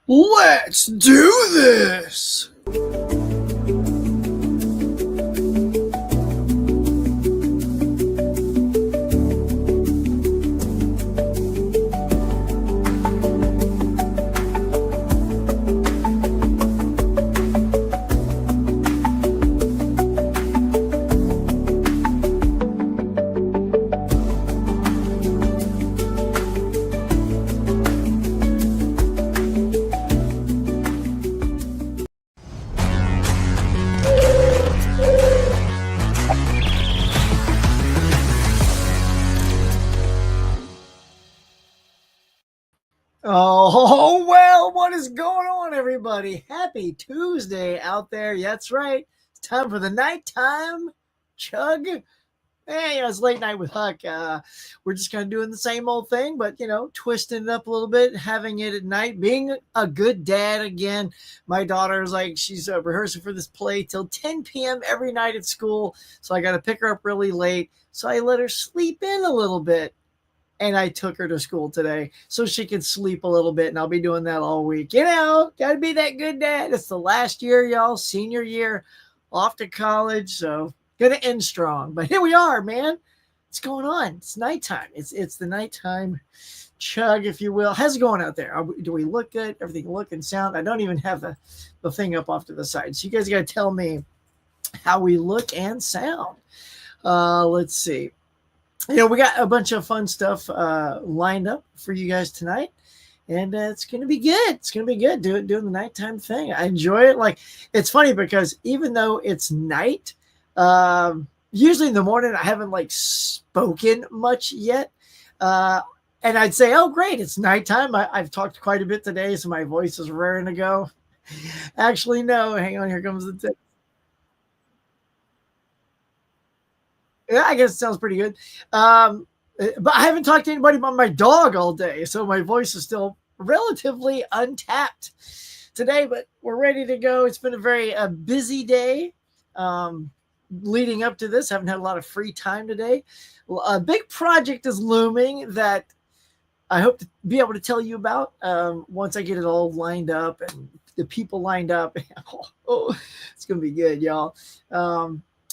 Let's do this! Oh, well, what is going on, everybody? Happy Tuesday out there. That's right. It's time for the nighttime chug. Hey, it's late night with Huck. We're just kind of doing the same old thing, but, twisting it up a little bit, having it at night, being a good dad again. My daughter is like, she's rehearsing for this play till 10 p.m. every night at school, so I got to pick her up really late. So I let her sleep in a little bit. And I took her to school today so she could sleep a little bit, and I'll be doing that all week. Got to be that good dad. It's the last year, y'all, senior year, off to college, so going to end strong. But here we are, man. What's going on? It's nighttime. It's the nighttime chug, if you will. How's it going out there? Do we look good? Everything look and sound? I don't even have the thing up off to the side, so you guys got to tell me how we look and sound. Let's see. We got a bunch of fun stuff lined up for you guys tonight, and it's going to be good. It's going to be good doing the nighttime thing. I enjoy it. Like, it's funny because even though it's night, usually in the morning I haven't spoken much yet, and I'd say, oh, great, it's nighttime. I've talked quite a bit today, so my voice is raring to go. Actually, no. Hang on. Here comes the tip. Yeah, I guess it sounds pretty good. But I haven't talked to anybody about my dog all day, so my voice is still relatively untapped today, but we're ready to go. It's been a very busy day leading up to this. Haven't had a lot of free time today. A big project is looming that I hope to be able to tell you about once I get it all lined up and the people lined up. It's going to be good, y'all.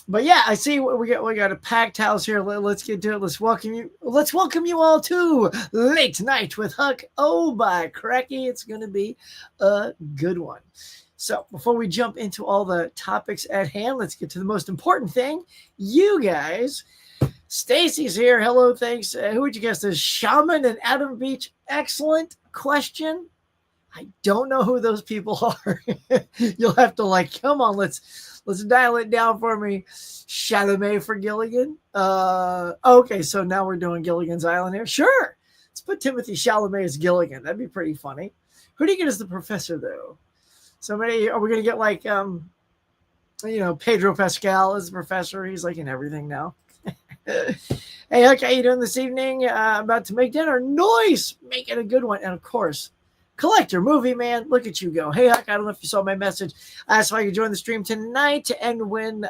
But yeah, I see we got a packed house here. Let's get to it. Let's welcome you all to Late Night with Huck. Oh, by cracky, it's going to be a good one. So before we jump into all the topics at hand, let's get to the most important thing. You guys, Stacy's here. Hello, thanks. Who would you guess is Shaman and Adam Beach? Excellent question. I don't know who those people are. You'll have to come on, let's dial it down for me. Chalamet for Gilligan. Okay, so now we're doing Gilligan's Island here. Sure. Let's put Timothy Chalamet as Gilligan. That'd be pretty funny. Who do you get as the professor, though? Somebody, are we going to get Pedro Pascal as the professor? He's in everything now. Hey, Huck, how you doing this evening? About to make dinner. Nice. Make it a good one. And of course, Collector Movie Man, look at you go. Hey, Huck, I don't know if you saw my message. I asked if I could join the stream tonight, and when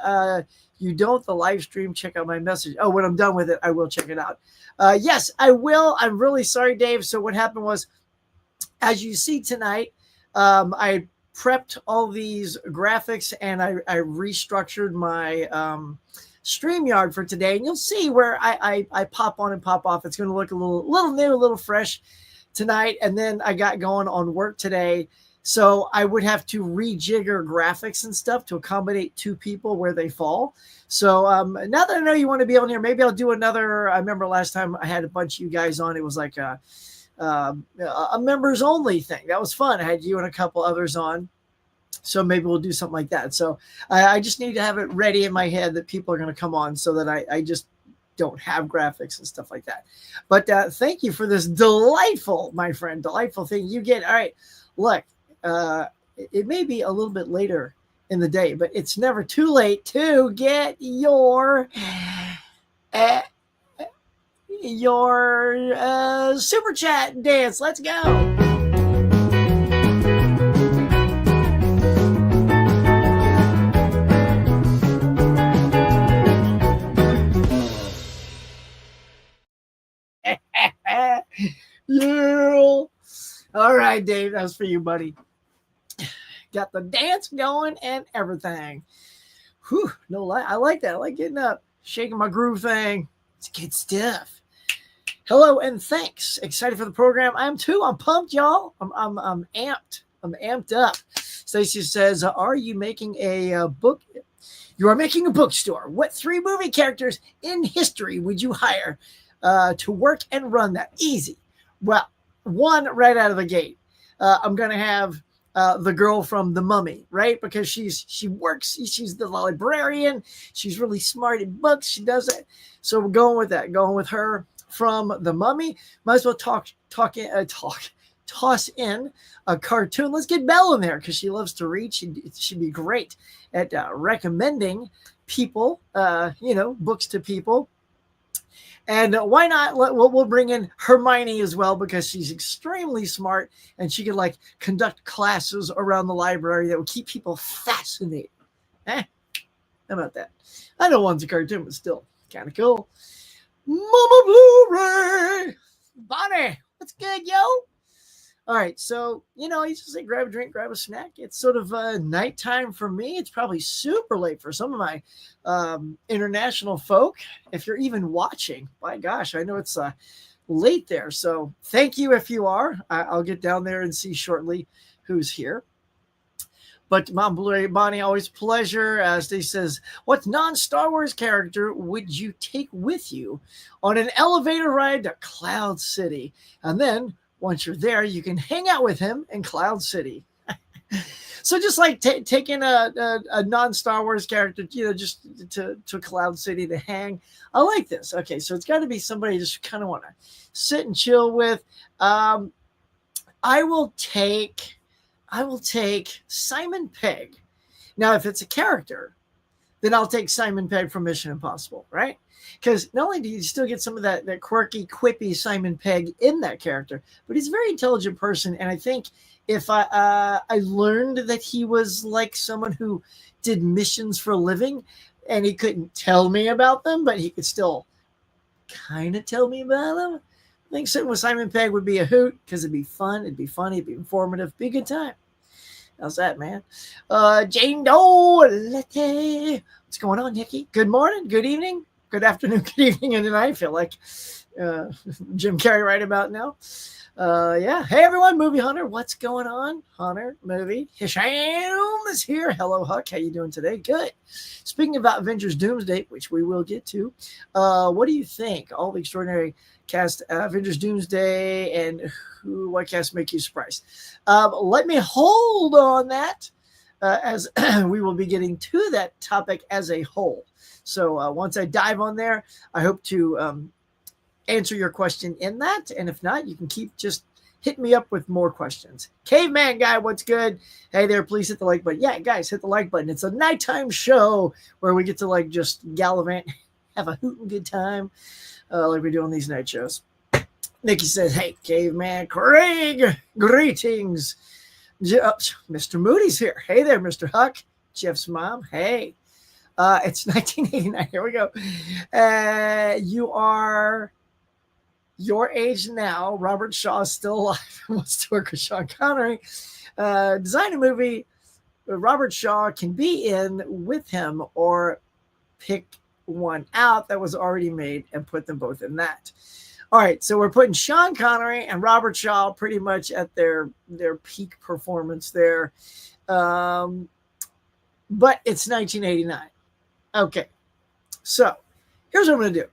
you don't, the live stream, check out my message. Oh, when I'm done with it, I will check it out. Yes, I will. I'm really sorry, Dave. So what happened was, as you see tonight, I prepped all these graphics, and I restructured my StreamYard for today, and you'll see where I pop on and pop off. It's going to look a little new, a little fresh tonight, and then I got going on work today, so I would have to rejigger graphics and stuff to accommodate two people where they fall. So now that I know you want to be on here, maybe I'll do another. I remember last time I had a bunch of you guys on. It was like a members only thing. That was fun. I had you and a couple others on, so maybe we'll do something like that. So I just need to have it ready in my head that people are going to come on, so that I just don't have graphics and stuff like that. But thank you for this delightful thing you get. All right, look, it may be a little bit later in the day, but it's never too late to get your super chat dance. Let's go. Yeah. All right, Dave, that's for you, buddy. Got the dance going and everything. Whew, no lie. I like that. I like getting up, shaking my groove thing. It's good stuff. Hello and thanks. Excited for the program. I am too. I'm pumped, y'all. I'm amped. I'm amped up. Stacy says, "Are you making a book? You are making a bookstore. What 3 movie characters in history would you hire to work and run that? Easy. Well, one right out of the gate. I'm gonna have the girl from The Mummy, right? Because she works. She's the librarian. She's really smart in books. She does it. So we're going with that. Going with her from The Mummy. Might as well toss in a cartoon. Let's get Belle in there because she loves to read. She'd be great at recommending people, books to people. And why not? We'll bring in Hermione as well because she's extremely smart and she could like conduct classes around the library that would keep people fascinated. How about that? I know one's a cartoon, but still kind of cool. Mama Blu-ray, Bonnie, what's good, yo? All right, so, you just say grab a drink, grab a snack. It's sort of nighttime for me. It's probably super late for some of my international folk. If you're even watching, my gosh, I know it's late there. So thank you if you are. I'll get down there and see shortly who's here. But Mom Blu-ray Bonnie, always pleasure. As they says, what non-Star Wars character would you take with you on an elevator ride to Cloud City? And then once you're there, you can hang out with him in Cloud City. So just like taking a non-Star Wars character, just to Cloud City to hang. I like this. Okay, so it's got to be somebody you just kind of want to sit and chill with. I will take Simon Pegg. Now, if it's a character, then I'll take Simon Pegg from Mission Impossible, right? Because not only do you still get some of that quirky, quippy Simon Pegg in that character, but he's a very intelligent person. And I think if I learned that he was like someone who did missions for a living and he couldn't tell me about them, but he could still kind of tell me about them, I think sitting with Simon Pegg would be a hoot because it'd be fun, it'd be funny, it'd be informative, it'd be a good time. How's that, man? Jane Doe, what's going on, Nikki? Good morning, good evening, good afternoon, good evening, and tonight I feel like Jim Carrey right about now. Yeah. Hey, everyone, Movie Hunter, what's going on? Hunter, movie. Hisham is here. Hello, Huck. How you doing today? Good. Speaking about Avengers Doomsday, which we will get to, what do you think? All the extraordinary cast, Avengers Doomsday, and what cast make you surprised? Let me hold on that as we will be getting to that topic as a whole. So once I dive on there, I hope to answer your question in that. And if not, you can keep just hit me up with more questions. Caveman guy, what's good? Hey there, please hit the like button. Yeah, guys, hit the like button. It's a nighttime show where we get to like just gallivant, have a hootin' good time like we do on these night shows. Nikki says, hey, Caveman Craig, greetings. Mr. Moody's here. Hey there, Mr. Huck. Jeff's mom. Hey. It's 1989. Here we go. You are your age now. Robert Shaw is still alive and wants to work with Sean Connery. Design a movie Robert Shaw can be in with him, or pick one out that was already made and put them both in that. All right, so we're putting Sean Connery and Robert Shaw pretty much at their peak performance there. But it's 1989. Okay, so here's what I'm going to do.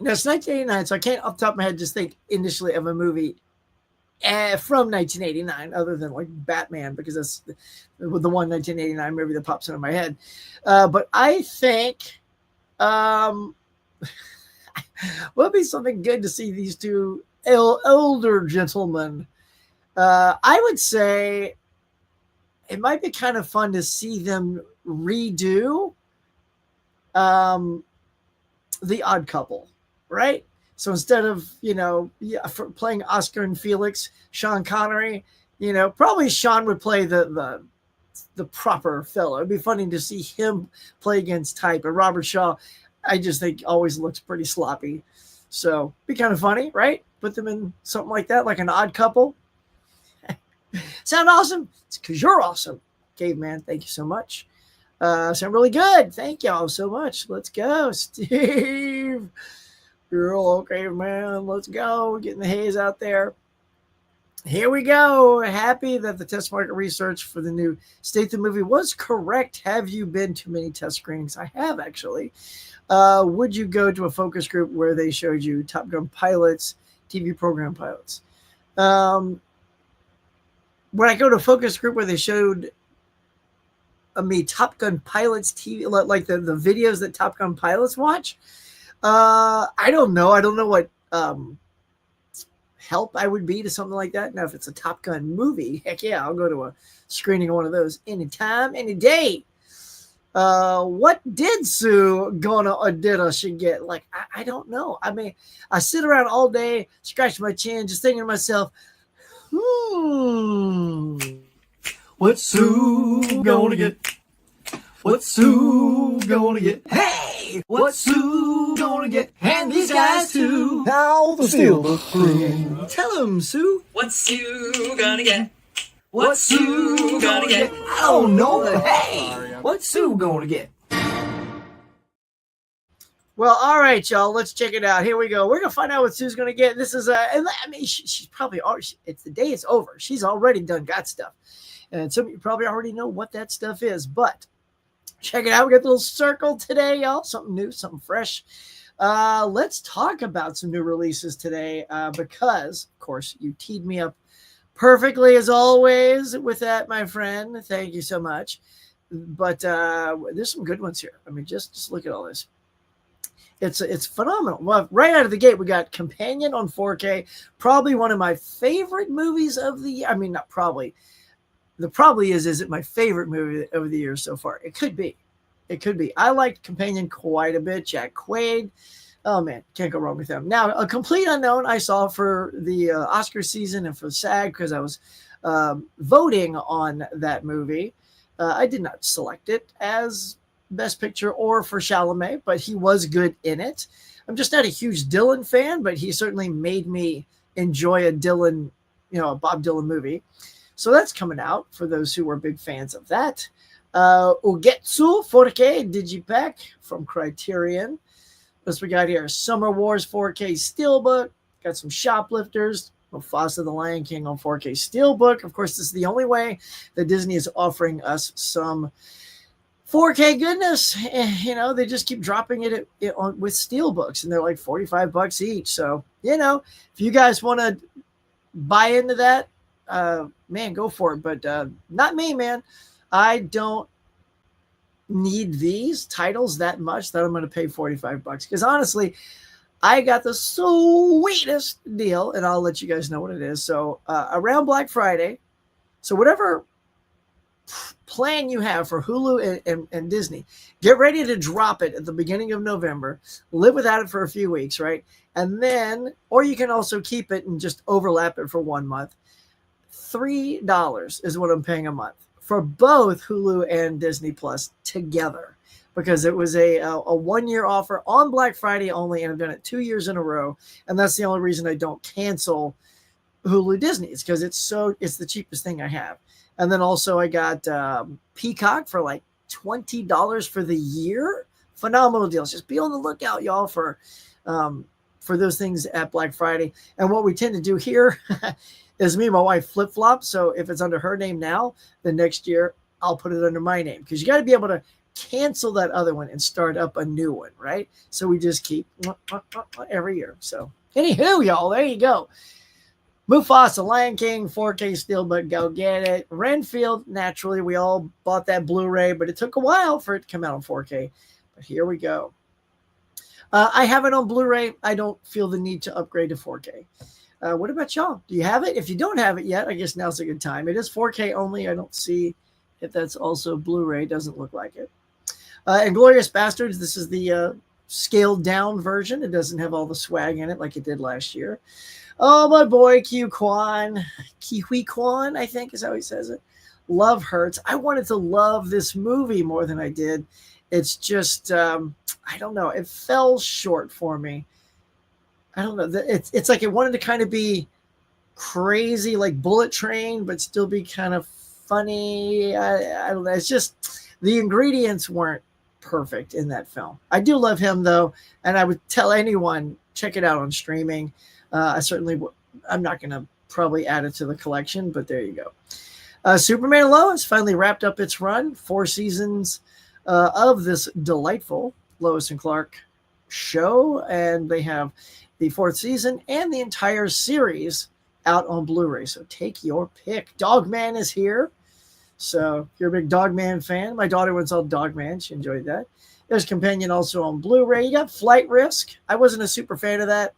Now, it's 1989, so I can't off the top of my head just think initially of a movie from 1989 other than like Batman, because that's the one 1989 movie that pops into my head. But I think would be something good to see these two older gentlemen. I would say it might be kind of fun to see them redo The Odd Couple, right? So instead of, for playing Oscar and Felix, Sean Connery, probably Sean would play the proper fellow. It'd be funny to see him play against type. And Robert Shaw, I just think always looks pretty sloppy. So be kind of funny, right? Put them in something like that, like an Odd Couple. Sound awesome? It's because you're awesome. Caveman, thank you so much. Sound really good. Thank y'all so much. Let's go, Steve. You're all okay, man. Let's go. Getting the haze out there. Here we go. Happy that the test market research for the new Statham movie was correct. Have you been to many test screenings? I have, actually. Would you go to a focus group where they showed you Top Gun pilots, TV program pilots? When I go to a focus group where they showed me Top Gun pilots TV, like the videos that Top Gun pilots watch, I don't know. I don't know what help I would be to something like that. Now, if it's a Top Gun movie, heck yeah, I'll go to a screening of one of those anytime, any day. What did Sue gonna or did or should get? Like, I don't know. I mean, I sit around all day, scratch my chin, just thinking to myself, what's Sue gonna get? What's Sue gonna get? Hey, what's Sue gonna get? And these guys too. How the steal the crew. Tell him, Sue. What's Sue gonna get? What's Sue gonna get? I don't know, but hey, what's Sue gonna get? Well, all right, y'all. Let's check it out. Here we go. We're gonna find out what Sue's gonna get. This is I mean, she's probably already. It's the day is over. She's already got stuff, and some of you probably already know what that stuff is. But check it out. We got the little circle today, y'all. Something new, something fresh. Let's talk about some new releases today because, of course, you teed me up perfectly as always with that, my friend. Thank you so much. But there's some good ones here. I mean, just look at all this. It's phenomenal. Well, right out of the gate, we got Companion on 4K. Probably one of my favorite movies of the year. I mean, not probably. The probably is it my favorite movie of the year so far? It could be. It could be. I liked Companion quite a bit. Jack Quaid. Oh, man. Can't go wrong with them. Now, A Complete Unknown I saw for the Oscar season and for SAG because I was voting on that movie. I did not select it as Best Picture or for Chalamet, but he was good in it. I'm just not a huge Dylan fan, but he certainly made me enjoy a Dylan, a Bob Dylan movie. So that's coming out for those who were big fans of that. Ugetsu 4K Digipack from Criterion. What we got here? Summer Wars 4K Steelbook. Got some Shoplifters. Mufasa the Lion King on 4K Steelbook. Of course, this is the only way that Disney is offering us some 4K goodness. They just keep dropping it with Steelbooks, and they're like $45 each. So, if you guys want to buy into that, man, go for it. But not me, man. I don't need these titles that much that I'm going to pay $45 because honestly, I got the sweetest deal, and I'll let you guys know what it is. So around Black Friday, so whatever plan you have for Hulu and Disney, get ready to drop it at the beginning of November. Live without it for a few weeks, right? And then, or you can also keep it and just overlap it for 1 month. $3 is what I'm paying a month for both Hulu and Disney Plus together because it was a 1-year offer on Black Friday only, and I've done it 2 years in a row. And that's the only reason I don't cancel Hulu Disney. It's because it's the cheapest thing I have. And then also I got Peacock for like $20 for the year. Phenomenal deals. Just be on the lookout, y'all, for those things at Black Friday. And what we tend to do here is me and my wife flip-flop. So if it's under her name now, the next year I'll put it under my name because you got to be able to cancel that other one and start up a new one, right? So we just keep every year. So anywho, y'all, there you go. Mufasa, Lion King, 4K Steelbook, go get it. Renfield, naturally, we all bought that Blu-ray, but it took a while for it to come out on 4K. But here we go. I have it on Blu-ray. I don't feel the need to upgrade to 4K. What about y'all? Do you have it? If you don't have it yet, I guess now's a good time. It is 4K only. I don't see if that's also Blu-ray. Doesn't look like it. Inglourious Bastards, this is the scaled down version. It doesn't have all the swag in it like it did last year. Oh, my boy, Kiwi Kwan, I think is how he says it. Love hurts. I wanted to love this movie more than I did. It's just, I don't know. It fell short for me. I don't know. It's like it wanted to kind of be crazy like bullet train, but still be kind of funny. I don't know. It's just the ingredients weren't perfect in that film. I do love him though, and I would tell anyone check it out on streaming. I certainly I'm not going to probably add it to the collection, but there you go. Superman and Lois finally wrapped up its run, 4 seasons of this delightful Lois and Clark show, and they have the 4th season and the entire series out on Blu-ray. So take your pick. Dogman is here. So if you're a big Dogman fan, my daughter went saw Dogman. She enjoyed that. There's Companion also on Blu-ray. You got Flight Risk. I wasn't a super fan of that.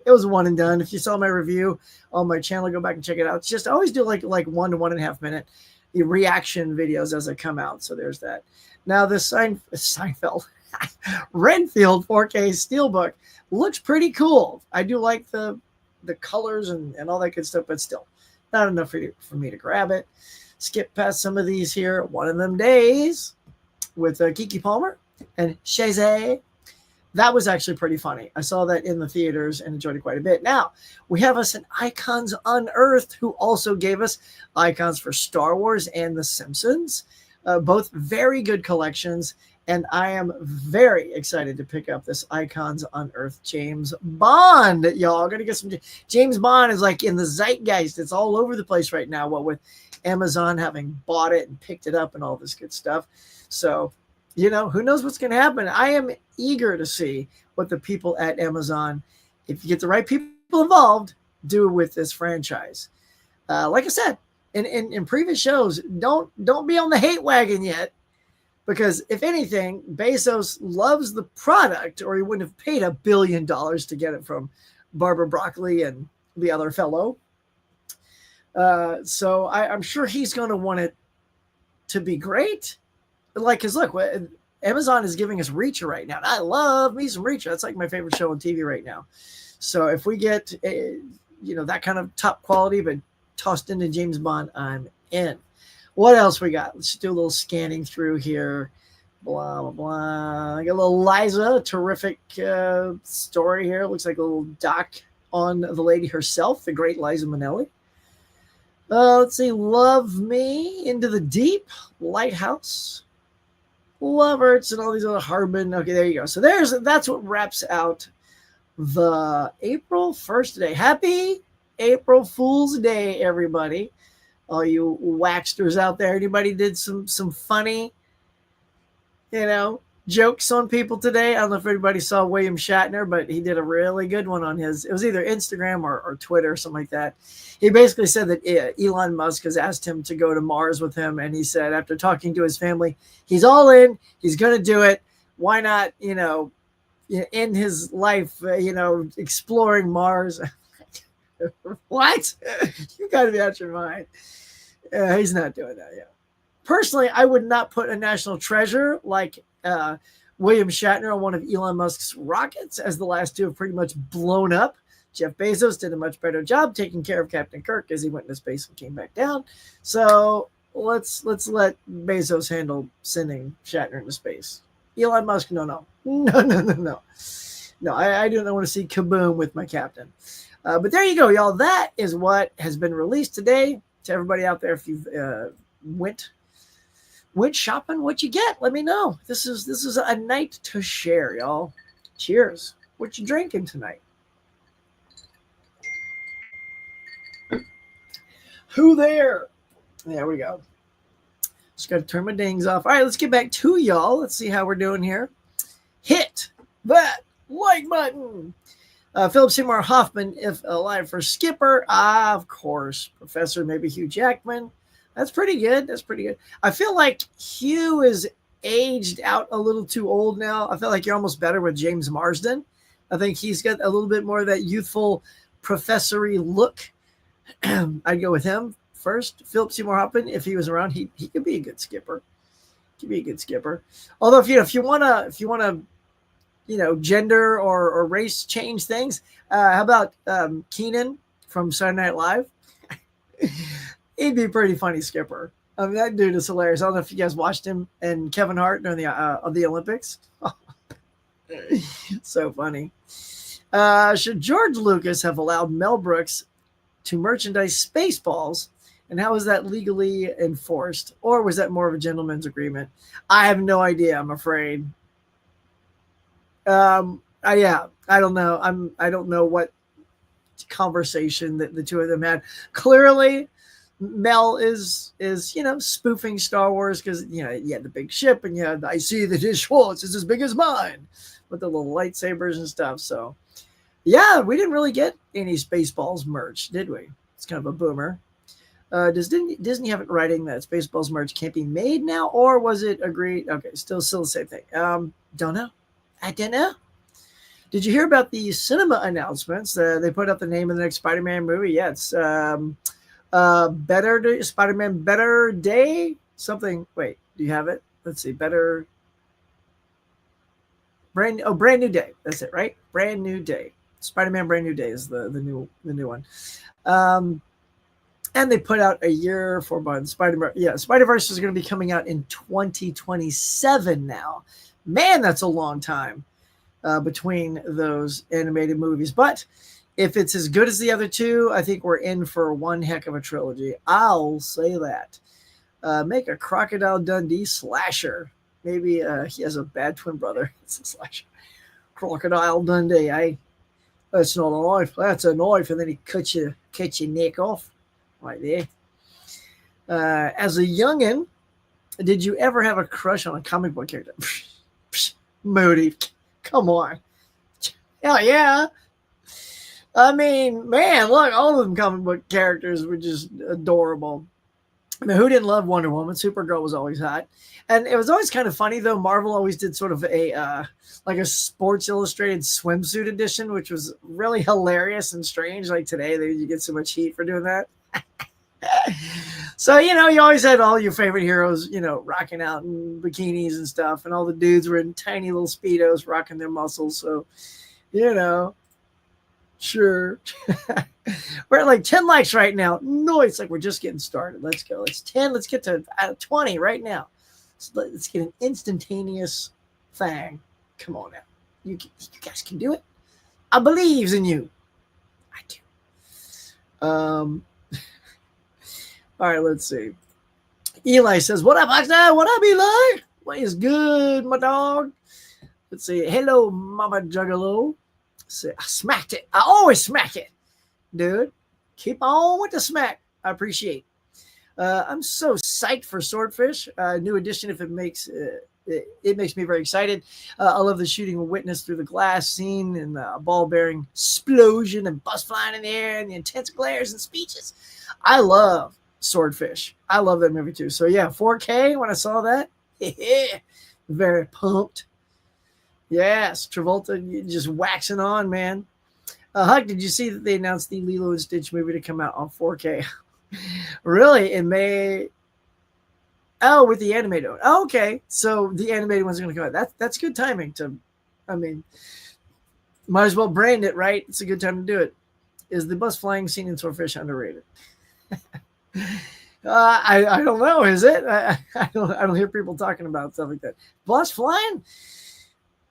It was one and done. If you saw my review on my channel, go back and check it out. It's just I always do like 1 to 1.5 minute reaction videos as they come out. So there's that. Now this Seinfeld Renfield 4K Steelbook looks pretty cool. I do like the colors and all that good stuff, but still not enough for me to grab it. Skip past some of these here. One of Them Days with Keke Palmer and Shaze. That was actually pretty funny. I saw that in the theaters and enjoyed it quite a bit. Now, we have us an Icons Unearthed who also gave us icons for Star Wars and The Simpsons. Both very good collections, and I am very excited to pick up this Icons Unearthed James Bond. Y'all going to get some. James Bond is like in the zeitgeist. It's all over the place right now, what with Amazon having bought it and picked it up and all this good stuff. So, you know, who knows what's going to happen. I am eager to see what the people at Amazon, if you get the right people involved, do with this franchise. Like I said, in previous shows, don't be on the hate wagon yet, because if anything, Bezos loves the product, or he wouldn't have paid $1 billion to get it from Barbara Broccoli and the other fellow. So I'm sure he's going to want it to be great. Like, because look, Amazon is giving us Reacher right now. And I love me some Reacher. That's like my favorite show on TV right now. So if we get, that kind of top quality, but tossed into James Bond, I'm in. What else we got? Let's do a little scanning through here. Blah, blah, blah. I got a little Liza, terrific story here. Looks like a little doc on the lady herself, the great Liza Minnelli. Let's see. Love Me, Into the Deep, Lighthouse, Lovers, and all these other Harbin. Okay, there you go. So that's what wraps out the April 1st day. Happy April Fool's Day, everybody. All you waxters out there. Anybody did some funny, jokes on people today? I don't know if everybody saw William Shatner, but he did a really good one on his, it was either Instagram or Twitter or something like that. He basically said that Elon Musk has asked him to go to Mars with him. And he said, after talking to his family, he's all in, he's going to do it. Why not, end his life, exploring Mars? What? You got to be out your mind. He's not doing that yet. Personally, I would not put a national treasure like William Shatner on one of Elon Musk's rockets, as the last two have pretty much blown up. Jeff Bezos did a much better job taking care of Captain Kirk as he went into space and came back down. So let's let Bezos handle sending Shatner into space. Elon Musk, no. No, I do not want to see kaboom with my captain. But there you go, y'all. That is what has been released today. To everybody out there, if you've went shopping, what you get, let me know. This is a night to share, y'all. Cheers. What you drinking tonight? Who there? There we go. Just got to turn my dings off. All right, let's get back to y'all. Let's see how we're doing here. Hit that like button. Philip Seymour Hoffman, if alive, for Skipper. Of course. Professor, maybe Hugh Jackman. That's pretty good. I feel like Hugh is aged out a little too old now. I feel like you're almost better with James Marsden. I think he's got a little bit more of that youthful professory look. I'd go with him first. Philip Seymour Hoffman, if he was around, he could be a good skipper. Although if you wanna gender or race change things, how about Keenan from Saturday Night Live? He'd be a pretty funny skipper. I mean, that dude is hilarious. I don't know if you guys watched him and Kevin Hart during the Olympics. So funny. Should George Lucas have allowed Mel Brooks to merchandise Spaceballs, and how is that legally enforced, or was that more of a gentleman's agreement? I have no idea. I'm afraid. Yeah, I don't know. I don't know what conversation that the two of them had. Clearly, Mel is spoofing Star Wars because you had the big ship and I see that his Schwartz is as big as mine with the little lightsabers and stuff. So yeah, we didn't really get any Spaceballs merch, did we? It's kind of a boomer. Does Disney have it writing that Spaceballs merch can't be made now, or was it agreed? Okay, still the same thing. Don't know. I don't know. Did you hear about the cinema announcements? They put up the name of the next Spider-Man movie. Yeah, it's Spider-Man Better Day something. Wait, do you have it? Let's see. Brand New Day. That's it, right? Brand New Day. Spider-Man Brand New Day is the new one. And they put out a year for Spider-Verse is going to be coming out in 2027 now. Man, that's a long time between those animated movies. But if it's as good as the other two, I think we're in for one heck of a trilogy. I'll say that. Make a Crocodile Dundee slasher. Maybe he has a bad twin brother. It's a slasher. Crocodile Dundee. That's not a knife. That's a knife. And then he cuts your neck off. Right there. As a youngin', did you ever have a crush on a comic book character? Moody, come on. Hell yeah. I mean, man, look, all of them comic book characters were just adorable. I mean, who didn't love Wonder Woman? Supergirl was always hot. And it was always kind of funny, though. Marvel always did sort of a Sports Illustrated swimsuit edition, which was really hilarious and strange. Like today, you get so much heat for doing that. So, you always had all your favorite heroes, rocking out in bikinis and stuff. And all the dudes were in tiny little Speedos rocking their muscles. So, sure. We're at like 10 likes right now. No, it's like we're just getting started. Let's go. It's 10. Let's get to 20 right now. So let's get an instantaneous thing. Come on now. You guys can do it. I believes in you. I do. All right, let's see. Eli says, what up, Oxnard? What up, Eli? What is good, my dog? Let's see. Hello, Mama Juggalo. Say, I smacked it. I always smack it. Dude, keep on with the smack. I appreciate. I'm so psyched for Swordfish. New edition. If it makes me very excited. I love the shooting a witness through the glass scene and the ball-bearing explosion and bus flying in the air and the intense glares and speeches. I love Swordfish. I love that movie too. So yeah, 4K when I saw that, very pumped. Yes, Travolta just waxing on, man. Huck, did you see that they announced the Lilo and Stitch movie to come out on 4K? Really? It may. Oh, with the animated one. Oh, okay. So the animated one's going to come out. That's good timing. Might as well brand it, right? It's a good time to do it. Is the bus flying scene in Swordfish underrated? I don't know. Is it? I don't hear people talking about stuff like that. Bus flying?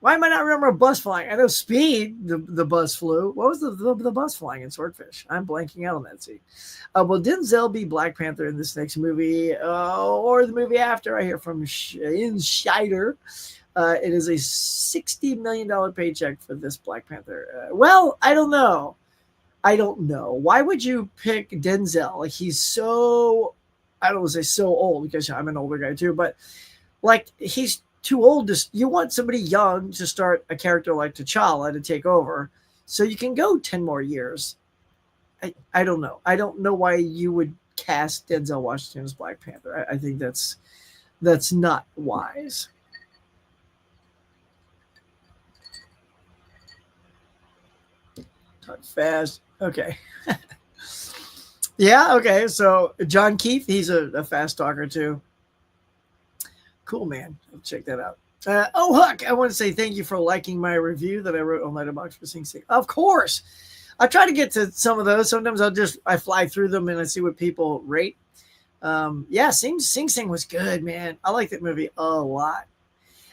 Why am I not remember a bus flying? I know Speed, the bus flew. What was the bus flying in Swordfish? I'm blanking out on that scene. Will Denzel be Black Panther in this next movie or the movie after? I hear from Scheider. It is a $60 million paycheck for this Black Panther. Well, I don't know. Why would you pick Denzel? Like, he's so, I don't want to say so old because I'm an older guy too, but like he's too old to, you want somebody young to start a character like T'Challa to take over so you can go 10 more years. I don't know. I don't know why you would cast Denzel Washington as Black Panther. I think that's not wise. Talk fast. Okay. Yeah, okay. So John Keith, he's a fast talker too. Cool, man. I'll check that out. Huck, I want to say thank you for liking my review that I wrote on Letterboxd for Sing Sing. Of course. I try to get to some of those. Sometimes I fly through them and I see what people rate. Yeah, Sing Sing was good, man. I like that movie a lot.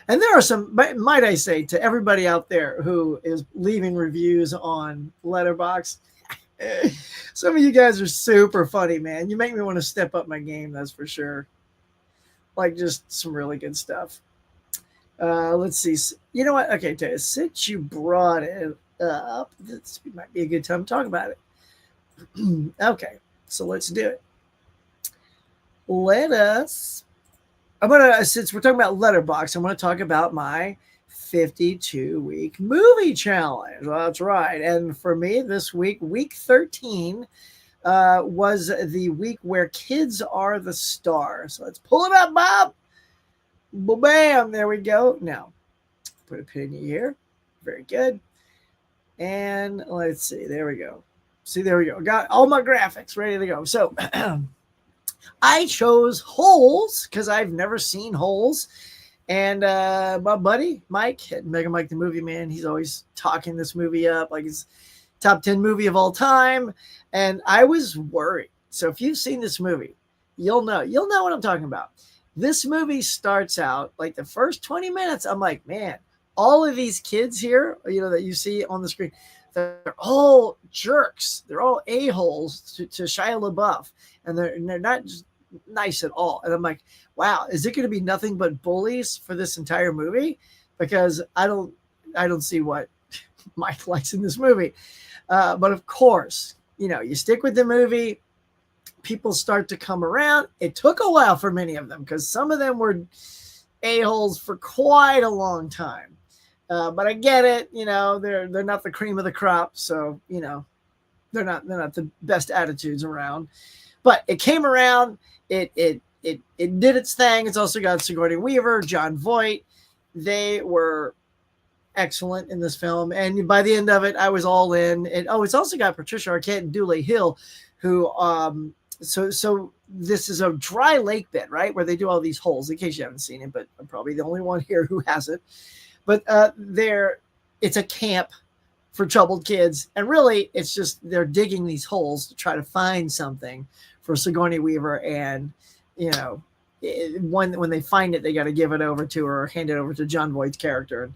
And there are some, might I say, to everybody out there who is leaving reviews on Letterboxd, Some of you guys are super funny, man. You make me want to step up my game, that's for sure. Like just some really good stuff. Let's see. You know what? Okay, Taya, since you brought it up, this might be a good time to talk about it. Okay, so let's do it. Let us. I'm gonna since we're talking about Letterbox, I'm gonna talk about my 52-week movie challenge. Well, that's right. And for me, this week 13, was the week where kids are the star. So let's pull it up, Bob. Bam! There we go. Now, put a pin in here. Very good. And let's see. There we go. See, there we go. Got all my graphics ready to go. So I chose Holes because I've never seen Holes. And my buddy Mike, Mega Mike the Movie Man, he's always talking this movie up like it's top 10 movie of all time. And I was worried. So if you've seen this movie, you'll know what I'm talking about. This movie starts out like the first 20 minutes. I'm like, man, all of these kids here, that you see on the screen, they're all jerks. They're all a-holes to Shia LaBeouf. And they're not just nice at all. And I'm like, wow, is it going to be nothing but bullies for this entire movie? Because I don't see what Mike likes in this movie. But of course, you stick with the movie, people start to come around. It took a while for many of them because some of them were a-holes for quite a long time. But I get it, they're not the cream of the crop, so they're not the best attitudes around. But it came around. It did its thing. It's also got Sigourney Weaver, John Voight. They were excellent in this film, and by the end of it, I was all in. And it's also got Patricia Arquette and Dule Hill, who so this is a dry lake bed, right, where they do all these holes. In case you haven't seen it, but I'm probably the only one here who hasn't. But it's a camp for troubled kids, and really, it's just they're digging these holes to try to find something for Sigourney Weaver, and when they find it, they got to give it over to her, or hand it over to John Voight's character,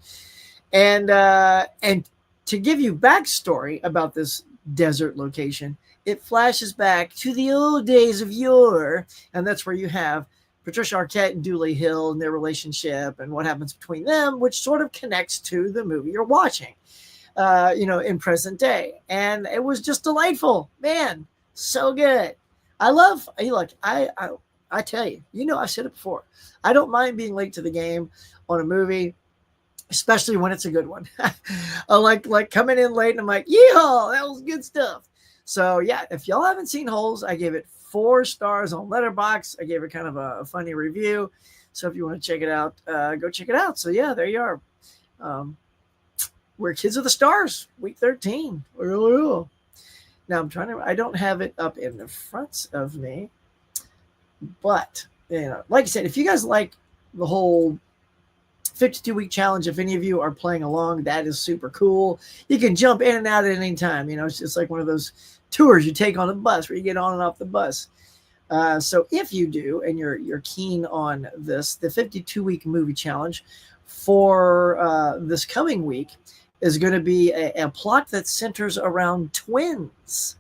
and to give you backstory about this desert location, it flashes back to the old days of yore, and that's where you have Patricia Arquette and Dule Hill and their relationship and what happens between them, which sort of connects to the movie you're watching, in present day. And it was just delightful, man. So good. I tell you, I've said it before. I don't mind being late to the game on a movie, especially when it's a good one. I like coming in late and I'm like, yeehaw, that was good stuff. So yeah, if y'all haven't seen Holes, I gave it 4 stars on Letterboxd. I gave it kind of a funny review. So if you want to check it out, go check it out. So yeah, there you are. We're Kids of the Stars, week 13. Now I don't have it up in the front of me, but like I said, if you guys like the whole 52-week challenge, if any of you are playing along, that is super cool. You can jump in and out at any time. It's just like one of those tours you take on a bus where you get on and off the bus. So if you do, and you're keen on this, the 52-week movie challenge for this coming week is going to be a plot that centers around twins.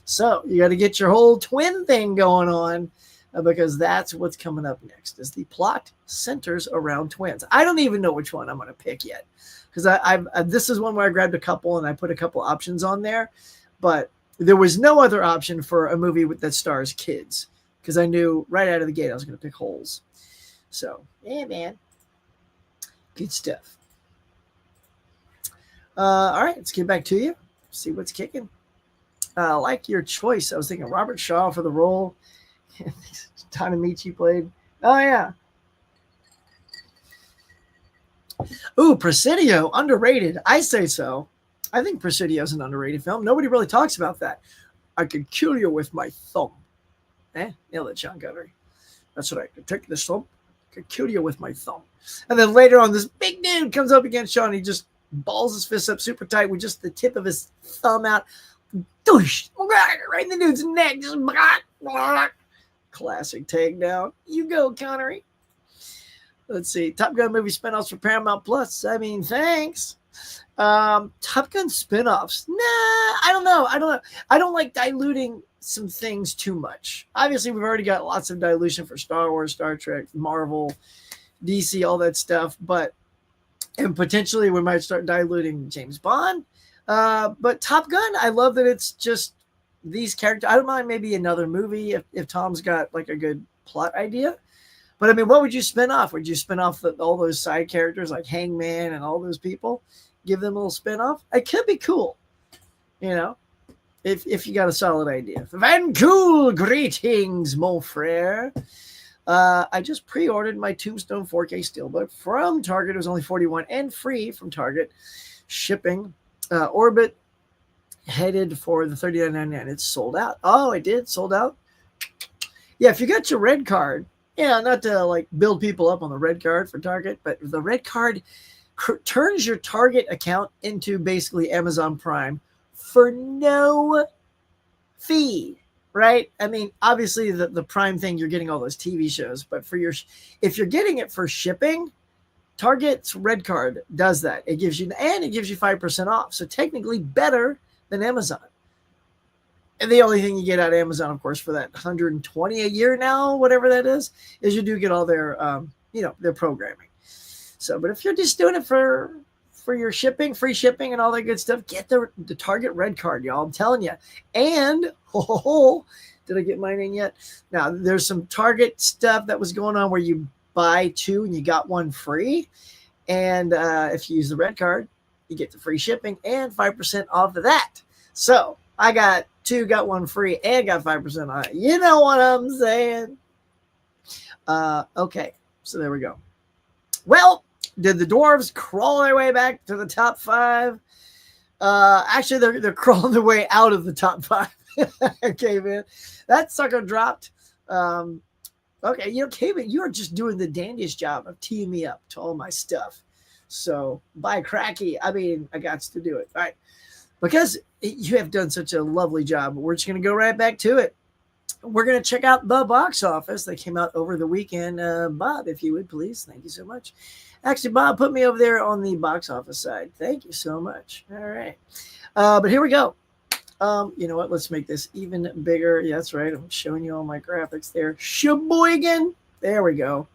So you got to get your whole twin thing going on, because that's what's coming up next, is the plot centers around twins. I don't even know which one I'm going to pick yet, because this is one where I grabbed a couple and I put a couple options on there, but there was no other option for a movie that stars kids, because I knew right out of the gate I was going to pick Holes. So, yeah, man. Good stuff. All right, let's get back to you. See what's kicking. I like your choice. I was thinking Robert Shaw for the role. Don Amici played. Oh, yeah. Ooh, Presidio, underrated. I say so. I think Presidio is an underrated film. Nobody really talks about that. I could kill you with my thumb. Nailed it, Sean Connery. That's what I could take this thumb. I could kill you with my thumb. And then later on, this big dude comes up against Sean. He just balls his fist up super tight with just the tip of his thumb out. Doosh, right in the dude's neck. Just classic takedown. You go, Connery. Let's see. Top Gun movie spinoffs for Paramount Plus. I mean, thanks. Top Gun spinoffs. Nah, I don't know. I don't like diluting some things too much. Obviously, we've already got lots of dilution for Star Wars, Star Trek, Marvel, DC, all that stuff. But and potentially we might start diluting James Bond. But Top Gun, I love that it's just these characters. I don't mind maybe another movie if Tom's got like a good plot idea. But I mean, what would you spin off? Would you spin off all those side characters like Hangman and all those people? Give them a little spin off? It could be cool, you know, if you got a solid idea. Van Cool, greetings, mon frere. I just pre-ordered my Tombstone 4K Steelbook from Target. It was only $41 and free from Target shipping. Orbit headed for the $39.99. It's sold out. Oh, it did sold out. Yeah, if you got your red card, yeah, not to like build people up on the red card for Target, but the red card turns your Target account into basically Amazon Prime for no fee. Right? I mean, obviously the Prime thing, you're getting all those TV shows, but if you're getting it for shipping, Target's red card does that. It gives you 5% off. So technically better than Amazon. And the only thing you get out of Amazon, of course, for that $120 a year now, whatever that is you do get all their their programming. So, but if you're just doing it for your shipping, free shipping, and all that good stuff, get the Target red card, y'all. I'm telling you. And did I get mine in yet? Now there's some Target stuff that was going on where you buy two and you got one free, and if you use the red card, you get the free shipping and 5% off of that. So I got two, got one free, and got 5% on it. You know what I'm saying? Okay, so there we go. Well, did the dwarves crawl their way back to the top 5? Actually, they're crawling their way out of the top 5. Caveman, that sucker dropped. Okay, Caveman, you are just doing the dandiest job of teeing me up to all my stuff. So, by cracky, I mean, I got to do it. All right, because you have done such a lovely job, we're just going to go right back to it. We're going to check out the box office that came out over the weekend. Bob, if you would, please. Thank you so much. Actually, Bob, put me over there on the box office side. Thank you so much. All right. But here we go. You know what? Let's make this even bigger. Yeah, that's right. I'm showing you all my graphics there. Sheboygan. There we go.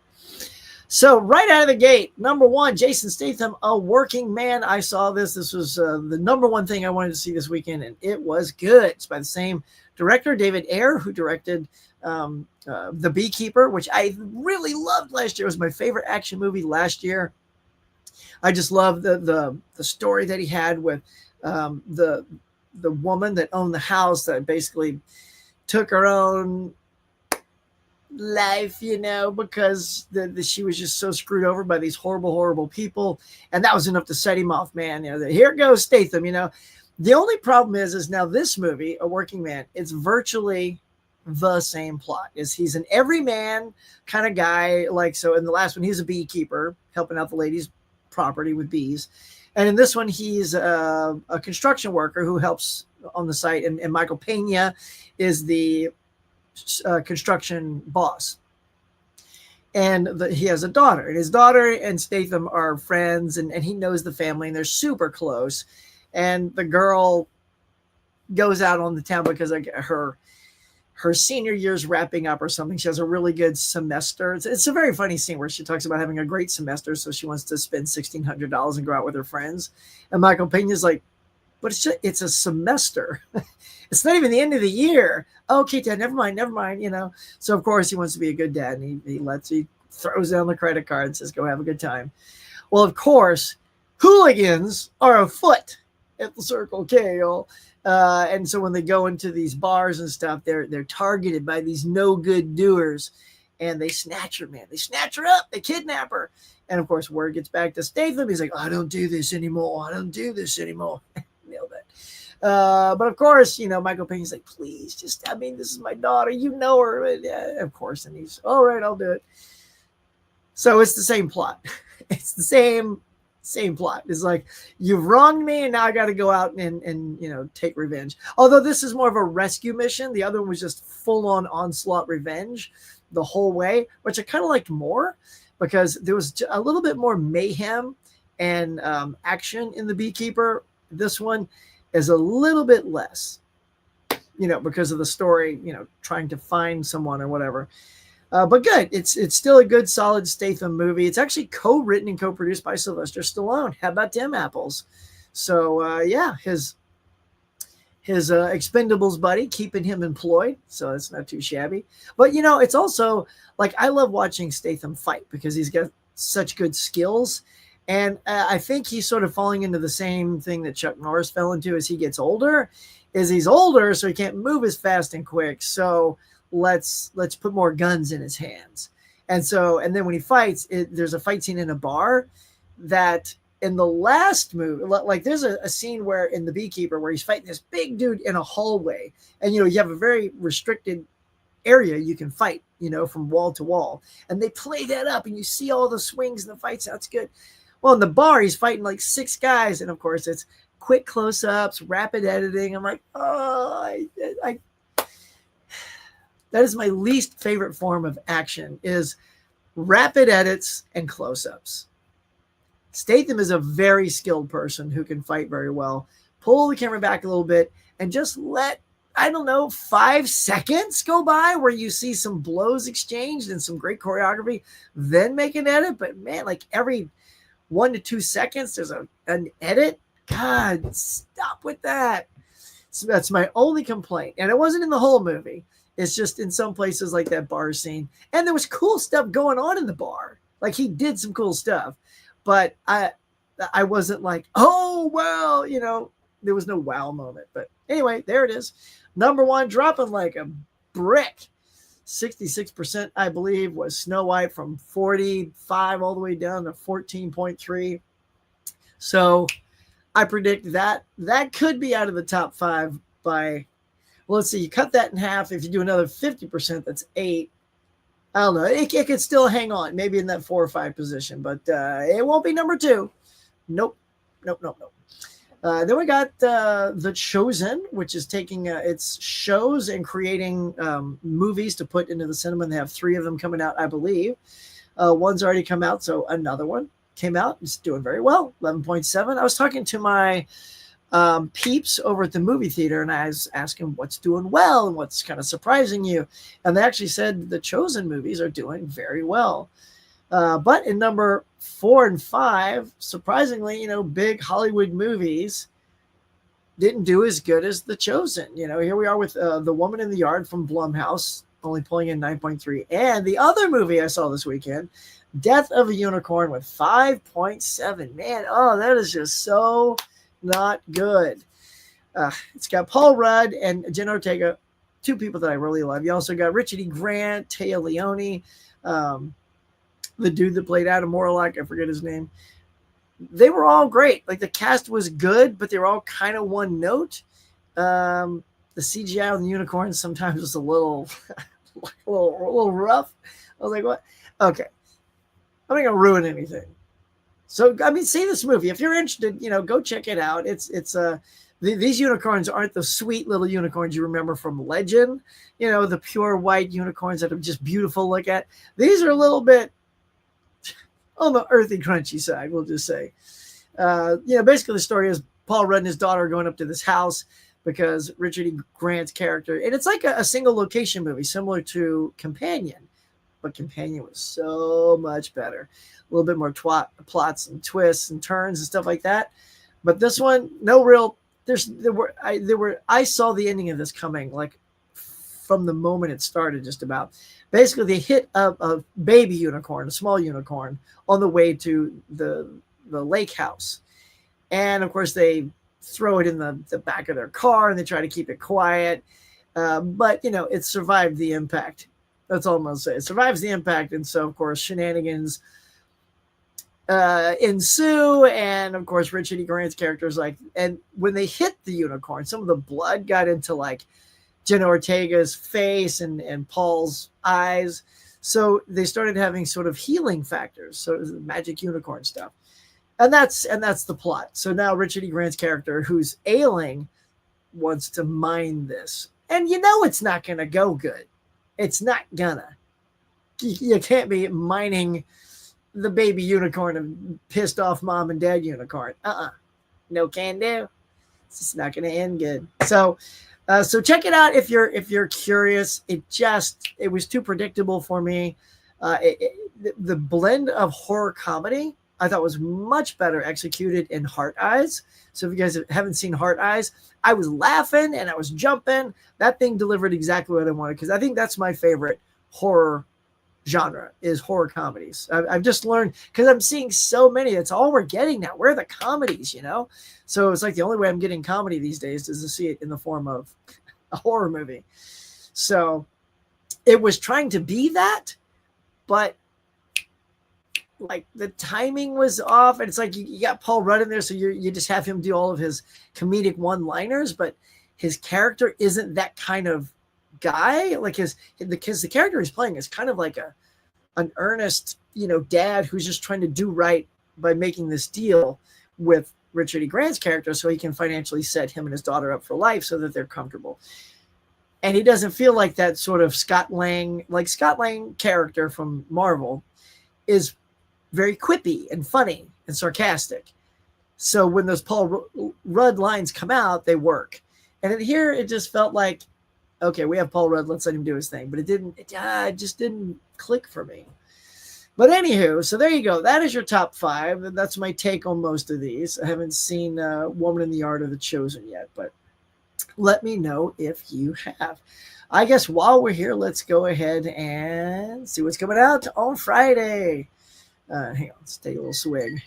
So right out of the gate, number 1, Jason Statham, A Working Man. I saw this. This was the number 1 thing I wanted to see this weekend, and it was good. It's by the same director, David Ayer, who directed The Beekeeper, which I really loved last year. It was my favorite action movie last year. I just love the story that he had with the woman that owned the house that basically took her own life, because she was just so screwed over by these horrible people, and that was enough to set him off, man. Here goes Statham. The only problem is now this movie, A Working Man, it's virtually the same plot. He's an everyman kind of guy. Like, so in the last one, he's a beekeeper helping out the ladies' property with bees. And in this one, he's a construction worker who helps on the site. And Michael Pena is the construction boss. And he has a daughter. And his daughter and Statham are friends. And he knows the family. And they're super close. And the girl goes out on the town because her senior year's wrapping up or something. She has a really good semester. It's a very funny scene where she talks about having a great semester, so she wants to spend $1,600 and go out with her friends. And Michael Pena's like, but it's a semester. It's not even the end of the year. Okay, Dad, never mind. So of course he wants to be a good dad, and he throws down the credit card and says, go have a good time. Well, of course, hooligans are afoot at the Circle K, y'all. And so when they go into these bars and stuff, they're targeted by these no good doers, and they snatch her, man. They snatch her up. They kidnap her. And of course, word gets back to Statham. He's like, I don't do this anymore. Nailed it. But of course, Michael Pena's like, please, this is my daughter. You know her. Of course. And he's, all right, I'll do it. So it's the same plot. It's the same plot. It's like, you've wronged me, and now I got to go out and take revenge. Although this is more of a rescue mission. The other one was just full-on onslaught revenge the whole way, which I kind of liked more because there was a little bit more mayhem and action in The Beekeeper. This one is a little bit less, because of the story, trying to find someone or whatever. But good. It's still a good, solid Statham movie. It's actually co-written and co-produced by Sylvester Stallone. How about them apples? So yeah, his Expendables buddy, keeping him employed, so it's not too shabby. But it's also like I love watching Statham fight because he's got such good skills, and I think he's sort of falling into the same thing that Chuck Norris fell into as he gets older. Is he's older, so he can't move as fast and quick. So let's put more guns in his hands. And then when he fights, there's a fight scene in a bar that in the last movie, like there's a scene where in The Beekeeper where he's fighting this big dude in a hallway, and you have a very restricted area you can fight, from wall to wall, and they play that up, and you see all the swings and the fights. That's good. Well, in the bar, he's fighting like 6 guys, and of course it's quick close-ups, rapid editing. I'm like, oh, I that is my least favorite form of action is rapid edits and close-ups. Statham is a very skilled person who can fight very well. Pull the camera back a little bit and just let, 5 seconds go by where you see some blows exchanged and some great choreography, then make an edit. But man, like every 1 to 2 seconds, there's an edit. God, stop with that. So that's my only complaint. And it wasn't in the whole movie. It's just in some places like that bar scene. And there was cool stuff going on in the bar. Like he did some cool stuff. But I wasn't like, oh, well, there was no wow moment. But anyway, there it is. Number 1, dropping like a brick. 66%, I believe, was Snow White from 45 all the way down to 14.3. So I predict that could be out of the top 5 by, well, let's see, you cut that in half. If you do another 50%, that's 8. I don't know. It could still hang on, maybe in that 4 or 5 position, but it won't be number 2. Nope. Then we got The Chosen, which is taking its shows and creating movies to put into the cinema. And they have 3 of them coming out, I believe. One's already come out, so another one came out. It's doing very well, 11.7. I was talking to my peeps over at the movie theater, and I was asking what's doing well and what's kind of surprising you. And they actually said the Chosen movies are doing very well. But in number 4 and 5, surprisingly, big Hollywood movies didn't do as good as The Chosen. Here we are with The Woman in the Yard from Blumhouse, only pulling in 9.3. And the other movie I saw this weekend, Death of a Unicorn, with 5.7. Man, that is just so not good. It's got Paul Rudd and Jenna Ortega, 2 people that I really love. You also got Richard E. Grant, Téa Leoni, the dude that played Adam Warlock, I forget his name. They were all great. Like the cast was good, but they were all kind of one note. The CGI on the unicorns sometimes was a little rough. I was like, what? Okay. I'm not gonna ruin anything. So see this movie if you're interested. Go check it out. These unicorns aren't the sweet little unicorns you remember from Legend. The pure white unicorns that are just beautiful to look at. These are a little bit on the earthy, crunchy side. We'll just say. Basically the story is Paul Rudd and his daughter are going up to this house because Richard E. Grant's character, and it's like a single location movie similar to Companion, but Companion was so much better. A little bit more plots and twists and turns and stuff like that. But this one, no real. I saw the ending of this coming like from the moment it started. Just about. Basically, they hit a baby unicorn, a small unicorn, on the way to the lake house, and of course they throw it in the back of their car and they try to keep it quiet. But it survived the impact. That's all I'm gonna say. It survives the impact, and so of course shenanigans ensue, and of course Richard E. Grant's character is like, and when they hit the unicorn, some of the blood got into like Jenna Ortega's face and Paul's eyes, so they started having sort of healing factors, so it was magic unicorn stuff, and that's the plot. So now Richard E. Grant's character, who's ailing, wants to mine this, and it's not gonna go good. It's not gonna. You can't be mining the baby unicorn and pissed off mom and dad unicorn. No can do. It's just not going to end good. So check it out if you're curious. It was too predictable for me. The blend of horror comedy I thought was much better executed in Heart Eyes. So if you guys haven't seen Heart Eyes, I was laughing and I was jumping. That thing delivered exactly what I wanted, because I think that's my favorite horror genre is horror comedies. I've just learned, because I'm seeing so many. That's all we're getting now. Where are the comedies, So it's like the only way I'm getting comedy these days is to see it in the form of a horror movie. So it was trying to be that, but like the timing was off, and it's like you got Paul Rudd in there, so you just have him do all of his comedic one-liners, but his character isn't that kind of guy. Like the character he's playing is kind of like an earnest, dad who's just trying to do right by making this deal with Richard E. Grant's character so he can financially set him and his daughter up for life so that they're comfortable. And he doesn't feel like that sort of Scott Lang character from Marvel is very quippy and funny and sarcastic. So when those Paul Rudd lines come out, they work. And here it just felt like, okay, we have Paul Rudd, let's let him do his thing. But it just didn't click for me. But anywho, so there you go. That is your top 5. And that's my take on most of these. I haven't seen Woman in the Art of the Chosen yet, but let me know if you have. I guess while we're here, let's go ahead and see what's coming out on Friday. Hang on, let's take a little swig.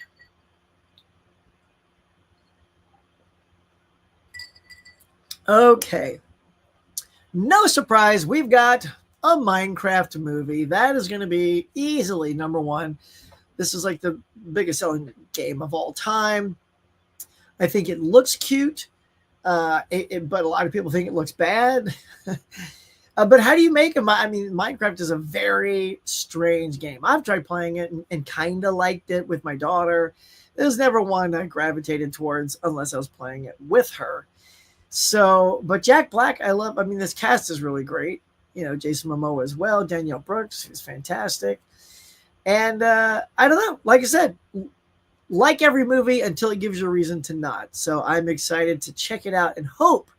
Okay. No surprise, we've got a Minecraft movie. That is going to be easily number 1. This is like the biggest selling game of all time. I think it looks cute, but a lot of people think it looks bad. But how do you make them? I mean, Minecraft is a very strange game. I've tried playing it and kind of liked it with my daughter. It was never one I gravitated towards unless I was playing it with her. So, but Jack Black, this cast is really great. Jason Momoa as well. Danielle Brooks, who's fantastic. And I don't know. Like I said, like every movie until it gives you a reason to not. So I'm excited to check it out and hope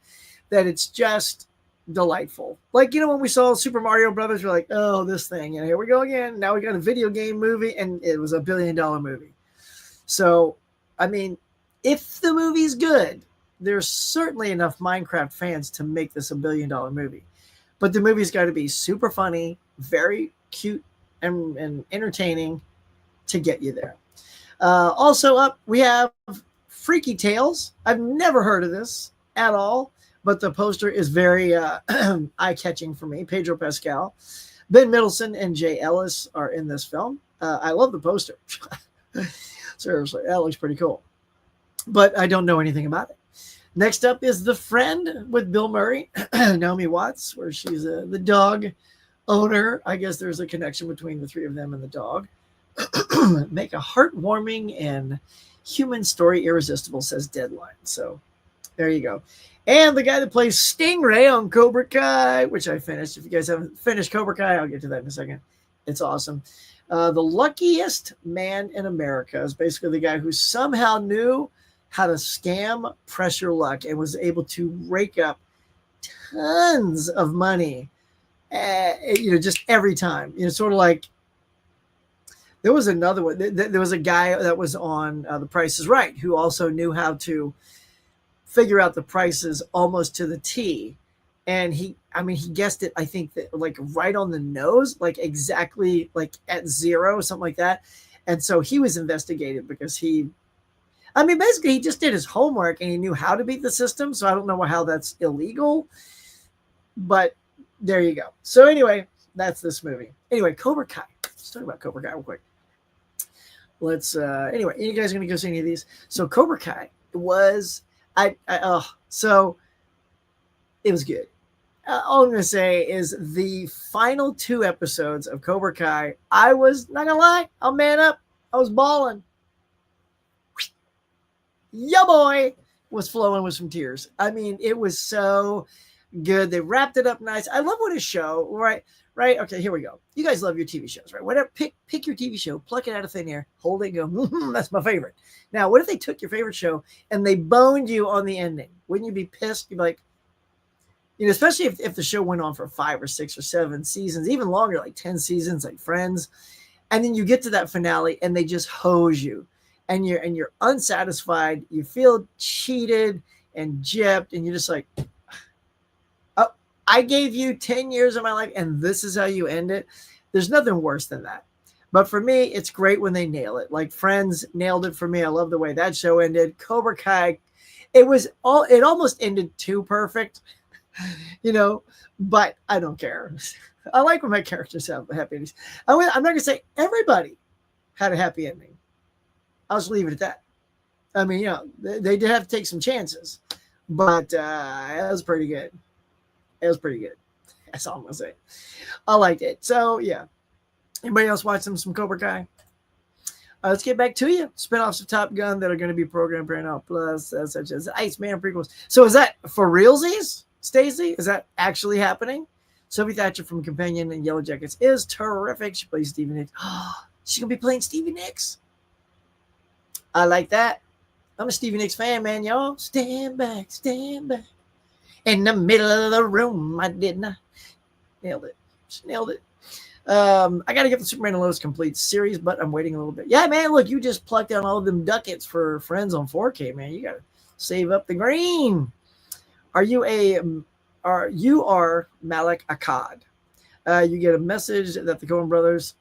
that it's just delightful. Like, when we saw Super Mario Brothers, we're like, oh, this thing, and here we go again. Now we got a video game movie, and it was $1 billion movie. So, if the movie's good, there's certainly enough Minecraft fans to make this $1 billion movie. But the movie's got to be super funny, very cute, and entertaining to get you there. Also up, we have Freaky Tales. I've never heard of this at all, but the poster is very eye-catching for me. Pedro Pascal, Ben Mendelsohn, and Jay Ellis are in this film. I love the poster. Seriously, that looks pretty cool. But I don't know anything about it. Next up is The Friend with Bill Murray, Naomi Watts, where she's the dog owner. I guess there's a connection between the three of them and the dog. Make a heartwarming and human story irresistible, says Deadline. So there you go. And the guy that plays Stingray on Cobra Kai, which I finished. If you guys haven't finished Cobra Kai, I'll get to that in a second. It's awesome. The luckiest man in America is basically the guy who somehow knew how to scam Pressure Luck and was able to rake up tons of money, just every time. Sort of like there was another one. There was a guy that was on The Price is Right who also knew how to figure out the prices almost to the T. And he guessed it, I think, that like right on the nose, like exactly like at zero, something like that. And so he was investigated because basically he just did his homework and he knew how to beat the system. So I don't know how that's illegal, but there you go. So anyway, that's this movie. Anyway, Cobra Kai. Let's talk about Cobra Kai real quick. Anyway, you guys are going to go see any of these? So Cobra Kai was, so it was good. All I'm going to say is the final 2 episodes of Cobra Kai, I was not going to lie, I'll man up. I was balling. Yeah, boy, was flowing with some tears. It was so good. They wrapped it up nice. I love when a show, right? Right? Okay, here we go. You guys love your TV shows, right? Whatever, pick your TV show, pluck it out of thin air, hold it, and go, that's my favorite. Now, what if they took your favorite show and they boned you on the ending? Wouldn't you be pissed? You'd be like, especially if the show went on for 5 or 6 or 7 seasons, even longer, like 10 seasons, like Friends, and then you get to that finale and they just hose you, and you're unsatisfied, you feel cheated and gypped, and you're just like, oh, I gave you 10 years of my life and this is how you end it. There's nothing worse than that. But for me, it's great when they nail it. Like Friends nailed it for me. I love the way that show ended. Cobra Kai, it almost ended too perfect, but I don't care. I like when my characters have happy endings. I'm not going to say everybody had a happy ending. I'll just leave it at that. I mean, they did have to take some chances, but it was pretty good. It was pretty good. That's all I'm going to say. I liked it. So, yeah. Anybody else watch some Cobra Kai? Let's get back to you. Spinoffs of Top Gun that are going to be programmed right now, plus such as Iceman prequels. So is that for realsies, Stacey? Is that actually happening? Sophie Thatcher from Companion and Yellow Jackets is terrific. She plays Stevie Nicks. Oh, she's going to be playing Stevie Nicks. I like that. I'm a Stevie Nicks fan, man, y'all. Stand back. In the middle of the room, I did not. Nailed it. Just nailed it. I got to get the Superman and Lois Complete series, but I'm waiting a little bit. Yeah, man, look, you just plucked down all of them ducats for Friends on 4K, man. You got to save up the green. You are Malik Akkad. You get a message that the Coen brothers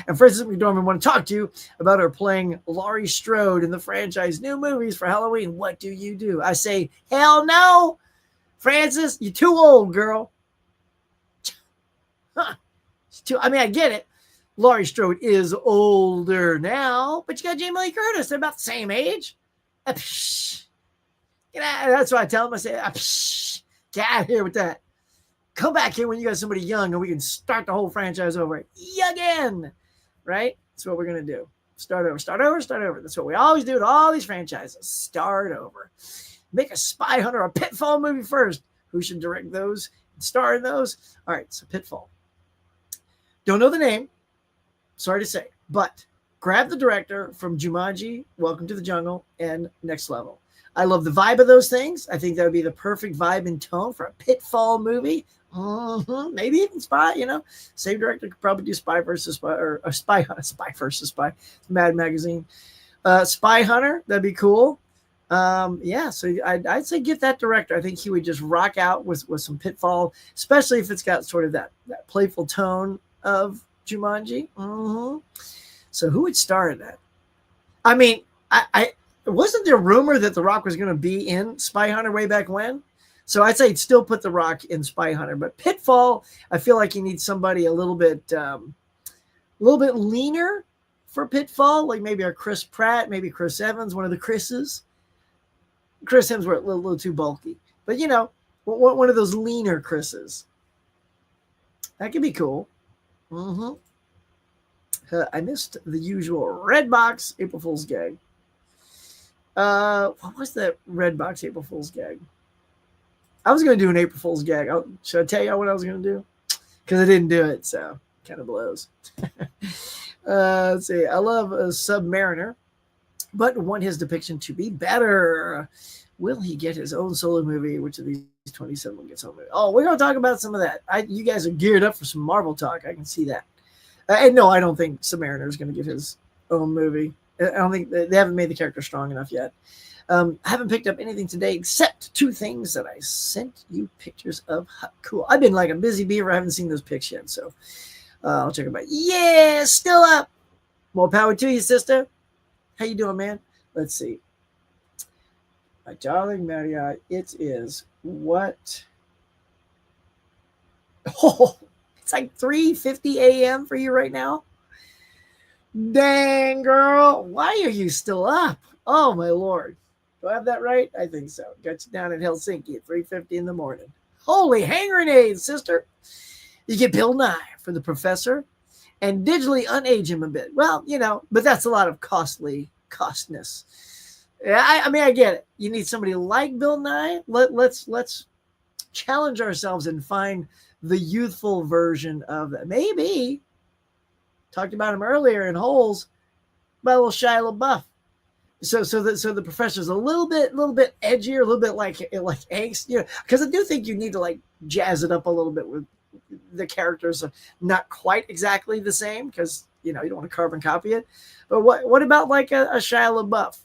and Frances McDormand want to talk to you about her playing Laurie Strode in the franchise new movies for Halloween. What do you do? I say, hell no, Frances, you're too old, girl. Huh. I get it. Laurie Strode is older now, but you got Jamie Lee Curtis. They're about the same age. That's what I tell them. I say, get out of here with that. Come back here when you got somebody young and we can start the whole franchise over again. Right? That's what we're going to do. Start over. That's what we always do to all these franchises. Start over. Make a Spy Hunter or Pitfall movie first. Who should direct those and star in those? All right, so Pitfall. Don't know the name. Sorry to say. But grab the director from Jumanji, Welcome to the Jungle, and Next Level. I love the vibe of those things. I think that would be the perfect vibe and tone for a Pitfall movie. Maybe even Spy, Same director could probably do Spy versus Spy, or Spy versus Spy. Mad Magazine. Spy Hunter, that'd be cool. So I'd say get that director. I think he would just rock out with some Pitfall, especially if it's got sort of that playful tone of Jumanji. So who would star in that? I mean, I wasn't there rumor that The Rock was going to be in Spy Hunter way back when? So I'd say still put The Rock in Spy Hunter, but Pitfall, I feel like you need somebody a little bit leaner for Pitfall, like maybe a Chris Pratt, maybe Chris Evans, one of the Chris's. Chris Hemsworth, a little too bulky, but one of those leaner Chris's. That could be cool. I missed the usual Redbox April Fool's gag. What was that Redbox April Fool's gag? I was going to do an April Fool's gag. Should I tell you what I was going to do? Because I didn't do it, so kind of blows. Let's see. I love Submariner, but want his depiction to be better. Will he get his own solo movie? Which of these 27 will get solo movie? Oh, we're going to talk about some of that. You guys are geared up for some Marvel talk. I can see that. And no, I don't think Submariner is going to get his own movie. I don't think they haven't made the character strong enough yet. I haven't picked up anything today except 2 things that I sent you pictures of. Cool. I've been like a busy beaver. I haven't seen those pics yet, so I'll check them out. Yeah, still up. More power to you, sister. How you doing, man? Let's see. My darling Marriott, it is what? Oh, it's like 3:50 a.m. for you right now. Dang, girl. Why are you still up? Oh, my Lord. Do I have that right? I think so. Got you down in Helsinki at 3:50 in the morning. Holy hand grenades, sister. You get Bill Nye for the professor and digitally unage him a bit. Well, but that's a lot of costness. Yeah, I mean, I get it. You need somebody like Bill Nye. Let's challenge ourselves and find the youthful version of that. Maybe talked about him earlier in Holes, by a little Shia LaBeouf. So the professor's a little bit edgier, a little bit like angst, because I do think you need to like jazz it up a little bit with the characters, not quite exactly the same because you don't want to carbon copy it. But what about like a Shia LaBeouf,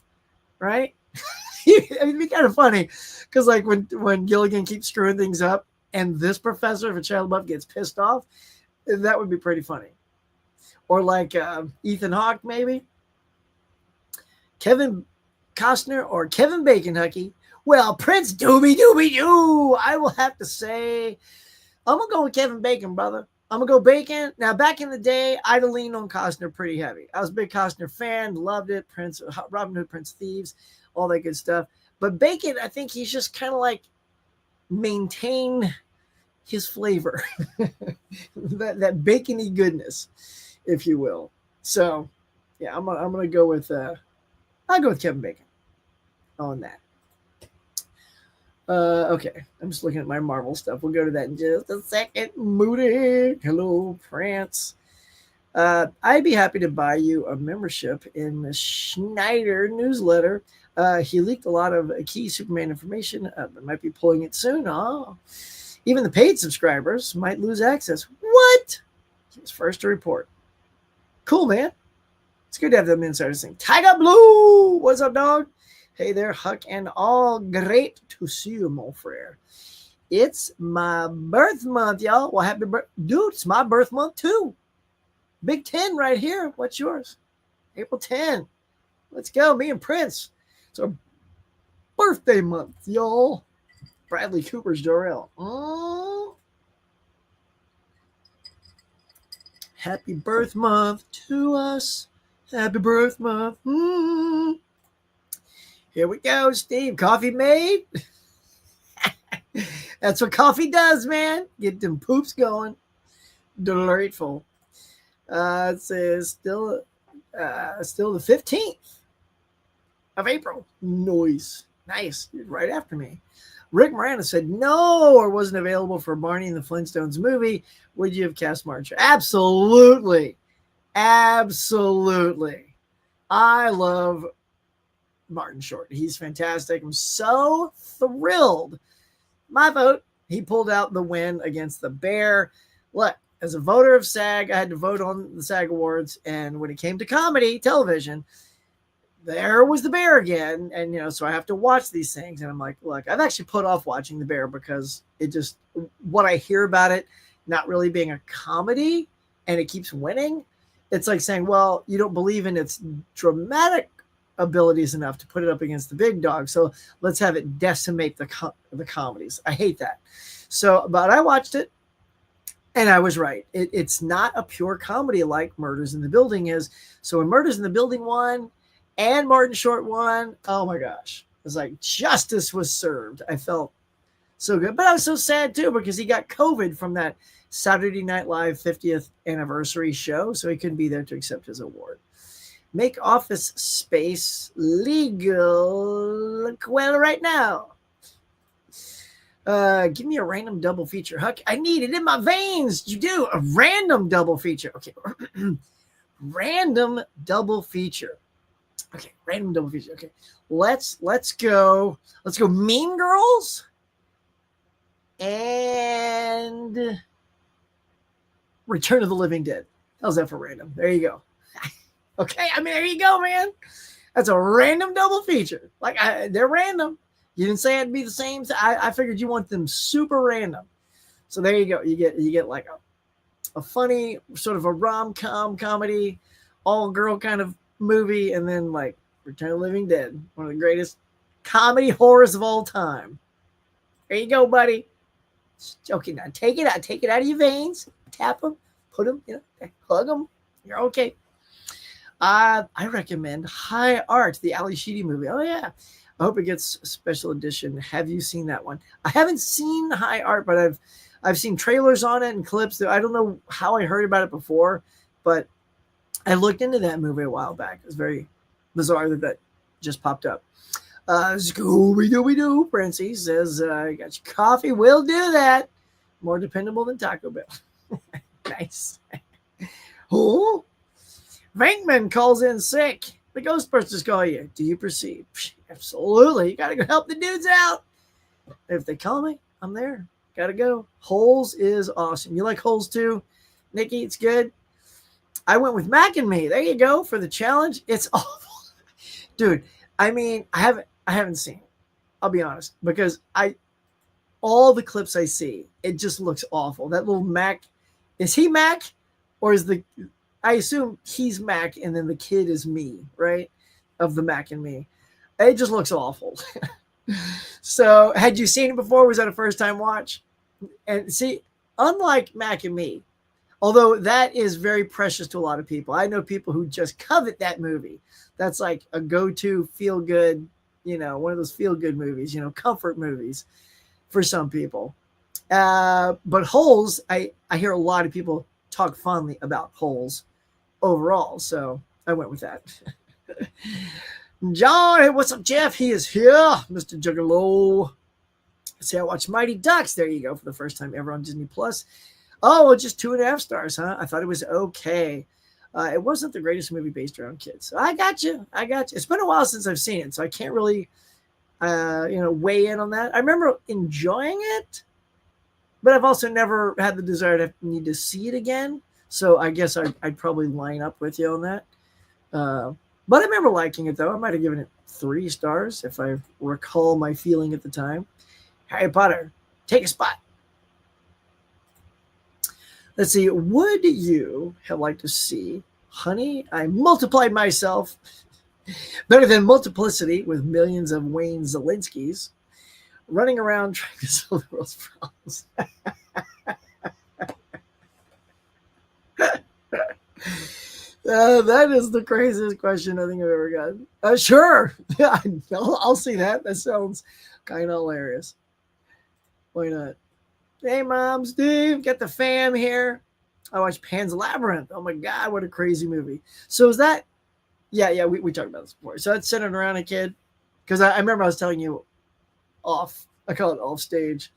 right? It'd be kind of funny because like when Gilligan keeps screwing things up and this professor, if Shia LaBeouf gets pissed off, that would be pretty funny. Or like Ethan Hawke, maybe. Kevin Costner or Kevin Bacon, Hucky? Well, Prince Doobie Doobie Doo. I will have to say, I'm going to go with Kevin Bacon, brother. I'm going to go Bacon. Now, back in the day, I'd have leaned on Costner pretty heavy. I was a big Costner fan, loved it. Robin Hood, Prince Thieves, all that good stuff. But Bacon, I think he's just kind of like maintain his flavor. that bacony goodness, if you will. So, yeah, I'm going to go with... I'll go with Kevin Bacon on that. Okay, I'm just looking at my Marvel stuff. We'll go to that in just a second. Moody, hello, Prance. I'd be happy to buy you a membership in the Schneider newsletter. He leaked a lot of key Superman information. Might be pulling it soon. Oh, even the paid subscribers might lose access. What? He was first to report. Cool, man. It's good to have them insiders saying, Tiger Blue, what's up, dog? Hey there, Huck, and all great to see you, mon frere. It's my birth month, y'all. Well, happy birthday. Dude, it's my birth month, too. Big 10 right here. What's yours? April 10. Let's go, me and Prince. It's our birthday month, y'all. Bradley Cooper's Jor-El. Happy birth month to us. Happy birth month. Here we go, Steve. Coffee made? That's what coffee does, man. Get them poops going. Delightful. It says still the 15th of April. Nice. Right after me. Rick Miranda said no or wasn't available for Barney and the Flintstones movie. Would you have cast March? Absolutely. Absolutely. I love Martin Short. He's fantastic. I'm so thrilled. My vote, he pulled out the win against the Bear. Look, as a voter of SAG, I had to vote on the SAG Awards. And when it came to comedy, television, there was the Bear again. And, so I have to watch these things. And I'm like, look, I've actually put off watching the Bear because what I hear about it not really being a comedy and it keeps winning. It's like saying, well, you don't believe in its dramatic abilities enough to put it up against the big dog. So let's have it decimate the comedies. I hate that. But I watched it and I was right. It's not a pure comedy like Murders in the Building is. So when Murders in the Building won and Martin Short won, oh my gosh. It was like justice was served. I felt so good. But I was so sad too because he got COVID from that Saturday Night Live 50th anniversary show, so he couldn't be there to accept his award. Make Office Space legal right now. Give me a random double feature. Huck, I need it in my veins. You do a random double feature. Okay. Random double feature. Okay, random double feature. Okay. Let's go. Let's go Mean Girls and Return of the Living Dead. How's that for random? There you go. Okay, there you go, man. That's a random double feature. Like they're random. You didn't say it'd be the same. I figured you want them super random. So there you go. You get like a funny sort of a rom-com comedy, all girl kind of movie, and then like Return of the Living Dead, one of the greatest comedy horrors of all time. There you go, buddy. Okay, now take it out of your veins, tap them, put them, hug them. You're okay. I recommend High Art, the Ali Sheedy movie. Oh yeah, I hope it gets a special edition. Have you seen that one? I haven't seen High Art, but I've seen trailers on it and clips. I don't know how I heard about it before, but I looked into that movie a while back. It was very bizarre that just popped up. Scooby-Dooby-Doo, Princey says, got your coffee, we'll do that. More dependable than Taco Bell. Nice. Oh, Venkman calls in sick. The Ghostbusters call you. Do you proceed? Absolutely. You got to go help the dudes out. If they call me, I'm there. Got to go. Holes is awesome. You like Holes too? Nikki, it's good. I went with Mac and Me. There you go for the challenge. It's awful. Dude, I mean, I haven't seen it. I'll be honest. Because all the clips I see, it just looks awful. That little Mac, is he Mac? Or is I assume he's Mac and then the kid is me, right? Of the Mac and Me. It just looks awful. So, had you seen it before? Was that a first time watch? And see, unlike Mac and Me, although that is very precious to a lot of people, I know people who just covet that movie. That's like a go-to feel-good, one of those feel-good movies, comfort movies for some people. But Holes, I hear a lot of people talk fondly about Holes overall, so I went with that. John, hey, what's up, Jeff? He is here, Mr. Juggalo. See, I watched Mighty Ducks. There you go, for the first time ever on Disney Plus. Oh, well, just 2.5 stars, huh? I thought it was okay. It wasn't the greatest movie based around kids. So I got you. It's been a while since I've seen it, so I can't really, weigh in on that. I remember enjoying it, but I've also never had the desire to need to see it again. So I guess I'd probably line up with you on that. But I remember liking it, though. I might have given it 3 stars if I recall my feeling at the time. Harry Potter, take a spot. Let's see. Would you have liked to see, honey, I multiplied myself better than multiplicity with millions of Wayne Zelenskys running around trying to solve the world's problems? That is the craziest question I think I've ever gotten. Sure. I'll see that. That sounds kind of hilarious. Why not? Hey, Mom, Steve, get the fam here. I watched Pan's Labyrinth. Oh, my God, what a crazy movie. So is that, yeah, we talked about this before. So that's centered around a kid? Because I remember I was telling you I call it off stage,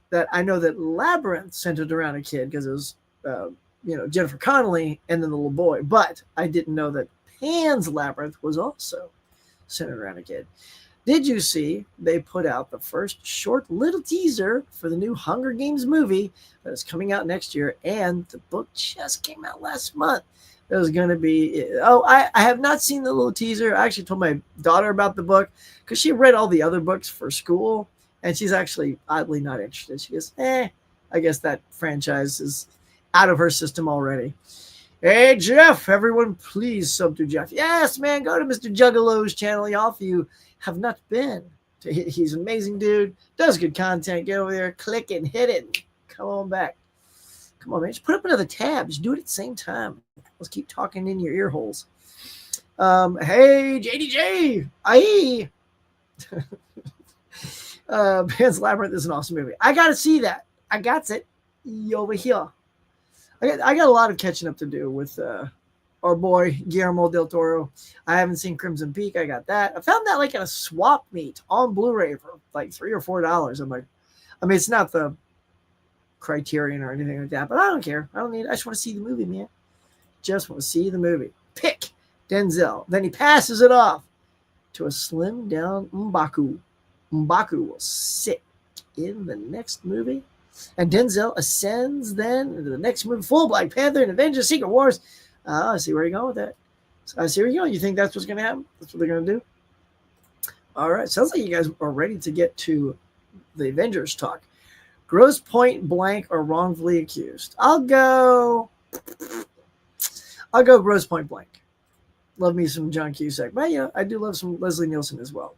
that I know that Labyrinth centered around a kid because it was, Jennifer Connelly and then the little boy. But I didn't know that Pan's Labyrinth was also centered around a kid. Did you see they put out the first short little teaser for the new Hunger Games movie that is coming out next year? And the book just came out last month. There's going to be, I have not seen the little teaser. I actually told my daughter about the book because she read all the other books for school. And she's actually oddly not interested. She goes, I guess that franchise is out of her system already. Hey, Jeff, everyone, please sub to Jeff. Yes, man, go to Mr. Juggalo's channel, y'all, if you have not been. He's an amazing dude, does good content. Get over there, click it, and hit it. Come on back. Come on, man. Just put up another tab. Just do it at the same time. Let's keep talking in your ear holes. Hey, JDJ. Aye. Pan's Labyrinth is an awesome movie. I got to see that. I got it over here. I got a lot of catching up to do with our boy Guillermo del Toro. I haven't seen Crimson Peak. I got that. I found that like at a swap meet on Blu-ray for like $3 or $4. I'm like, it's not the Criterion or anything like that, but I don't care. I don't need it. I just want to see the movie, man. Just want to see the movie. Pick Denzel. Then he passes it off to a slim down M'Baku. M'Baku will sit in the next movie. And Denzel ascends then into the next movie, full Black Panther and Avengers Secret Wars. I see where you're going with that. I see where you're going. You think that's what's going to happen? That's what they're going to do? All right. Sounds like you guys are ready to get to the Avengers talk. Gross Point Blank or Wrongfully Accused? I'll go Gross Point Blank. Love me some John Cusack. But, I do love some Leslie Nielsen as well.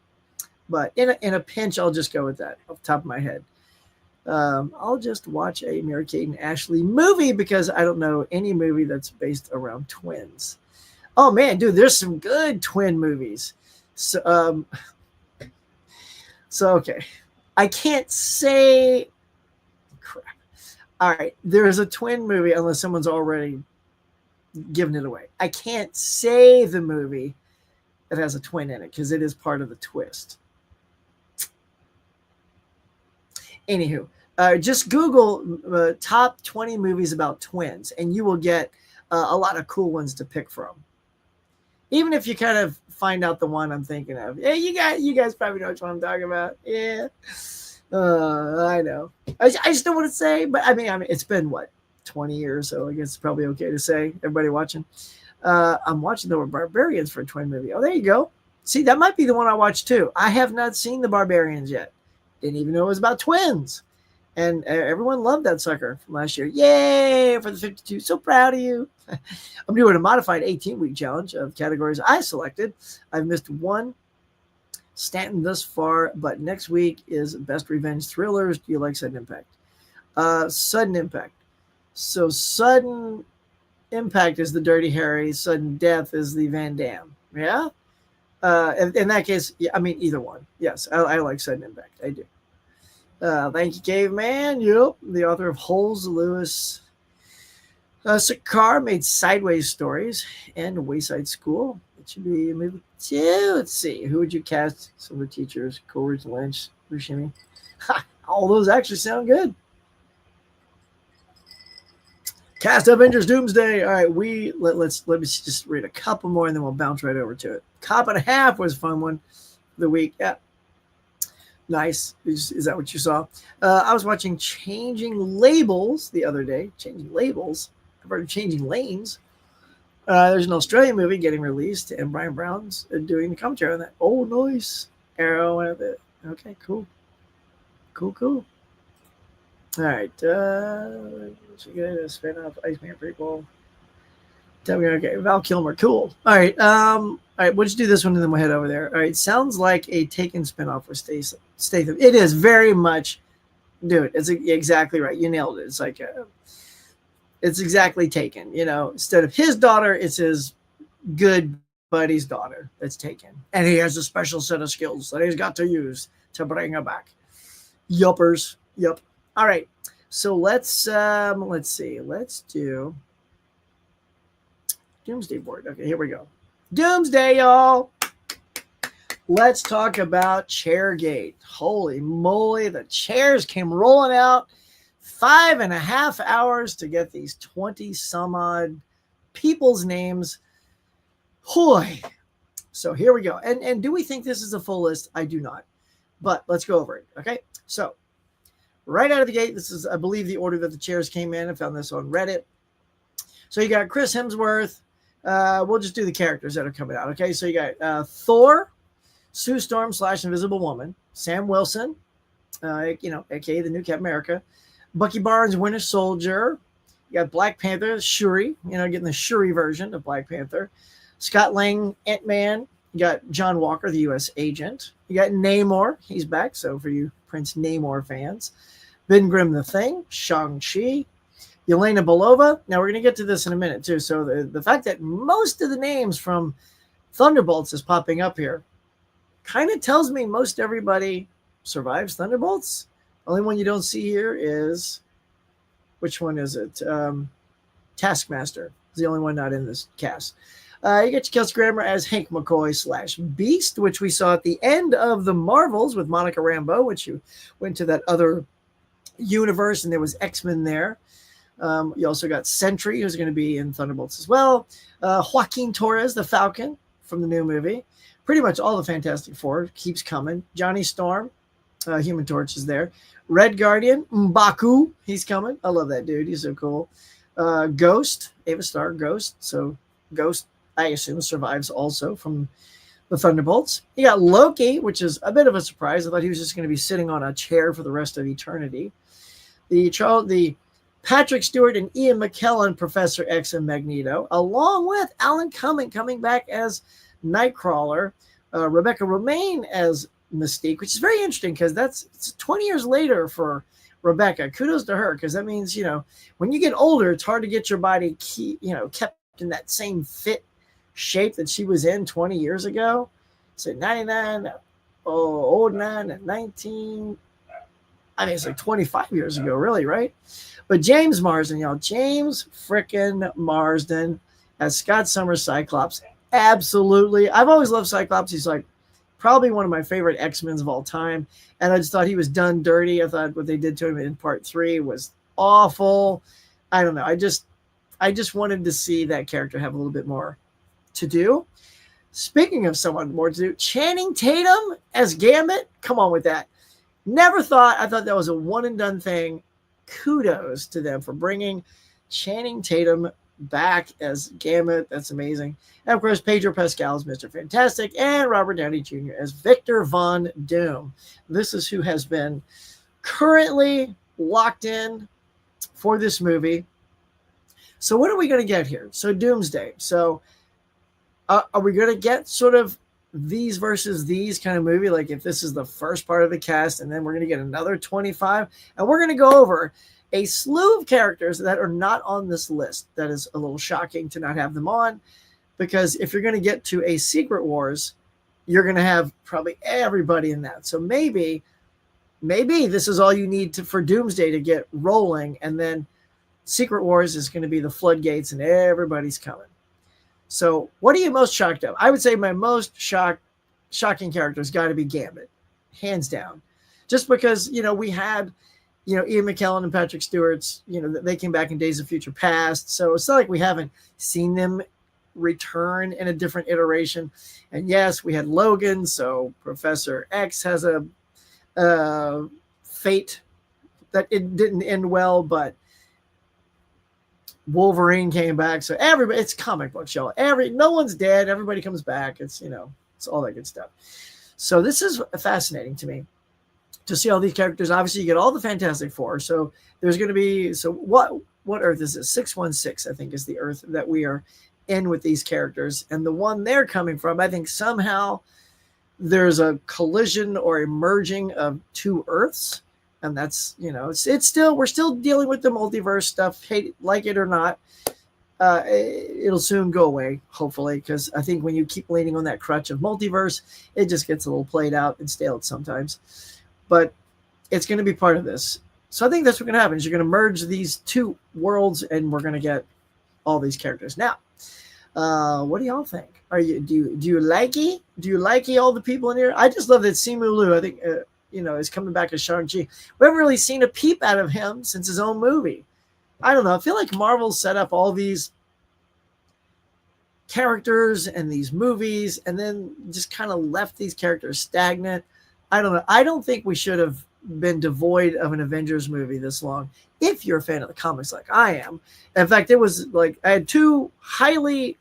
But in a pinch, I'll just go with that off the top of my head. I'll just watch a Mary-Kate and Ashley movie because I don't know any movie that's based around twins. Oh, man, dude, there's some good twin movies. So okay. I can't say... Crap. All right, there's a twin movie unless someone's already given it away. I can't say the movie that has a twin in it because it is part of the twist. Anywho, just Google top 20 movies about twins, and you will get a lot of cool ones to pick from. Even if you kind of find out the one I'm thinking of, yeah, you guys probably know which one I'm talking about. Yeah, I know. I just don't want to say, but I mean, it's been what 20 years, so I guess it's probably okay to say. Everybody watching, I'm watching the Barbarians for a twin movie. Oh, there you go. See, that might be the one I watched too. I have not seen the Barbarians yet. Didn't even know it was about twins. And everyone loved that sucker from last year. Yay for the 52. So proud of you. I'm doing a modified 18-week challenge of categories I selected. I've missed one Stanton thus far, but next week is Best Revenge Thrillers. Do you like Sudden Impact? Sudden Impact. So Sudden Impact is the Dirty Harry. Sudden Death is the Van Damme. Yeah? In that case, yeah, I mean, either one. Yes, I like Sudden Impact. I do. Thank you, Caveman. Yep, the author of Holes, Lewis. Sakar made Sideways Stories and Wayside School. It should be a movie too. Let's see. Who would you cast? Some of the teachers. Coleridge, Lynch, Buscemi. All those actually sound good. Cast Avengers Doomsday. All right, let me just read a couple more and then we'll bounce right over to it. Cop and a Half was a fun one for the week. Yeah. Nice. Is that what you saw? I was watching Changing Labels the other day. Changing Labels. I've heard of Changing Lanes. There's an Australian movie getting released, and Brian Brown's doing the commentary on that. Oh, nice. Arrow and it. Okay, cool. Cool. All right. What's good? A spin-off Iceman prequel. Okay, Val Kilmer. Cool. All right. All right, we'll just do this one and then we'll head over there. All right. Sounds like a Taken spinoff with Statham. It is very much, dude. It's exactly right. You nailed it. It's like it's exactly Taken. You know, instead of his daughter, it's his good buddy's daughter that's Taken, and he has a special set of skills that he's got to use to bring her back. Yuppers. Yup. All right. So let's see. Let's do Doomsday board. Okay, here we go. Doomsday, y'all. Let's talk about Chairgate. Holy moly, the chairs came rolling out. 5.5 hours to get these 20 some odd people's names. Hoy. So here we go. And do we think this is a full list? I do not. But let's go over it. Okay. So right out of the gate, this is, I believe, the order that the chairs came in. I found this on Reddit. So you got Chris Hemsworth. We'll just do the characters that are coming out. Okay. So you got Thor, Sue Storm / Invisible Woman, Sam Wilson, aka the new Captain America, Bucky Barnes, Winter Soldier. You got Black Panther, Shuri, getting the Shuri version of Black Panther. Scott Lang, Ant-Man. You got John Walker, the U.S. agent. You got Namor. He's back. So for you Prince Namor fans. Ben Grimm, the Thing. Shang-Chi. Yelena Belova. Now we're going to get to this in a minute too. So the fact that most of the names from Thunderbolts is popping up here kind of tells me most everybody survives Thunderbolts. Only one you don't see here is, which one is it? Taskmaster is the only one not in this cast. You get your Kelsey Grammer as Hank McCoy / Beast, which we saw at the end of the Marvels with Monica Rambeau, which you went to that other universe and there was X-Men there. You also got Sentry, who's going to be in Thunderbolts as well. Joaquin Torres, the Falcon from the new movie. Pretty much all the Fantastic Four keeps coming. Johnny Storm, Human Torch is there. Red Guardian, M'Baku, he's coming. I love that dude. He's so cool. Ghost, Ava Starr, Ghost. So Ghost, I assume, survives also from the Thunderbolts. You got Loki, which is a bit of a surprise. I thought he was just going to be sitting on a chair for the rest of eternity. The Patrick Stewart and Ian McKellen, Professor X and Magneto, along with Alan Cumming coming back as Nightcrawler, Rebecca Romaine as Mystique, which is very interesting because it's 20 years later for Rebecca. Kudos to her, because that means, when you get older, it's hard to get your body kept in that same fit shape that she was in 20 years ago. So 99, 09, and 19. I mean, it's like 25 years ago, really, right? But James Marsden, James frickin' Marsden as Scott Summers Cyclops. Absolutely. I've always loved Cyclops. He's like probably one of my favorite X-Men's of all time. And I just thought he was done dirty. I thought what they did to him in part 3 was awful. I don't know. I just wanted to see that character have a little bit more to do. Speaking of someone more to do, Channing Tatum as Gambit. Come on with that. Never thought. I thought that was a one and done thing. Kudos to them for bringing Channing Tatum back as Gambit. That's amazing. And of course, Pedro Pascal as Mr. Fantastic and Robert Downey Jr. as Victor Von Doom. This is who has been currently locked in for this movie. So what are we going to get here? So Doomsday. So are we going to get sort of these versus these kind of movie? Like if this is the first part of the cast and then we're going to get another 25 and we're going to go over a slew of characters that are not on this list. That is a little shocking to not have them on, because if you're going to get to a Secret Wars, you're going to have probably everybody in that. So maybe this is all you need for Doomsday to get rolling, and then Secret Wars is going to be the floodgates and everybody's coming. So what are you most shocked of? I would say my most shocking character has got to be Gambit, hands down. Just because, we had, Ian McKellen and Patrick Stewart's, they came back in Days of Future Past. So it's not like we haven't seen them return in a different iteration. And yes, we had Logan. So Professor X has a fate that it didn't end well, but Wolverine came back. So everybody, it's comic books, y'all. No one's dead. Everybody comes back. It's, it's all that good stuff. So this is fascinating to me to see all these characters. Obviously, you get all the Fantastic Four. So there's going to be, what Earth is it? 616, I think, is the Earth that we are in with these characters. And the one they're coming from, I think somehow there's a collision or a merging of two Earths. And that's, it's still, we're still dealing with the multiverse stuff, like it or not. It'll soon go away, hopefully, because I think when you keep leaning on that crutch of multiverse, it just gets a little played out and stale sometimes. But it's going to be part of this. So I think that's what's going to happen is you're going to merge these two worlds and we're going to get all these characters. Now, what do y'all think? Do you like it? Do you like all the people in here? I just love that Simu Liu, I think, is coming back as Shang-Chi. We haven't really seen a peep out of him since his own movie. I don't know. I feel like Marvel set up all these characters and these movies and then just kind of left these characters stagnant. I don't know. I don't think we should have been devoid of an Avengers movie this long. If you're a fan of the comics like I am. In fact, it was like I had two highly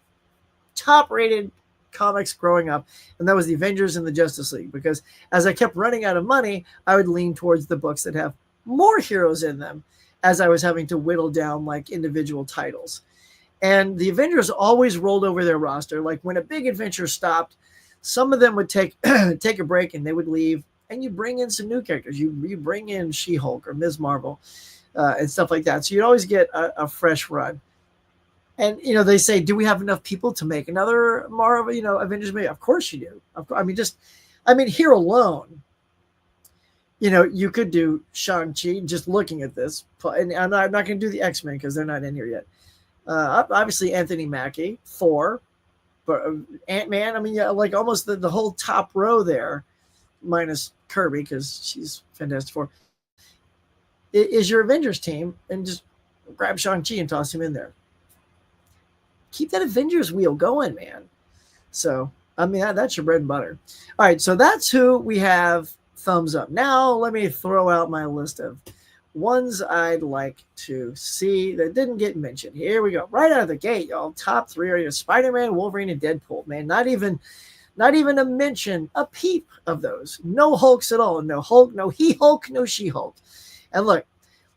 top-rated comics growing up, and that was the Avengers and the Justice League, because as I kept running out of money, I would lean towards the books that have more heroes in them as I was having to whittle down like individual titles. And the Avengers always rolled over their roster. Like when a big adventure stopped, some of them would take take a break and they would leave, and you bring in some new characters. You bring in She-Hulk or Ms. Marvel and stuff like that. So you'd always get a fresh run. And, they say, do we have enough people to make another Marvel, Avengers movie? Of course you do. Here alone, you could do Shang-Chi just looking at this. And I'm not going to do the X-Men because they're not in here yet. Obviously, Anthony Mackie, Thor, but Ant-Man, like almost the whole top row there, minus Kirby because she's Fantastic Four, is your Avengers team, and just grab Shang-Chi and toss him in there. Keep that Avengers wheel going, man. So, that's your bread and butter. All right, so that's who we have thumbs up. Now, let me throw out my list of ones I'd like to see that didn't get mentioned. Here we go. Right out of the gate, y'all. Top 3 are Spider-Man, Wolverine, and Deadpool. Man, not even a mention, a peep of those. No Hulks at all. No Hulk, no He-Hulk, no She-Hulk. And look,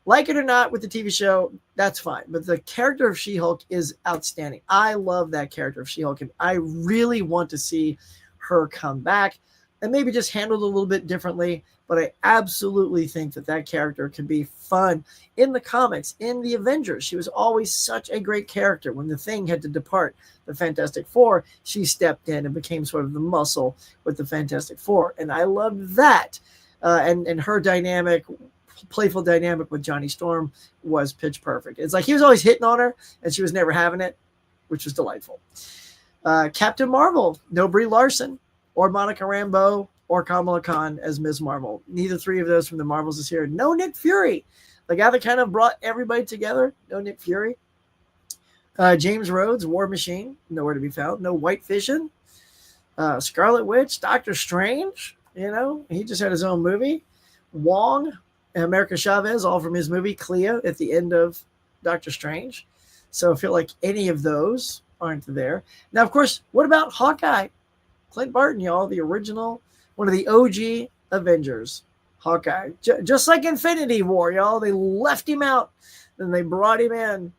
like it or not with the TV show, that's fine. But the character of She-Hulk is outstanding. I love that character of She-Hulk, and I really want to see her come back and maybe just handled a little bit differently. But I absolutely think that character can be fun in the comics, in the Avengers. She was always such a great character. When the Thing had to depart the Fantastic Four, she stepped in and became sort of the muscle with the Fantastic Four. And I loved that. And her playful dynamic with Johnny Storm was pitch perfect. It's like he was always hitting on her and she was never having it, which was delightful. Captain Marvel, no Brie Larson. or Monica Rambeau, or Kamala Khan as Ms. Marvel. Neither three of those from the Marvels is here. No Nick Fury, the guy that kind of brought everybody together. No Nick Fury. James Rhodes, War Machine, nowhere to be found. No White Vision. Scarlet Witch, Doctor Strange, he just had his own movie. Wong, America Chavez, all from his movie Clea at the end of Doctor Strange. So I feel like any of those aren't there. Now, of course, what about Hawkeye? Clint Barton, y'all, the original, one of the OG Avengers. Hawkeye. Just like Infinity War, y'all. They left him out, then they brought him in.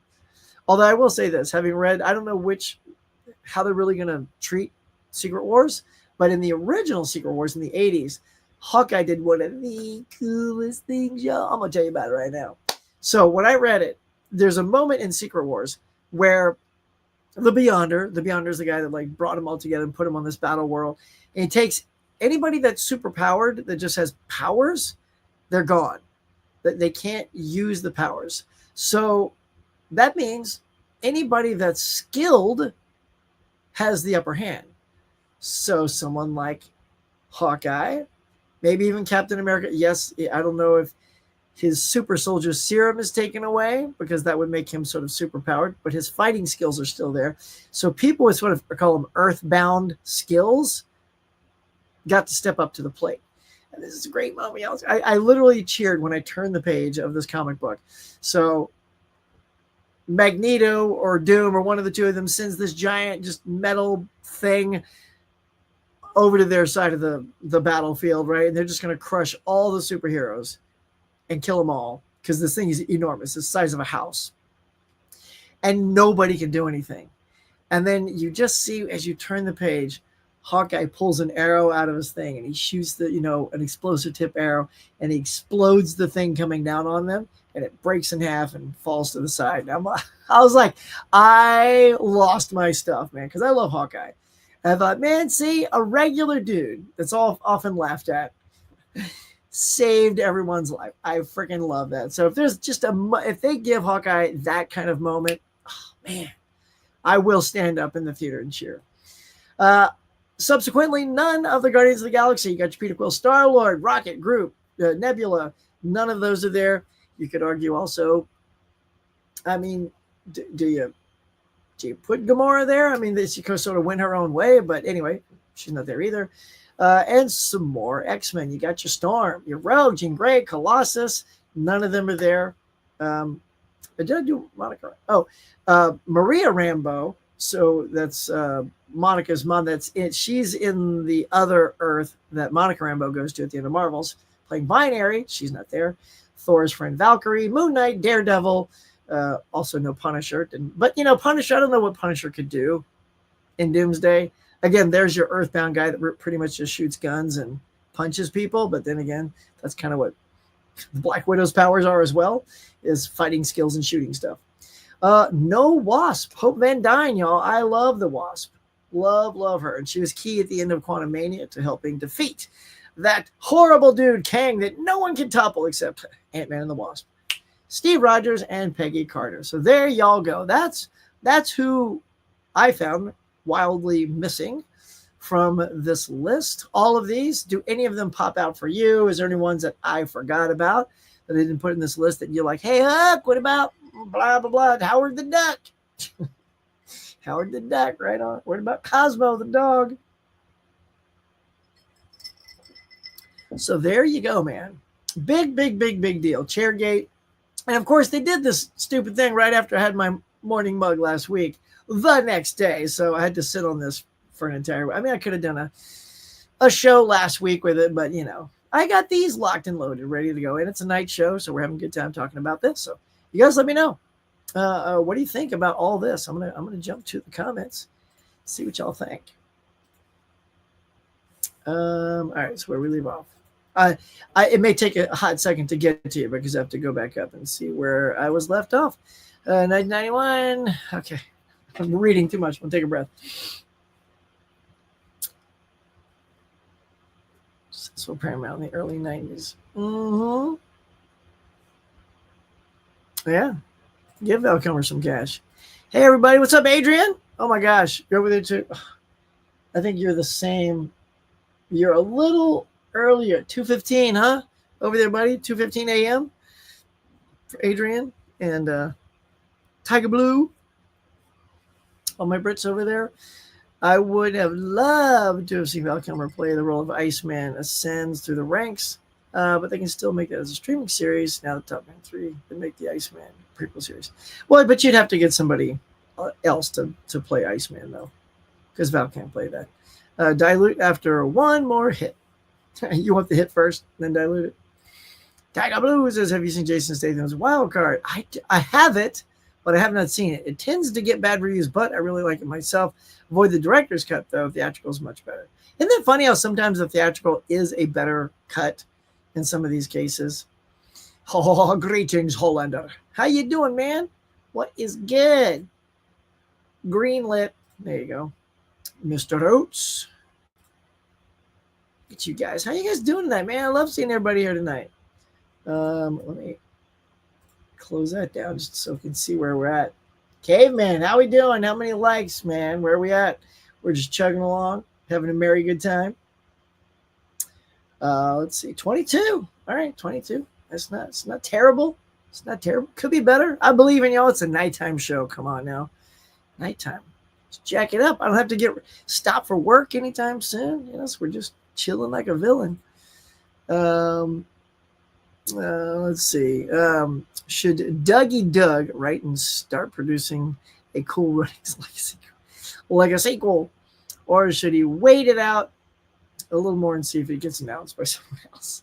Although I will say this, having read, I don't know how they're really going to treat Secret Wars, but in the original Secret Wars in the 80s, Hawkeye did one of the coolest things, y'all. I'm going to tell you about it right now. So when I read it, there's a moment in Secret Wars where the Beyonder is the guy that like brought them all together and put them on this battle world. And he takes anybody that's super powered, that just has powers, they're gone. That they can't use the powers. So that means anybody that's skilled has the upper hand. So someone like Hawkeye, maybe even Captain America. Yes, I don't know if his super soldier serum is taken away because that would make him sort of super powered, but his fighting skills are still there. So people with sort of, I call them earthbound skills, got to step up to the plate. And this is a great moment. I literally cheered when I turned the page of this comic book. So Magneto or Doom or one of the two of them sends this giant just metal thing over to their side of the battlefield, right? And they're just going to crush all the superheroes and kill them all because this thing is enormous. It's the size of a house. And nobody can do anything. And then you just see, as you turn the page, Hawkeye pulls an arrow out of his thing and he shoots an explosive tip arrow and he explodes the thing coming down on them and it breaks in half and falls to the side. And I was like, I lost my stuff, man, because I love Hawkeye. And I thought, man, see, a regular dude that's often laughed at saved everyone's life. I freaking love that. So if there's just if they give Hawkeye that kind of moment, oh, man, I will stand up in the theater and cheer. Subsequently, none of the Guardians of the Galaxy. You got your Peter Quill, Star-Lord, Rocket, Groot, Nebula. None of those are there. You could argue also, I mean, do you put Gamora there? I mean, she could sort of win her own way, but anyway, she's not there either. And some more X-Men. You got your Storm, your Rogue, Jean Grey, Colossus. None of them are there. Did I do Monica? Oh, Maria Rambeau. So that's Monica's mom. That's it. She's in the other Earth that Monica Rambeau goes to at the end of Marvels, playing Binary. She's not there. Thor's friend Valkyrie, Moon Knight, Daredevil. Also no Punisher. But Punisher, I don't know what Punisher could do in Doomsday. Again, there's your Earthbound guy that pretty much just shoots guns and punches people. But then again, that's kind of what Black Widow's powers are as well, is fighting skills and shooting stuff. No Wasp. Hope Van Dyne, y'all. I love the Wasp. Love her. And she was key at the end of Quantumania to helping defeat that horrible dude, Kang, that no one can topple except Ant-Man and the Wasp. Steve Rogers and Peggy Carter. So there y'all go. That's who I found wildly missing from this list. All of these, do any of them pop out for you? Is there any ones that I forgot about that I didn't put in this list that you're like, hey, Huck, what about blah, blah, blah, Howard the Duck? Howard the Duck, right on. What about Cosmo the dog? So there you go, man. Big deal. Chairgate. And of course, they did this stupid thing right after I had my morning mug last week, the next day. So I had to sit on this for an entire, I could have done a show last week with it, but I got these locked and loaded, ready to go. And it's a night show, so we're having a good time talking about this. So you guys let me know. What do you think about all this? I'm gonna jump to the comments, see what y'all think. All right, so where we leave off. It may take a hot second to get to you because I have to go back up and see where I was left off. 1991. Okay, I'm reading too much. I'll take a breath. So Paramount in the early 90s. Mm-hmm. Yeah. Give Valcomer some cash. Hey, everybody. What's up, Adrian? Oh, my gosh. You're over there, too. I think you're the same You're a little earlier. 2:15, huh? Over there, buddy. 2:15 a.m. for Adrian and Tiger Blue. All my Brits over there. I would have loved to have seen Val Kilmer play the role of Iceman ascends through the ranks, but they can still make that as a streaming series. Now the Top Man 3 they make the Iceman prequel series. Well, but you'd have to get somebody else to play Iceman, though, because Val can't play that. Dilute after one more hit. You want the hit first, then dilute it. Tiger Blue says, have you seen Jason Statham's Wild Card? I have it, but I have not seen it. It tends to get bad reviews, but I really like it myself. Avoid the director's cut, though. Theatrical is much better. Isn't it funny how sometimes the theatrical is a better cut in some of these cases? Oh, greetings, Hollander. How you doing, man? What is good? Greenlit. There you go. Mr. Oates. Look at you guys. How you guys doing tonight, man? I love seeing everybody here tonight. Let me close that down just so we can see where we're at. Caveman, how we doing? How many likes, man? Where are we at? We're just chugging along, having a merry good time. Let's see, 22. All right, 22. It's not terrible. It's not terrible. Could be better. I believe in y'all. It's a nighttime show. Come on now, nighttime. Let's jack it up. I don't have to get stopped for work anytime soon. You know, so we're just chilling like a villain. Let's see. Should Dougie Doug write and start producing a Cool Runnings like a sequel, or should he wait it out a little more and see if it gets announced by someone else?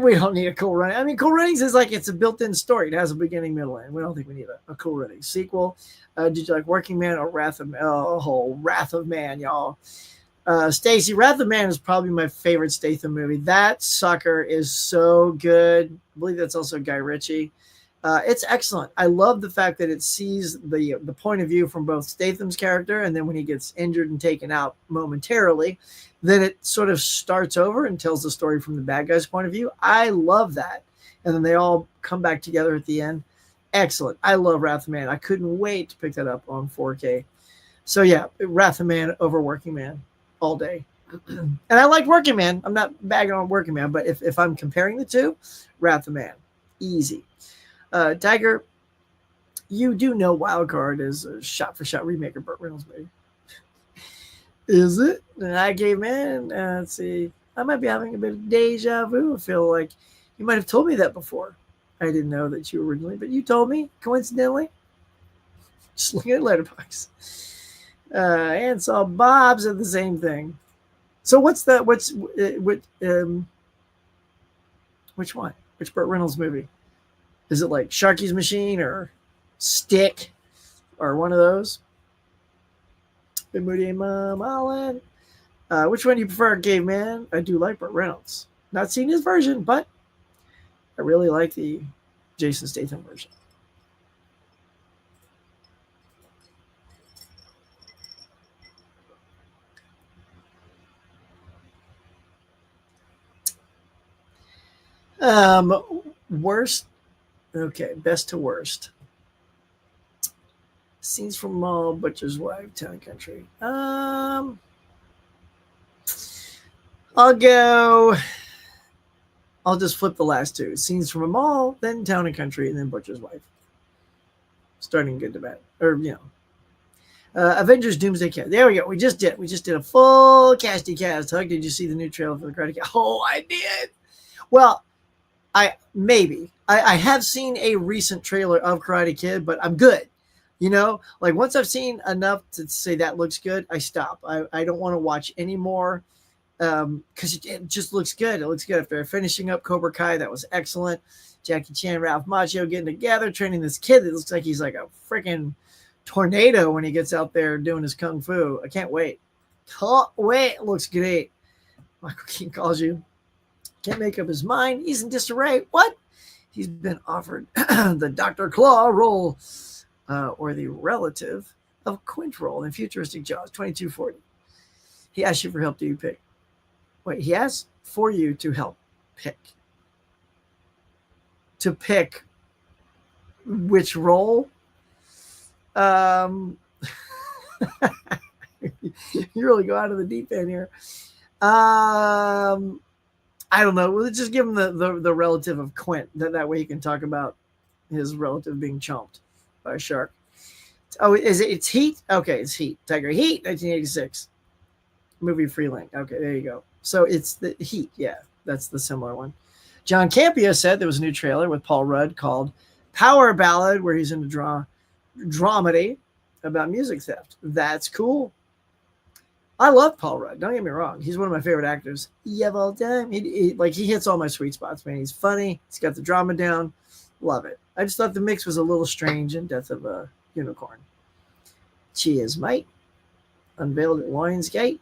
We don't need a Cool Runnings. I mean, Cool Runnings is like it's a built-in story. It has a beginning, middle, end. We don't think we need a Cool Runnings sequel. Did you like Working Man or Wrath of Man? Oh, Wrath of Man, y'all. Stacy, Wrath of Man is probably my favorite Statham movie. That sucker is so good. I believe that's also Guy Ritchie. It's excellent. I love the fact that it sees the point of view from both Statham's character, and then when he gets injured and taken out momentarily, then it sort of starts over and tells the story from the bad guy's point of view. I love that. And then they all come back together at the end. Excellent. I love Wrath of Man. I couldn't wait to pick that up on 4K. So yeah, Wrath of Man over Working Man all day. And I like Working Man. I'm not bagging on Working Man, but if I'm comparing the two, Wrath of Man. Easy. Tiger, you do know Wild Card is a shot-for-shot remake of Burt Reynolds' movie. Is it? And I gave man. Let's see. I might be having a bit of deja vu. I feel like you might have told me that before. I didn't know that you originally, but you told me coincidentally. Just looking at Letterboxd. And saw Bob said the same thing. So which one? Which Burt Reynolds movie? Is it like Sharky's Machine or Stick or one of those? Moody Mullen. Which one do you prefer, Caveman? I do like Burt Reynolds. Not seen his version, but I really like the Jason Statham version. Worst. Okay, best to worst. Scenes from Mall, Butcher's Wife, Town and Country. I'll just flip the last two. Scenes from a Mall, then Town and Country, and then Butcher's Wife. Starting good to bad. Or, Avengers Doomsday Cast. There we go. We just did a full casty cast. Huck, did you see the new trailer for the Karate Kid? Oh, I did. Well, I have seen a recent trailer of Karate Kid, but I'm good. Like once I've seen enough to say that looks good, I stop. I don't want to watch anymore because it just looks good. It looks good after finishing up Cobra Kai. That was excellent. Jackie Chan, Ralph Macchio getting together, training this kid that looks like he's like a freaking tornado when he gets out there doing his kung fu. I can't wait. It looks great. Michael Keaton calls you. Can't make up his mind. He's in disarray. What? He's been offered the Dr. Claw role or the relative of Quint role in Futuristic Jaws 2240. He asked you for help. Do you pick? Wait, he asked for you to help pick. To pick which role? You really go out of the deep end here. Um, I don't know. We'll just give him the relative of Quint. That way he can talk about his relative being chomped by a shark. Oh, is it? It's Heat. Okay, it's Heat. Tiger Heat, 1986 movie Freeling. Okay, there you go. So it's the Heat. Yeah, that's the similar one. John Campea said there was a new trailer with Paul Rudd called Power Ballad, where he's in a dramedy about music theft. That's cool. I love Paul Rudd. Don't get me wrong; he's one of my favorite actors. Yeah, all time. He hits all my sweet spots, man. He's funny. He's got the drama down. Love it. I just thought the mix was a little strange in Death of a Unicorn. Cheers, mate. Unveiled at Lionsgate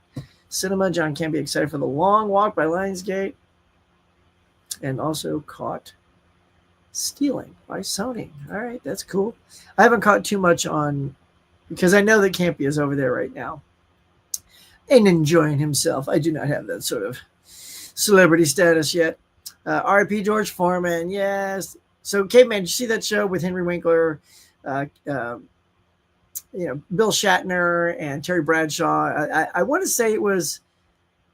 Cinema. John Campea excited for the long walk by Lionsgate, and also caught stealing by Sony. All right, that's cool. I haven't caught too much on because I know that Campea is over there right now and enjoying himself. I do not have that sort of celebrity status yet. R.I.P. George Foreman, yes. So, Caveman, did you see that show with Henry Winkler, Bill Shatner and Terry Bradshaw? I want to say it was,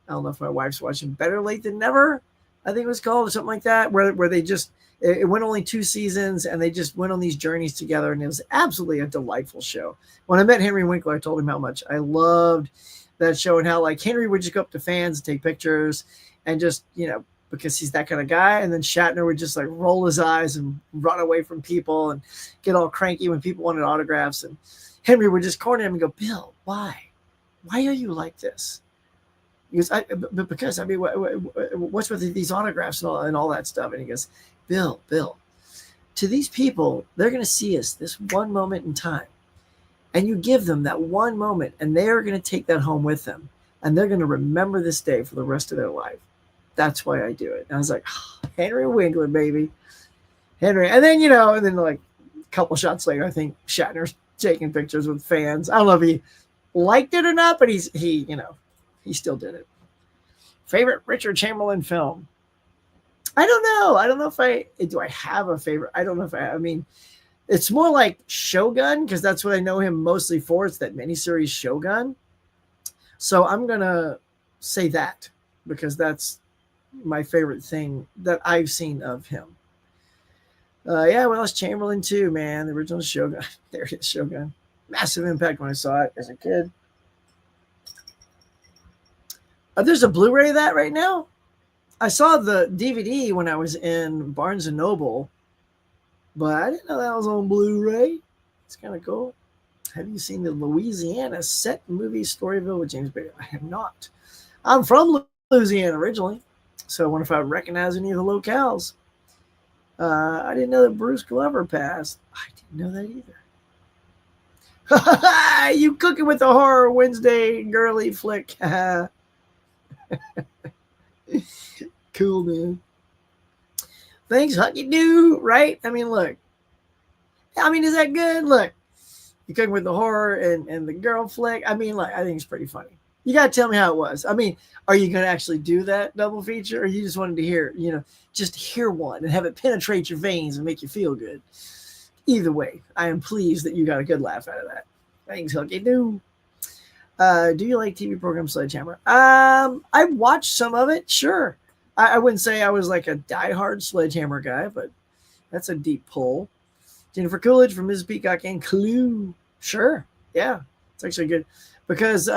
I don't know if my wife's watching, Better Late Than Never, I think it was called, or something like that, where they just, it went only 2 seasons and they just went on these journeys together, and it was absolutely a delightful show. When I met Henry Winkler, I told him how much I loved that show and how like Henry would just go up to fans and take pictures and just, because he's that kind of guy. And then Shatner would just like roll his eyes and run away from people and get all cranky when people wanted autographs. And Henry would just corner him and go, Bill, why? Why are you like this? He goes, because I mean, what's with these autographs and all that stuff? And he goes, Bill, to these people, they're going to see us this one moment in time. And you give them that one moment, and they are going to take that home with them. And they're going to remember this day for the rest of their life. That's why I do it. And I was like, Henry Winkler, baby. Henry. And then, like a couple shots later, I think Shatner's taking pictures with fans. I don't know if he liked it or not, but he still did it. Favorite Richard Chamberlain film? I don't know. I don't know if do I have a favorite? I don't know if I mean, it's more like Shogun, because that's what I know him mostly for. It's that miniseries Shogun. So I'm going to say that because that's my favorite thing that I've seen of him. Well, it's Chamberlain too, man. The original Shogun. There it is, Shogun. Massive impact when I saw it as a kid. There's a Blu-ray of that right now. I saw the DVD when I was in Barnes & Noble, but I didn't know that was on Blu-ray. It's kind of cool. Have you seen the Louisiana set movie Storyville with James Bader? I have not. I'm from Louisiana originally, so I wonder if I recognize any of the locales. I didn't know that Bruce Glover passed. I didn't know that either. You cooking with the horror Wednesday girly flick. Cool, man. Thanks, Hucky do, right? I mean, look. I mean, is that good? Look, you cooking with the horror and the girl flick. I mean, like, I think it's pretty funny. You got to tell me how it was. I mean, are you going to actually do that double feature, or you just wanted to hear, just hear one and have it penetrate your veins and make you feel good? Either way, I am pleased that you got a good laugh out of that. Thanks, Hucky do. Do you like TV program Sledgehammer? I watched some of it, sure. I wouldn't say I was like a diehard Sledgehammer guy, but that's a deep pull. Jennifer Coolidge from Mrs. Peacock and Clue. Sure. Yeah. It's actually good. Because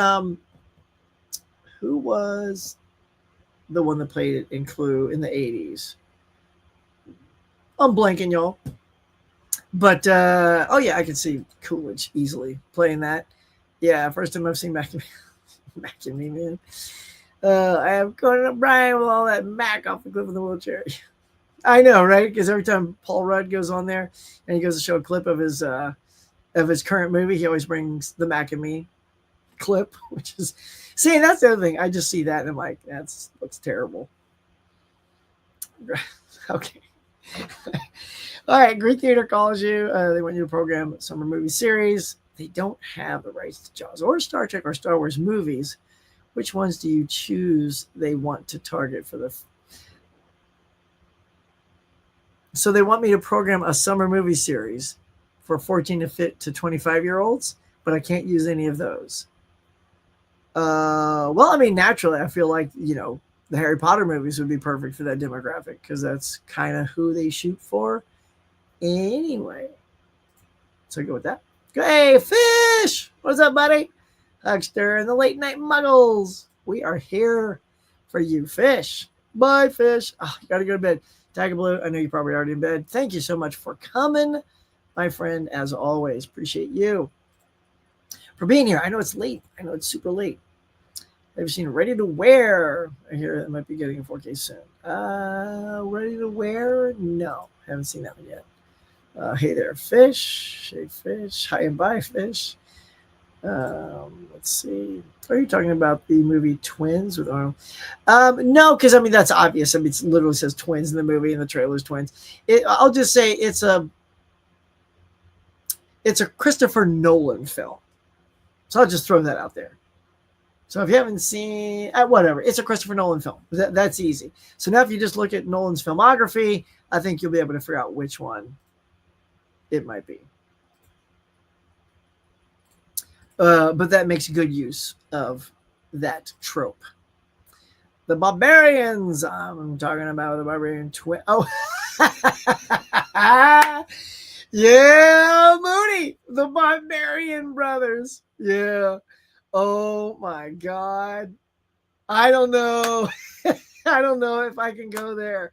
who was the one that played it in Clue in the 80s? I'm blanking, y'all. But, I can see Coolidge easily playing that. Yeah, first time I've seen Mac and Me, man. I am Conan O'Brien with all that Mac off the cliff in the wheelchair. I know, right? Because every time Paul Rudd goes on there and he goes to show a clip of his current movie, he always brings the Mac and Me clip, which is, see, that's the other thing. I just see that and I'm like, that looks terrible. Okay. All right, Greek Theater calls you. They want you to program summer movie series. They don't have the rights to Jaws or Star Trek or Star Wars movies. Which ones do you choose they want to target for the... So they want me to program a summer movie series for 14 to 25-year-olds, but I can't use any of those. Well, I mean, naturally, I feel like, the Harry Potter movies would be perfect for that demographic because that's kind of who they shoot for anyway. So go with that. Hey, Fish! What's up, buddy? Huckster and the Late Night Muggles. We are here for you, Fish. Bye, Fish. Oh, you gotta go to bed. Tiger Blue, I know you're probably already in bed. Thank you so much for coming, my friend, as always. Appreciate you for being here. I know it's late. I know it's super late. I've seen Ready to Wear. I hear it might be getting in 4K soon. Ready to Wear? No, haven't seen that one yet. Hey there, Fish. Hey, Fish. Hi and bye, Fish. Let's see. Are you talking about the movie Twins with Arnold? No, because I mean that's obvious. I mean, it literally says twins in the movie, and the trailer's twins. I'll just say it's a Christopher Nolan film. So I'll just throw that out there. So if you haven't seen, whatever, it's a Christopher Nolan film. That's easy. So now if you just look at Nolan's filmography, I think you'll be able to figure out which one it might be. But that makes good use of that trope. The Barbarians. I'm talking about the Barbarian twin. Oh, yeah, Moody. The Barbarian brothers. Yeah. Oh my God. I don't know. I don't know if I can go there.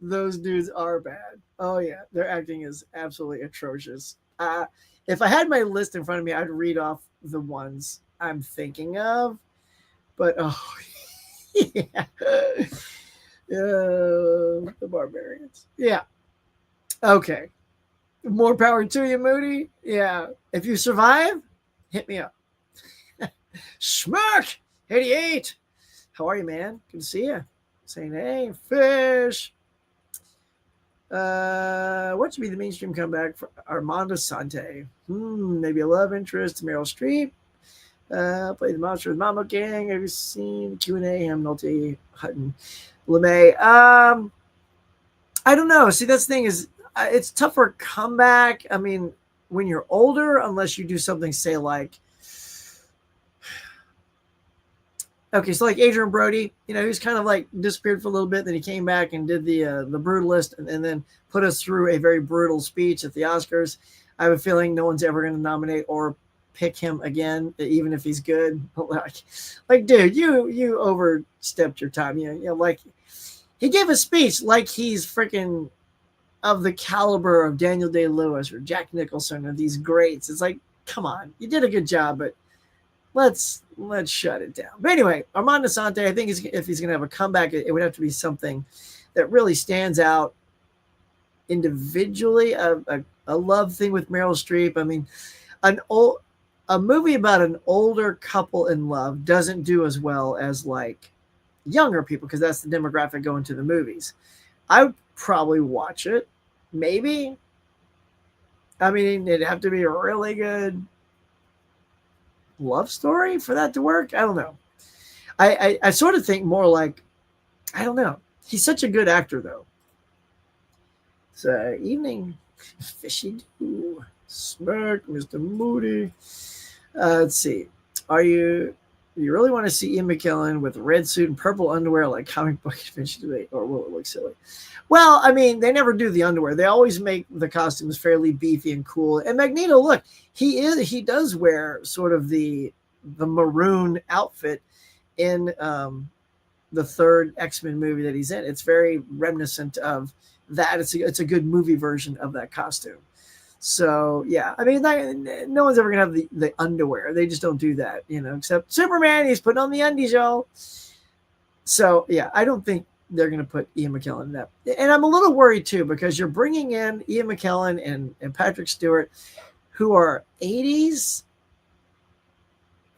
Those dudes are bad. Oh yeah, their acting is absolutely atrocious. If I had my list in front of me, I'd read off the ones I'm thinking of. But oh yeah, the Barbarians. Yeah. Okay. More power to you, Moody. Yeah. If you survive, hit me up. Schmuck 88. How are you, man? Good to see you. Saying hey, Fish. What should be the mainstream comeback for Armando Sante? Maybe a love interest to Meryl Streep. Play the monster with Mama Gang. Have you seen Q&A? Hamilton, Hutton, LeMay. I don't know. See, that's the thing is, it's tough for a comeback. I mean, when you're older, unless you do something, say like, okay, so like Adrian Brody, he was kind of like disappeared for a little bit. Then he came back and did the Brutalist, and then put us through a very brutal speech at the Oscars. I have a feeling no one's ever going to nominate or pick him again, even if he's good. Like, dude, you overstepped your time. Like he gave a speech like he's freaking of the caliber of Daniel Day-Lewis or Jack Nicholson or these greats. It's like, come on, you did a good job, but let's shut it down. But anyway, Armando Sante, I think if he's going to have a comeback, it would have to be something that really stands out individually. A love thing with Meryl Streep. I mean, a movie about an older couple in love doesn't do as well as like younger people because that's the demographic going to the movies. I would probably watch it. Maybe. I mean, it'd have to be a really good love story for that to work. I don't know. I sort of think more like, I don't know. He's such a good actor though. So evening, fishy do smirk, Mr. Moody. Let's see. You really want to see Ian McKellen with a red suit and purple underwear like comic book convention debate, or will it look silly? Well, I mean, they never do the underwear. They always make the costumes fairly beefy and cool. And Magneto, look, he does wear sort of the maroon outfit in the third X-Men movie that he's in. It's very reminiscent of that. It's a good movie version of that costume. So yeah, I mean, no one's ever gonna have the underwear. They just don't do that, except Superman. He's putting on the undies, y'all. So yeah, I don't think they're gonna put Ian McKellen in that. And I'm a little worried too because you're bringing in Ian McKellen and Patrick Stewart, who are 80s.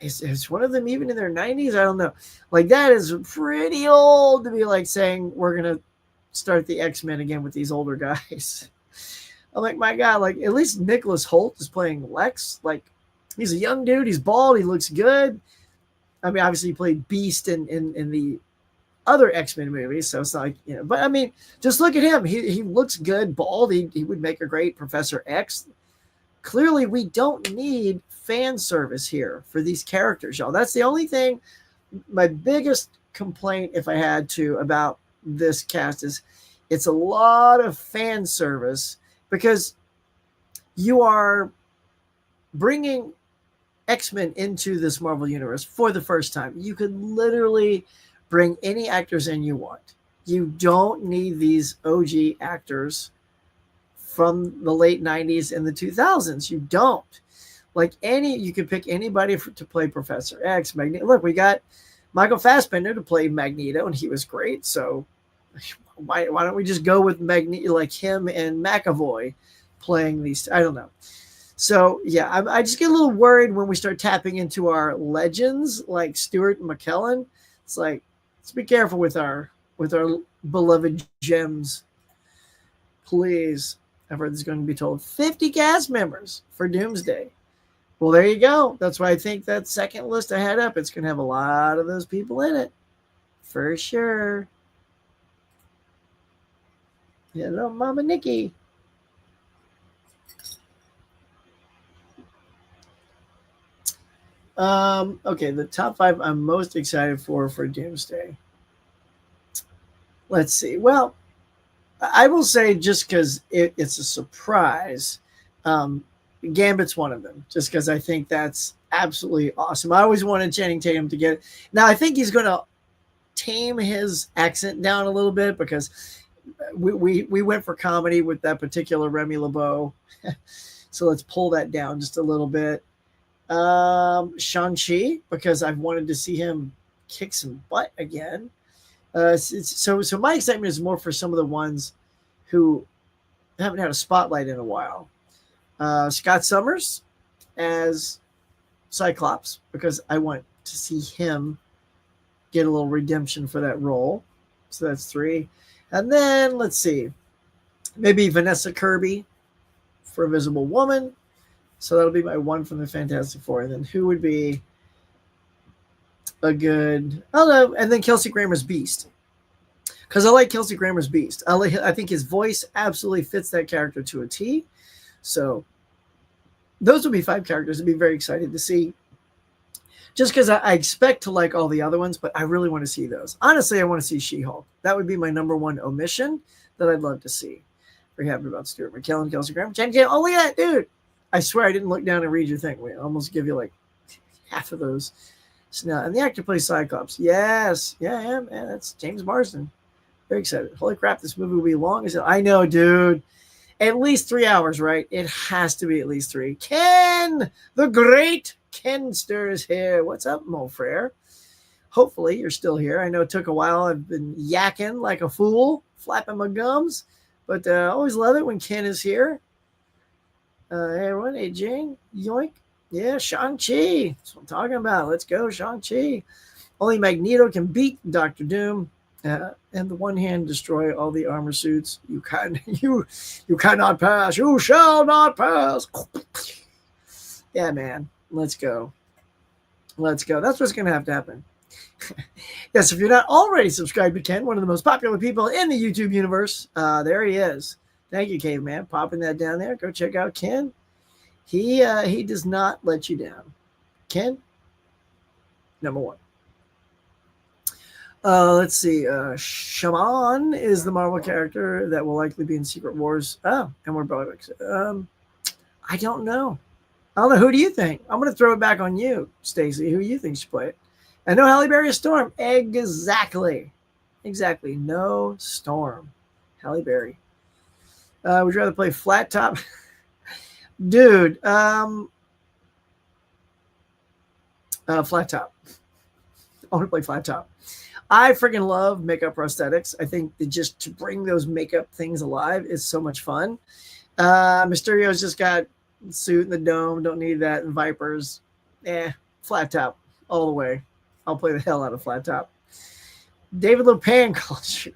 Is one of them even in their 90s? I don't know. Like that is pretty old to be like saying we're gonna start the X-Men again with these older guys. I'm like, my God, like at least Nicholas Hoult is playing Lex. Like he's a young dude. He's bald. He looks good. I mean, obviously he played Beast in the other X-Men movies. So it's not like, but I mean, just look at him. He looks good, bald. He would make a great Professor X. clearly we don't need fan service here for these characters, y'all. That's the only thing. My biggest complaint, if I had to, about this cast is it's a lot of fan service because you are bringing X-Men into this Marvel universe for the first time. You could literally bring any actors in you want. You don't need these OG actors from the late 90s and the 2000s. You don't. You could pick anybody to play Professor X, Magneto. Look, we got Michael Fassbender to play Magneto, and he was great. So why don't we just go with Magneto, like him and McAvoy playing these? I don't know. So yeah, I just get a little worried when we start tapping into our legends like Stuart and McKellen. It's like, let's be careful with our beloved gems, please. I've heard there's going to be told 50 cast members for Doomsday. Well, there you go. That's why I think that second list I had up, it's going to have a lot of those people in it. For sure. Hello, Mama Nikki. Okay, the top 5 I'm most excited for Doomsday. Let's see. Well, I will say just because it's a surprise, Gambit's one of them, just because I think that's absolutely awesome. I always wanted Channing Tatum to get it. Now, I think he's going to tame his accent down a little bit because we went for comedy with that particular Remy LeBeau. So let's pull that down just a little bit. Shang-Chi, because I've wanted to see him kick some butt again. So my excitement is more for some of the ones who haven't had a spotlight in a while. Scott Summers as Cyclops, because I want to see him get a little redemption for that role. So that's 3. And then let's see, maybe Vanessa Kirby for Invisible Woman. So that'll be my 1 from the Fantastic Four. And then who would be a good, I don't know, and then Kelsey Grammer's Beast. Because I like Kelsey Grammer's Beast. I think his voice absolutely fits that character to a T. So those would be 5 characters I'd be very excited to see. Just because I expect to like all the other ones, but I really want to see those. Honestly, I want to see She-Hulk. That would be my number 1 omission that I'd love to see. Very happy about Stuart McKellen, Kelsey Grammer, Jen Kim. Oh, look at that, dude. I swear I didn't look down and read your thing. We almost give you like half of those. So now, and the actor plays Cyclops. Yes. Yeah, man. That's James Marsden. Very excited. Holy crap, this movie will be long as I know, dude. At least 3 hours, right? It has to be at least 3. Ken, the great Kenster is here. What's up, Mo Frere? Hopefully you're still here. I know it took a while. I've been yakking like a fool, flapping my gums, but I always love it when Ken is here. Hey, everyone. Hey, Jane. Yoink. Yeah, Shang-Chi. That's what I'm talking about. Let's go, Shang-Chi. Only Magneto can beat Dr. Doom. And the one hand destroy all the armor suits. You cannot pass. You shall not pass. Yeah, man. Let's go. Let's go. That's what's going to have to happen. Yes, if you're not already subscribed to Ken, one of the most popular people in the YouTube universe, there he is. Thank you, Caveman. Popping that down there. Go check out Ken. He does not let you down. Ken, number 1. Let's see. Shaman is the Marvel character that will likely be in Secret Wars. Oh, and we're both. I don't know. I don't know. Who do you think? I'm going to throw it back on you, Stacey. Who do you think should play it? I know Halle Berry is Storm. Exactly. No Storm. Halle Berry. Would you rather play Flat Top? Dude, Flat Top. I want to play Flat Top. I freaking love makeup prosthetics. I think that just to bring those makeup things alive is so much fun. Mysterio's just got suit in the dome. Don't need that. And Vipers. Flat Top all the way. I'll play the hell out of Flat Top. David Lopan calls you.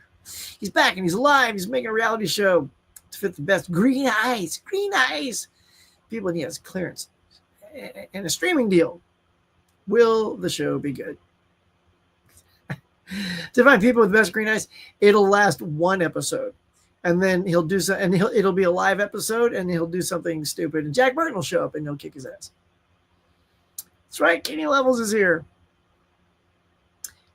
He's back and he's alive. He's making a reality show to fit the best. Green Eyes. People need his clearance and a streaming deal. Will the show be good? To find people with the best green eyes, it'll last 1 episode. And then he'll do so, and it'll be a live episode, and he'll do something stupid, and Jack Burton will show up, and he'll kick his ass. That's right, Kenny Levels is here.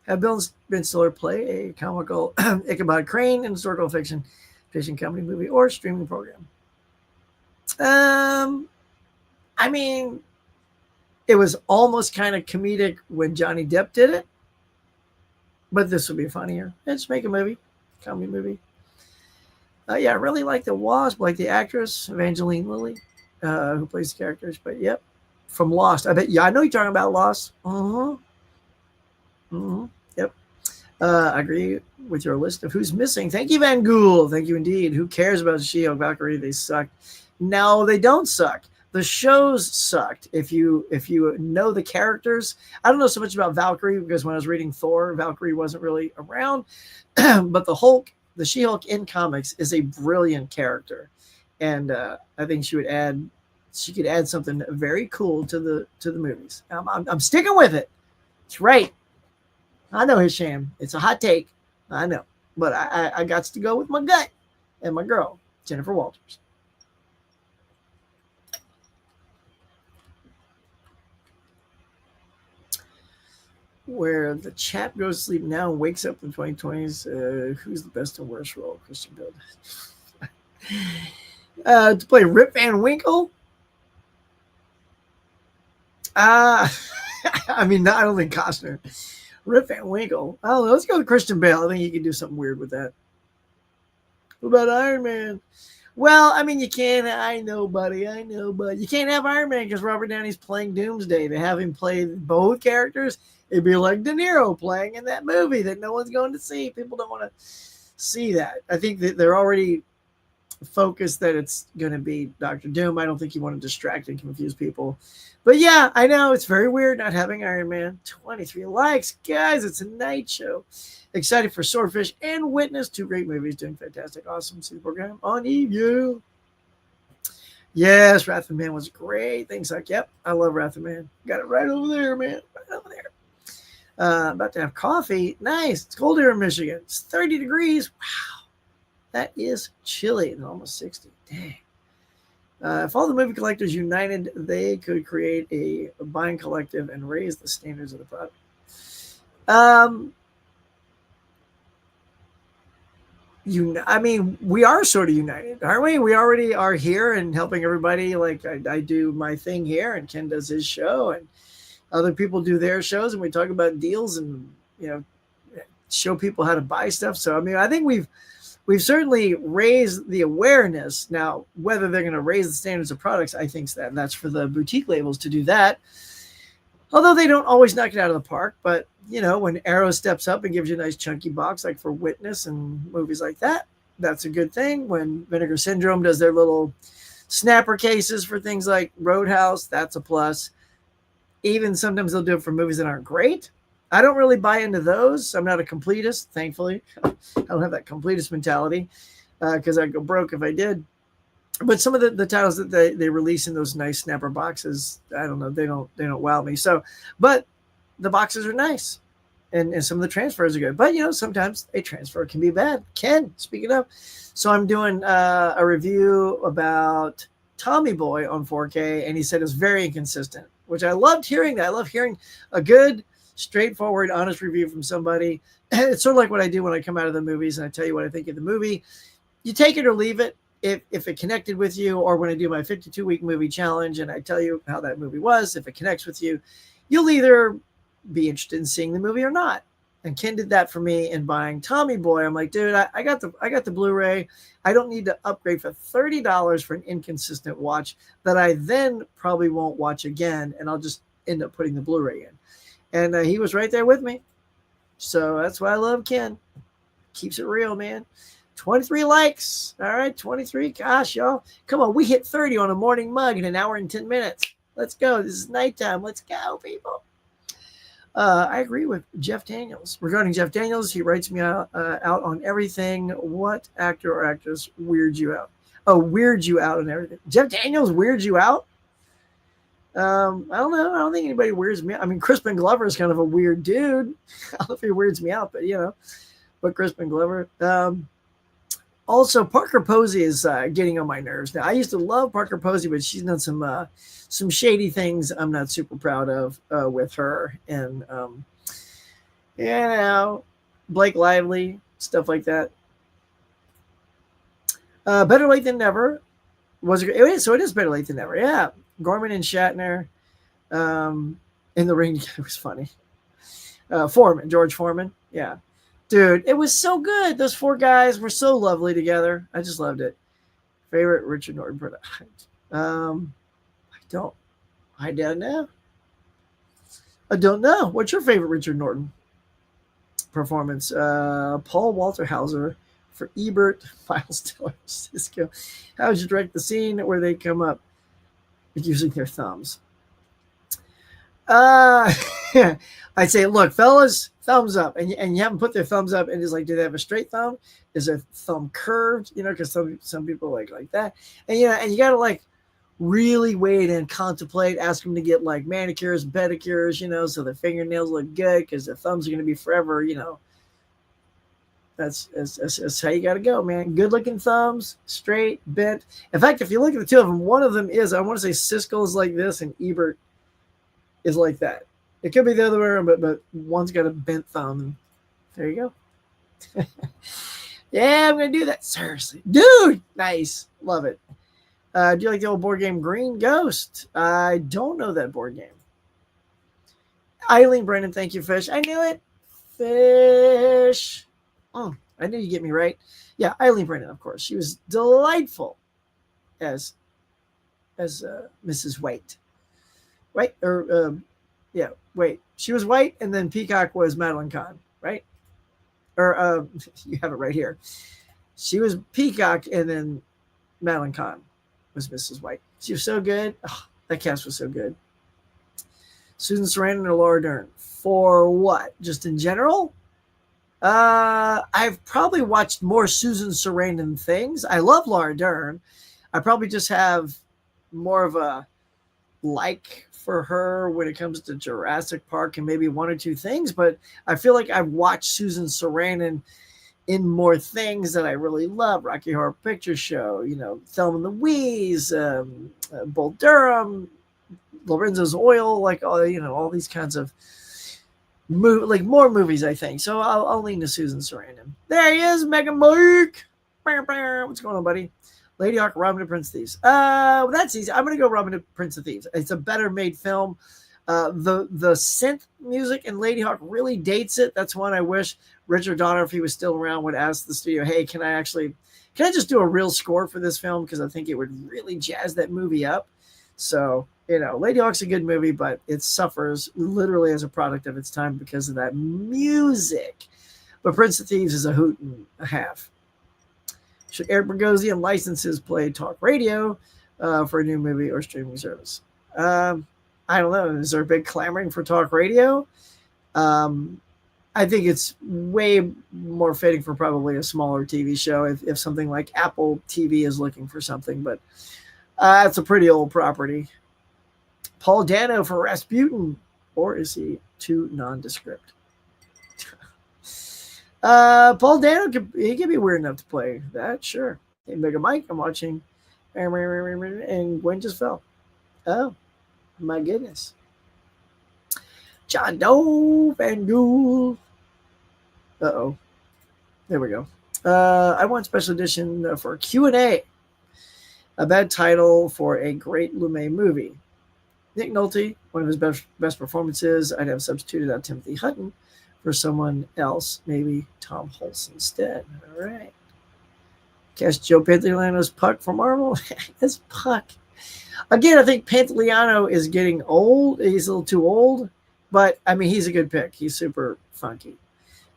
Have Ben Stiller play a comical Ichabod Crane in historical fiction comedy movie or streaming program. I mean, it was almost kind of comedic when Johnny Depp did it, but this would be funnier. Let's make a movie, comedy movie. Yeah, I really like the Wasp, like the actress Evangeline Lilly, who plays the characters. But yep, from Lost. I bet. Yeah, I know you're talking about Lost. Yep. I agree with your list of who's missing. Thank you, Van Gool. Thank you indeed. Who cares about She-Hulk, Valkyrie? They suck. No, they don't suck. The shows sucked. If you know the characters, I don't know so much about Valkyrie because when I was reading Thor, Valkyrie wasn't really around. But the She-Hulk in comics is a brilliant character, and I think she could add something very cool to the movies. I'm sticking with it. It's right. I know, Hisham. It's a hot take. I know, but I got to go with my gut and my girl, Jennifer Walters. Where the chap goes to sleep now and wakes up in the 2020s. Who's the best and worst role? Christian Bale. To play Rip Van Winkle? I mean, I don't think Costner. Rip Van Winkle. I don't know. Let's go with Christian Bale. I think he could do something weird with that. What about Iron Man? Well, I mean, you can't. I know, buddy. I know, but you can't have Iron Man because Robert Downey's playing Doomsday. To have him play both characters, it'd be like De Niro playing in that movie that no one's going to see. People don't want to see that. I think that they're already focused that it's going to be Dr. Doom. I don't think you want to distract and confuse people. But yeah, I know it's very weird not having Iron Man. 23 likes. Guys, it's a night show. Excited for Swordfish and Witness. Two great movies doing fantastic. Awesome. See the program on EView. Yes, Wrath of Man was great. Thanks, Huck. Yep, I love Wrath of Man. Got it right over there, man. Right over there. About to have coffee. Nice. It's cold here in Michigan. It's 30 degrees. Wow. That is chilly. It's almost 60. Dang. If all the movie collectors united, they could create a buying collective and raise the standards of the product. I mean, we are sort of united, aren't we? We already are here and helping everybody. Like I do my thing here, and Ken does his show, and other people do their shows, and we talk about deals and show people how to buy stuff. So I mean, I think we've certainly raised the awareness. Now, whether they're going to raise the standards of products, I think that's for the boutique labels to do that. Although they don't always knock it out of the park. But, when Arrow steps up and gives you a nice chunky box, like for Witness and movies like that, that's a good thing. When Vinegar Syndrome does their little snapper cases for things like Roadhouse, that's a plus. Even sometimes they'll do it for movies that aren't great. I don't really buy into those. I'm not a completist, thankfully. I don't have that completist mentality because I'd go broke if I did. But some of the titles that they release in those nice snapper boxes, I don't know, they don't wow me. So, but the boxes are nice, and some of the transfers are good. But sometimes a transfer can be bad. Ken, speaking of, so I'm doing a review about Tommy Boy on 4K, and he said it's very inconsistent, which I loved hearing. That I love hearing a good, straightforward, honest review from somebody. It's sort of like what I do when I come out of the movies and I tell you what I think of the movie. You take it or leave it. If it connected with you, or when I do my 52-week movie challenge and I tell you how that movie was, if it connects with you, you'll either be interested in seeing the movie or not. And Ken did that for me in buying Tommy Boy. I'm like, dude, I got the Blu-ray. I don't need to upgrade for $30 for an inconsistent watch that I then probably won't watch again, and I'll just end up putting the Blu-ray in. And he was right there with me. So that's why I love Ken. Keeps it real, man. 23 likes. All right, 23. Gosh, y'all. Come on, we hit 30 on a morning mug in an hour and 10 minutes. Let's go. This is nighttime. Let's go, people. I agree with Jeff Daniels. Regarding Jeff Daniels, he writes me out on everything. What actor or actress weirds you out? Oh, weirds you out on everything. Jeff Daniels weirds you out? I don't know. I don't think anybody weirds me out. I mean, Crispin Glover is kind of a weird dude. I don't know if he weirds me out, but But Crispin Glover. Also, Parker Posey is getting on my nerves now. I used to love Parker Posey, but she's done some shady things I'm not super proud of with her, and you know, Blake Lively, stuff like that. Better late than never was it is, so it is better late than never. Yeah, Gorman and Shatner um, in the ring. It was funny. Foreman, George Foreman. Yeah, dude, it was so good. Those four guys were so lovely together. I just loved it. Favorite Richard Norton production? I don't. I don't know. I don't know. What's your favorite Richard Norton performance? Paul Walter Hauser for Ebert, Miles Teller, Cisco. How would you direct the scene where they come up using their thumbs? Uh, I'd say, look, fellas, thumbs up, and you haven't put their thumbs up, and it's like, do they have a straight thumb? Is their thumb curved? You know, because some people like that, and and you gotta like really wait and contemplate, ask them to get like manicures, pedicures, so their fingernails look good because their thumbs are gonna be forever, That's how you got to go, man. Good looking thumbs, straight, bent. In fact, if you look at the two of them, one of them is, I want to say Siskel is like this and Ebert is like that. It could be the other way around, but one's got a bent thumb. There you go. Yeah, I'm going to do that. Seriously. Dude, nice. Love it. Do you like the old board game Green Ghost? I don't know that board game. Eileen Brennan, thank you, Fish. I knew it. Fish. Oh, I knew you'd get me right. Yeah, Eileen Brennan, of course. She was delightful as Mrs. White. Right? Yeah, wait. She was White, and then Peacock was Madeline Kahn, right? Or you have it right here. She was Peacock, and then Madeline Kahn was Mrs. White. She was so good. Oh, that cast was so good. Susan Sarandon or Laura Dern? For what? Just in general? I've probably watched more Susan Sarandon things. I love Laura Dern. I probably just have more of a like for her when it comes to Jurassic Park and maybe one or two things, but I feel like I've watched Susan Sarandon in more things that I really love. Rocky Horror Picture Show, Thelma and Louise, Bull Durham, Lorenzo's Oil, like all these kinds of more movies, I think. So I'll lean to Susan Sarandon. There he is, Mega Mike. What's going on, buddy? Lady Hawk, Robin Hood, Prince of Thieves. That's easy. I'm gonna go Robin Hood, Prince of Thieves. It's a better made film. The synth music in Lady Hawk really dates it. That's one I wish Richard Donner, if he was still around, would ask the studio, hey, can I just do a real score for this film? Because I think it would really jazz that movie up. So, Lady Hawk's a good movie, but it suffers literally as a product of its time because of that music. But Prince of Thieves is a hoot and a half. Should Eric Bogosian licenses play talk radio for a new movie or streaming service? I don't know. Is there a big clamoring for talk radio? I think it's way more fitting for probably a smaller TV show if something like Apple TV is looking for something, but it's a pretty old property. Paul Dano for Rasputin, or is he too nondescript? Paul Dano could be weird enough to play that, sure. Hey, Mega Mike, I'm watching, and Gwen just fell. Oh, my goodness. John Doe Van Gool. Uh-oh. There we go. I want special edition for Q&A. A bad title for a great Lumet movie. Nick Nolte, one of his best performances. I'd have substituted out Timothy Hutton for someone else, maybe Tom Hulce instead. All right. Cast Joe Pantoliano's Puck for Marvel. That's Puck. Again, I think Pantoliano is getting old. He's a little too old, but I mean, he's a good pick. He's super funky.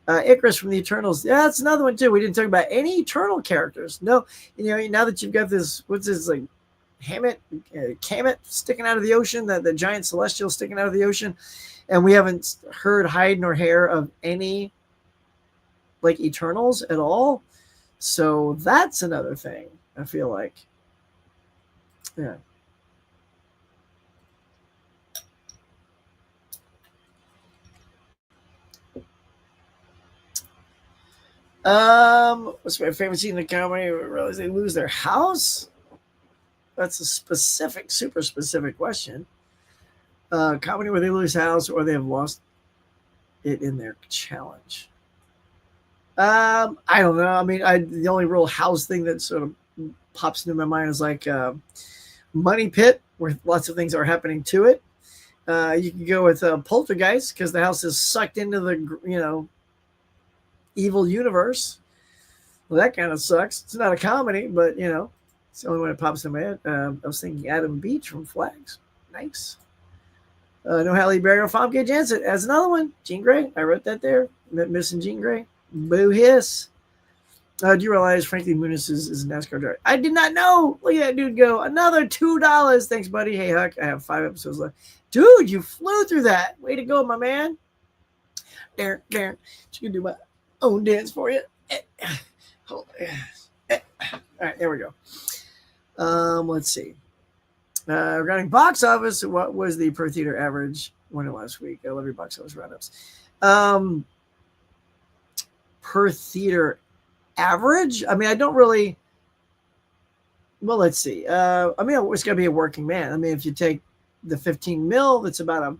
Icarus from the Eternals. Yeah, that's another one too. We didn't talk about any Eternal characters. No, now that you've got this, what's this like, Kamet sticking out of the ocean, the giant celestial sticking out of the ocean, and we haven't heard hide nor hair of any like Eternals at all. So that's another thing. I feel like, yeah. What's my favorite scene in the comedy? Realize they lose their house. That's a specific, super specific question. Comedy where they lose house or they have lost it in their challenge. I don't know. I mean, the only real house thing that sort of pops into my mind is like Money Pit, where lots of things are happening to it. You can go with Poltergeist because the house is sucked into the evil universe. Well, that kind of sucks. It's not a comedy, but it's the only one that pops in my head. I was thinking Adam Beach from Flags. Nice. No Halle Berry or Famke Janssen. As another one. Jean Grey. I wrote that there. Missing Jean Grey. Boo hiss. Do you realize Frankie Muniz is a NASCAR driver? I did not know. Look at that dude go. Another $2. Thanks, buddy. Hey, Huck. I have 5 episodes left. Dude, you flew through that. Way to go, my man. Darren. Just gonna do my own dance for you. All right, there we go. Let's see. Regarding box office, what was the per theater average winner last week? I love your box office roundups. Per theater average? I mean, I don't really. Well, let's see. I mean, it's going to be a working man. I mean, if you take the 15 mil, that's about a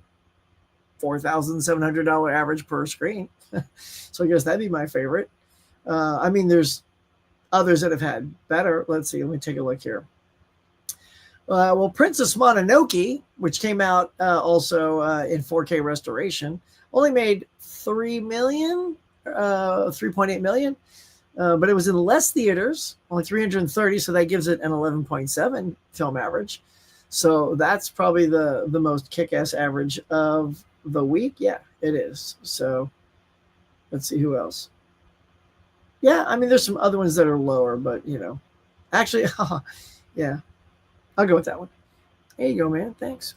$4,700 average per screen. So I guess that'd be my favorite. I mean, there's others that have had better. Let's see. Let me take a look here. Well, Princess Mononoke, which came out also in 4K restoration, only made $3.8 million, but it was in less theaters, only 330, so that gives it an 11.7 film average. So that's probably the most kick-ass average of the week. Yeah, it is. So let's see who else. Yeah, I mean, there's some other ones that are lower, but actually, yeah. I'll go with that one. There you go, man. Thanks.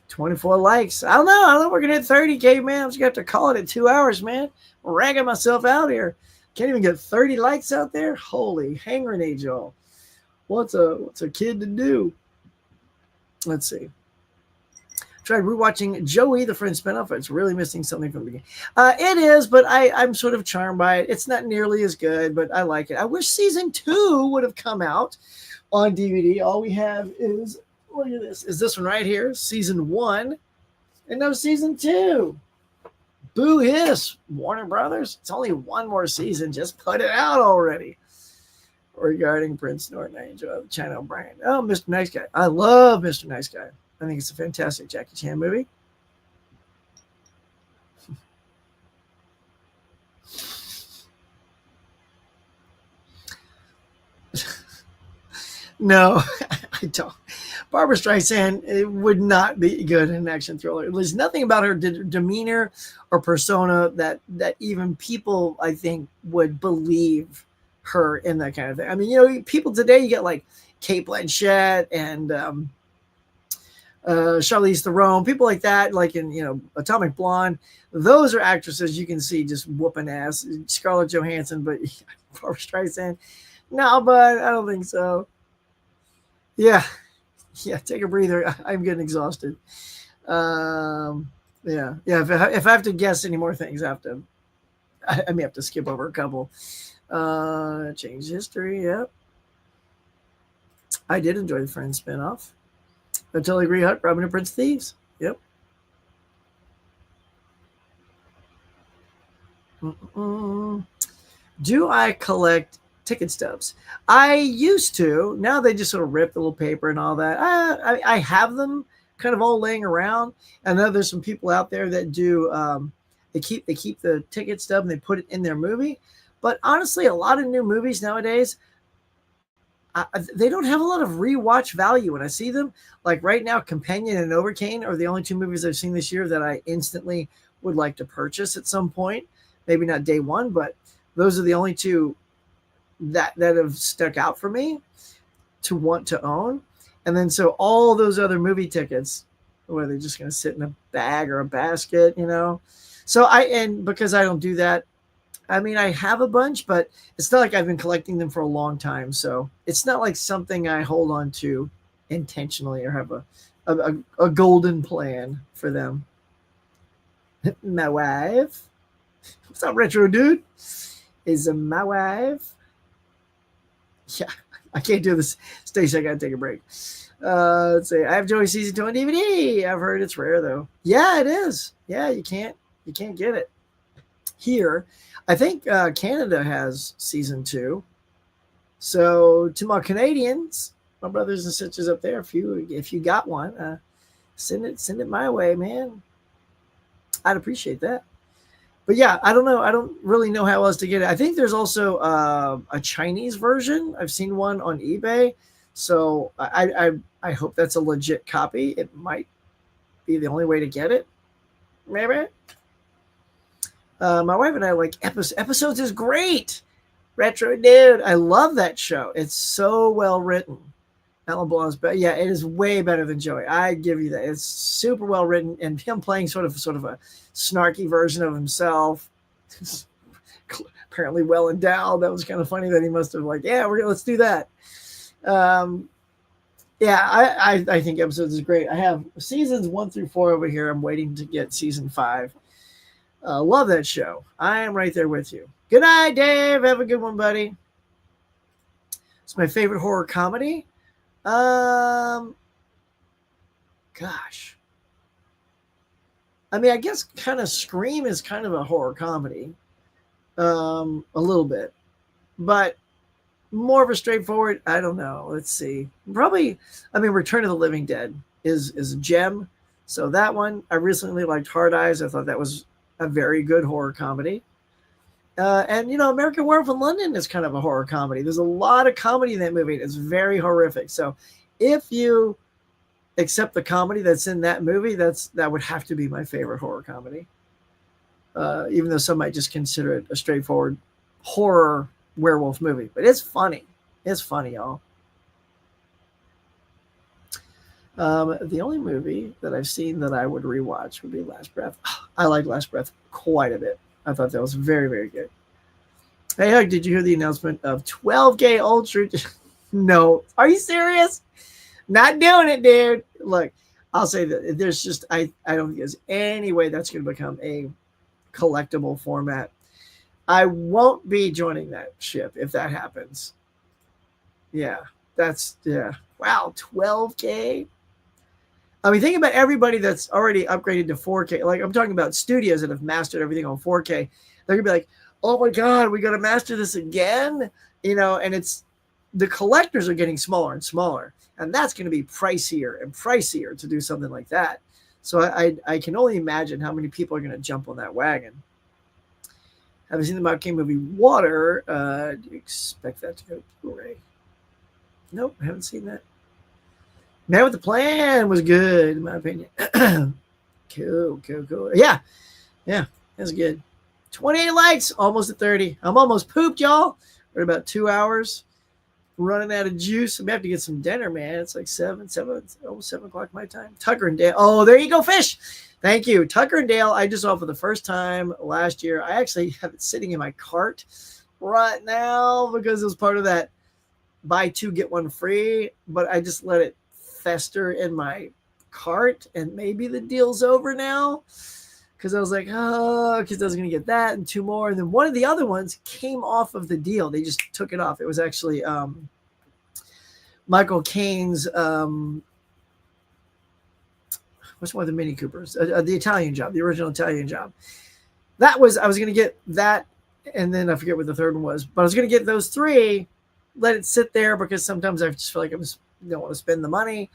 24 likes. I don't know. We're going to hit 30K, man. I'm just going to have to call it at 2 hours, man. I'm ragging myself out here. Can't even get 30 likes out there. Holy hand grenade, y'all. What's a kid to do? Let's see. Tried rewatching Joey, the Friends spinoff. It's really missing something from the beginning. It is, but I'm sort of charmed by it. It's not nearly as good, but I like it. I wish season 2 would have come out on DVD. All we have is, look at this, is this one right here, season 1, and no season 2. Boo hiss, Warner Brothers. It's only one more season. Just put it out already. Regarding Prince Norton, I enjoy the China O'Brien. Oh, Mr. Nice Guy. I love Mr. Nice Guy. I think it's a fantastic Jackie Chan movie. No, I don't. Barbara Streisand, it would not be good in an action thriller. There's nothing about her demeanor or persona that even people, I think, would believe her in that kind of thing. I mean, people today, you get like Kate Blanchett and Charlize Theron, people like that, like in Atomic Blonde. Those are actresses you can see just whooping ass. Scarlett Johansson, but Barbara Streisand, no, but I don't think so. Yeah, take a breather. I'm getting exhausted. Yeah. If I have to guess any more things, I may have to skip over a couple. Change history. Yep. I did enjoy the Friends spinoff. I totally agree. Huck, Robin and Prince Thieves. Yep. Do I collect ticket stubs? I used to. Now they just sort of rip the little paper and all that. I have them kind of all laying around. I know there's some people out there that do. They keep the ticket stub and they put it in their movie. But honestly, a lot of new movies nowadays, they don't have a lot of rewatch value. When I see them, like right now, Companion and Overcane are the only 2 movies I've seen this year that I instantly would like to purchase at some point. Maybe not day one, but those are the only 2 that have stuck out for me to want to own. And then so all those other movie tickets, where they're just going to sit in a bag or a basket, So because I don't do that, I mean, I have a bunch, but it's not like I've been collecting them for a long time. So it's not like something I hold on to intentionally or have a golden plan for them. My wife. What's up, retro dude? is my wife. Yeah, I can't do this. Stacey, I gotta take a break. Let's see. I have Joey season 2 on DVD. I've heard it's rare though. Yeah, it is. Yeah, you can't get it here. I think Canada has season 2. So to my Canadians, my brothers and sisters up there, if you got one, send it my way, man. I'd appreciate that. But yeah, I don't know. I don't really know how else to get it. I think there's also a Chinese version. I've seen one on eBay, so I hope that's a legit copy. It might be the only way to get it. Maybe. My wife and I like episodes is great. Retro dude, I love that show. It's so well written. Alan Blanc, but yeah, it is way better than Joey. I give you that. It's super well written, and him playing sort of a snarky version of himself. Apparently well endowed. That was kind of funny that he must have like, yeah, let's do that. Yeah, I think episodes is great. I have seasons 1 through 4 over here. I'm waiting to get season 5. Love that show. I am right there with you. Good night, Dave. Have a good one, buddy. It's my favorite horror comedy. Gosh. I mean, I guess kind of Scream is kind of a horror comedy. A little bit. But more of a straightforward, I don't know. Let's see. Probably, I mean, Return of the Living Dead is a gem. So that one, I recently liked Hard Eyes. I thought that was a very good horror comedy. And, American Werewolf in London is kind of a horror comedy. There's a lot of comedy in that movie. It's very horrific. So if you accept the comedy that's in that movie, that would have to be my favorite horror comedy. Even though some might just consider it a straightforward horror werewolf movie. But it's funny. It's funny, y'all. The only movie that I've seen that I would rewatch would be Last Breath. I like Last Breath quite a bit. I thought that was very, very good. Hey, Huck, did you hear the announcement of 12K Ultra? No. Are you serious? Not doing it, dude. Look, I'll say that there's just, I don't think there's any way that's going to become a collectible format. I won't be joining that ship if that happens. Yeah, Wow, 12K? I mean, think about everybody that's already upgraded to 4K. Like, I'm talking about studios that have mastered everything on 4K. They're going to be like, oh my God, we got to master this again? And it's, the collectors are getting smaller and smaller. And that's going to be pricier and pricier to do something like that. So I can only imagine how many people are going to jump on that wagon. Have you seen the Mount King movie Water? Do you expect that to go to Blu-ray? Nope, I haven't seen that. Man with the Plan was good, in my opinion. Cool. Yeah, that's good. 28 likes, almost at 30. I'm almost pooped, y'all. We're at about 2 hours. Running out of juice. I may have to get some dinner, man. It's like 7 o'clock my time. Tucker and Dale. Oh, there you go, fish. Thank you. Tucker and Dale, I just saw for the first time last year. I actually have it sitting in my cart right now because it was part of that buy 2, get 1 free, but I just let it fester in my cart, and maybe the deal's over now because I was like, because I was going to get that and 2 more. And then one of the other ones came off of the deal. They just took it off. It was actually Michael Caine's, what's one of the Mini Coopers? The Italian Job, the original Italian Job. I was going to get that, and then I forget what the third one was, but I was going to get those 3, let it sit there because sometimes I just feel like I don't want to spend the money.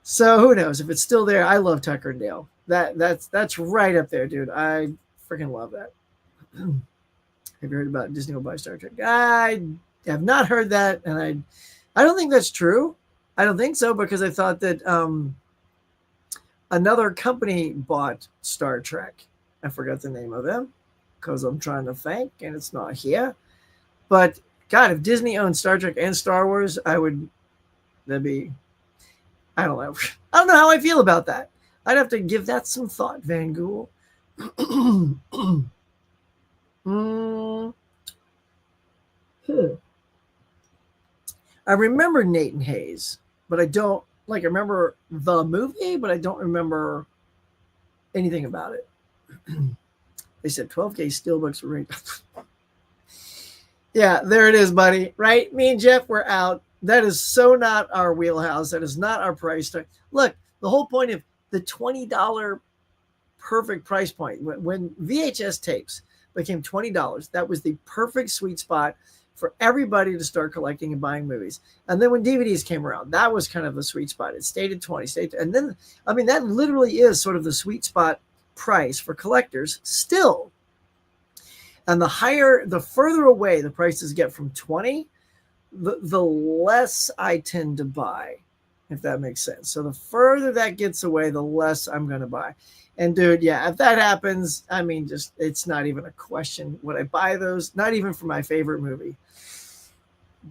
So who knows if it's still there? I love Tucker and Dale. That's right up there, dude. I freaking love that. Have you heard about Disney will buy Star Trek? I have not heard that, and I don't think that's true. I don't think so because I thought that another company bought Star Trek. I forgot the name of them because I'm trying to think, and it's not here. But God, if Disney owned Star Trek and Star Wars, that'd be, I don't know. I don't know how I feel about that. I'd have to give that some thought, Van Gool. I remember Nathan Hayes, but I don't, I remember the movie, but I don't remember anything about it. They said 12K steelbooks were ranked. Yeah, there it is, buddy. Right? Me and Jeff, we're out. That is so not our wheelhouse. That is not our price tag. Look, the whole point of the $20 perfect price point when VHS tapes became $20, that was the perfect sweet spot for everybody to start collecting and buying movies. And then when DVDs came around, that was kind of the sweet spot. It stayed at 20, and then I mean that literally is sort of the sweet spot price for collectors still. And the further away the prices get from 20, the less I tend to buy, if that makes sense. So the further that gets away, the less I'm going to buy. And dude, yeah, if that happens, I mean, just it's not even a question. Would I buy those? Not even for my favorite movie.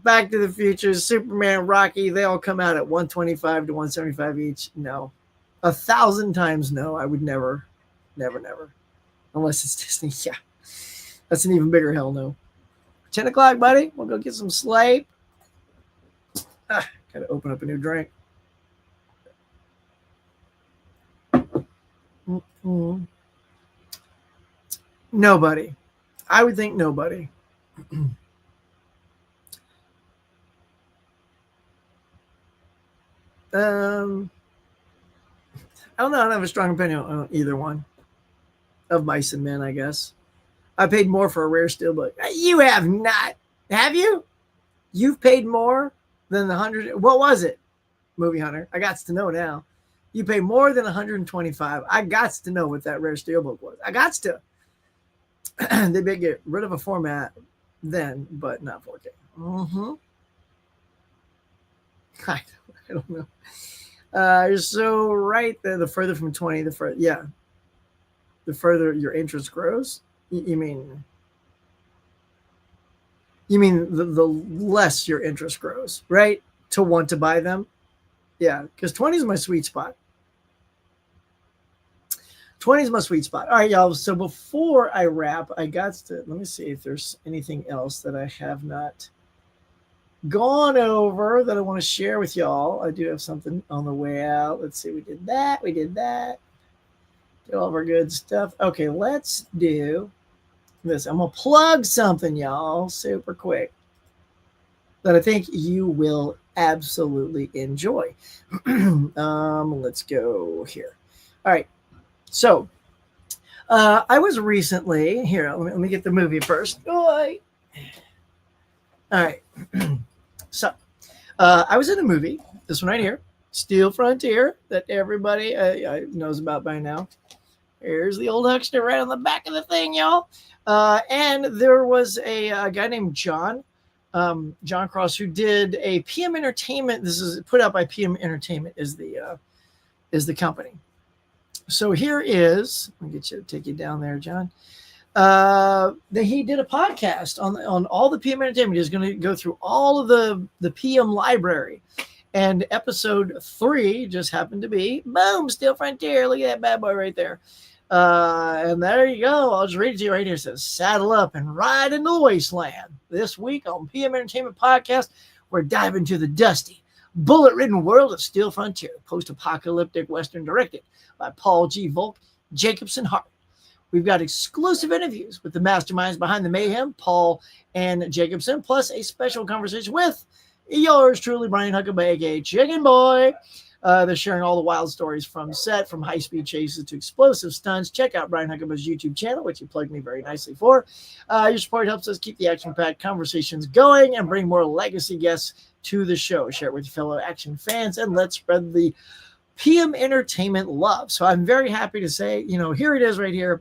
Back to the Future, Superman, Rocky, they all come out at 125 to 175 each. No. 1,000 times no. I would never, never, never. Unless it's Disney. Yeah. That's an even bigger hell no. 10 o'clock, buddy. We'll go get some sleep. Gotta open up a new drink. Mm-hmm. Nobody. I would think nobody. I don't know. I don't have a strong opinion on either one of Mice and Men, I guess. I paid more for a rare steelbook. You have not. Have you? You've paid more than the 100. What was it, Movie Hunter? I got to know now. You pay more than 125. I got to know what that rare steelbook was. I got to. They may get rid of a format then, but not 4K. Mm-hmm. I don't know. You're so right there. The further from 20, the further, yeah. The further your interest grows. You mean the less your interest grows, right? To want to buy them. Yeah, because 20 is my sweet spot. 20 is my sweet spot. All right, y'all. So before I wrap, I got to let me see if there's anything else that I have not gone over that I want to share with y'all. I do have something on the way out. Let's see. We did that. Did all of our good stuff. Okay, let's do this. I'm gonna plug something, y'all, super quick that I think you will absolutely enjoy. Let's go here. All right. So I was recently here. Let me get the movie first. All right. So I was in a movie. This one right here, Steel Frontier, that everybody knows about by now. Here's the old Huckster right on the back of the thing, y'all. And there was a guy named John Cross, who did a PM Entertainment. This is put out by PM Entertainment is the company. So here is, let me take you down there, John. He did a podcast on all the PM Entertainment. He's going to go through all of the PM library. And episode 3 just happened to be, boom, Steel Frontier. Look at that bad boy right there. And there you go. I'll just read it to you right here. It says, saddle up and ride into the wasteland. This week on PM Entertainment Podcast, we're diving into the dusty, bullet-ridden world of Steel Frontier, post-apocalyptic Western directed by Paul G. Volk, Jacobson Hart. We've got exclusive interviews with the masterminds behind the mayhem, Paul and Jacobson, plus a special conversation with yours truly, Brian Huck, aka Chicken Boy. They're sharing all the wild stories from set, from high-speed chases to explosive stunts. Check out Brian Huckabay's YouTube channel, which you plugged me very nicely for. Your support helps us keep the action-packed conversations going and bring more legacy guests to the show. Share it with your fellow action fans, and let's spread the PM Entertainment love. So I'm very happy to say, here it is right here.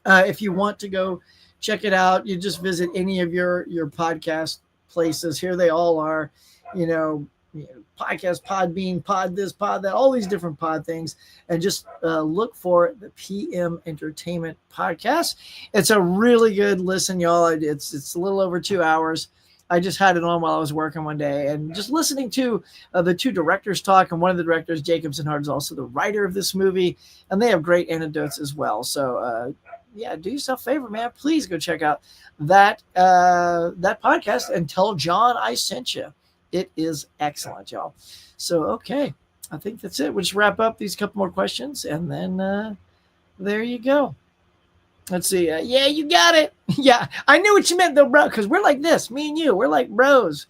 If you want to go check it out, you just visit any of your podcast places. Here they all are, podcast, Podbean, Pod this, Pod that, all these different pod things, and just look for the PM Entertainment Podcast. It's a really good listen, y'all. It's a little over 2 hours. I just had it on while I was working one day, and just listening to the two directors talk, and one of the directors, Jacobson Hart, is also the writer of this movie, and they have great anecdotes as well. So, do yourself a favor, man. Please go check out that podcast and tell John I sent you. It is excellent, y'all. So, okay, I think that's it. We'll just wrap up these couple more questions, and then there you go. Let's see. Yeah, you got it. Yeah, I knew what you meant though, bro. Because we're like this. Me and you, we're like bros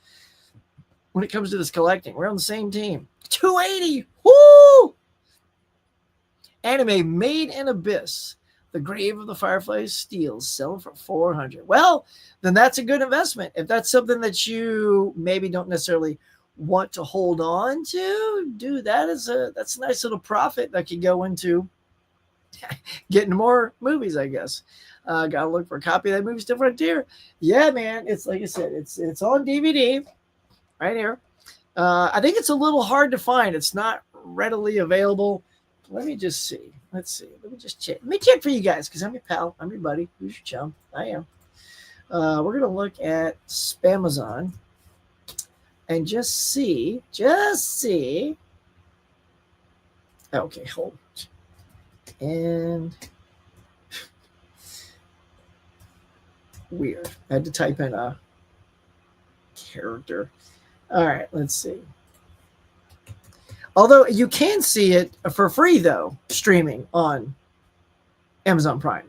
when it comes to this collecting. We're on the same team. 280. Woo! Anime Made in Abyss. The Grave of the Fireflies Steals, selling for 400. Well, then that's a good investment. If that's something that you maybe don't necessarily want to hold on to, dude, that's a nice little profit that could go into getting more movies, I guess. Gotta look for a copy of that movie, Still Frontier. Yeah, man. It's like I said, it's on DVD right here. I think it's a little hard to find. It's not readily available. Let me just see. Let's see. Let me just check. Let me check for you guys because I'm your pal. I'm your buddy. Who's your chum? I am. We're gonna look at Spamazon and just see. Okay, hold. And weird. I had to type in a character. All right, let's see. Although you can see it for free, though, streaming on Amazon Prime.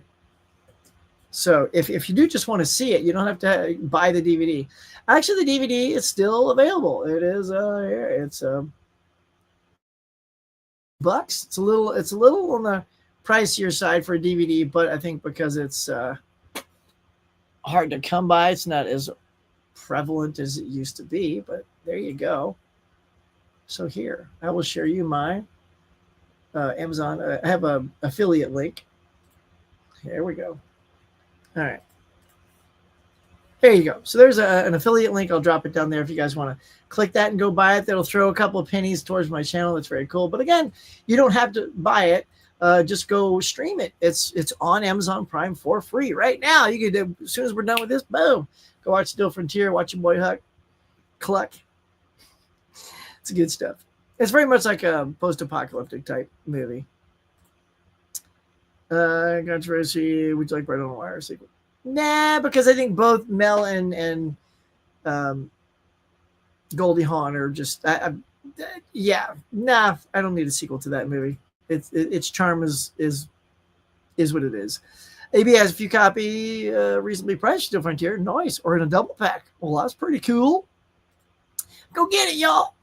So if you do just want to see it, you don't have to buy the DVD. Actually, the DVD is still available. It is here. It's bucks. It's a little on the pricier side for a DVD, but I think because it's hard to come by, it's not as prevalent as it used to be. But there you go. So here, I will share you my Amazon. I have a affiliate link. Here we go. All right. There you go. So there's an affiliate link. I'll drop it down there if you guys want to click that and go buy it. That'll throw a couple of pennies towards my channel. That's very cool. But again, you don't have to buy it. Just go stream it. It's on Amazon Prime for free right now. You can, as soon as we're done with this, boom, go watch Still Frontier. Watch your boy Huck. Cluck. It's good stuff. It's very much like a post-apocalyptic type movie. Controversy. Would you like Bread on a Wire sequel? Nah, because I think both Mel and Goldie Hawn are just. Yeah, nah. I don't need a sequel to that movie. Its charm is what it is. AB has a few copy, reasonably priced Still Frontier. Nice, or in a double pack. Well, that's pretty cool. Go get it, y'all.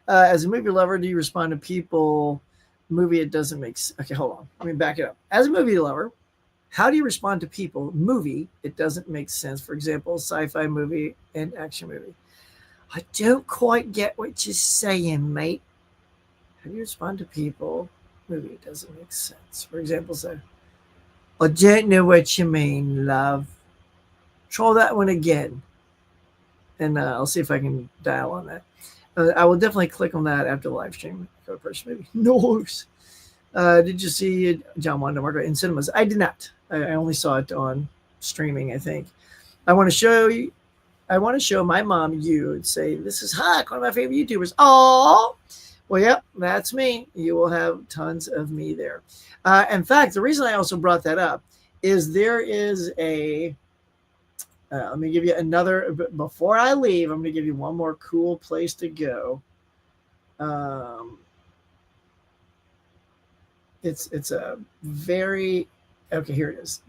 As a movie lover, do you respond to people? Movie, it doesn't make sense. Okay, hold on. Let me back it up. As a movie lover, how do you respond to people? Movie, it doesn't make sense. For example, sci-fi movie and action movie. I don't quite get what you're saying, mate. How do you respond to people? Movie, it doesn't make sense. For example, say, I don't know what you mean, love. Try that one again. And I'll see if I can dial on that. I will definitely click on that after the live stream. Go first, maybe. Noise. Did you see John Wanda Margaret in cinemas? I did not. I only saw it on streaming, I think. I want to show my mom you and say, this is Huck, one of my favorite YouTubers. Oh, well, yep, that's me. You will have tons of me there. In fact, the reason I also brought that up is there is a let me give you another. Before I leave, I'm going to give you one more cool place to go. It's a very okay. Here it is.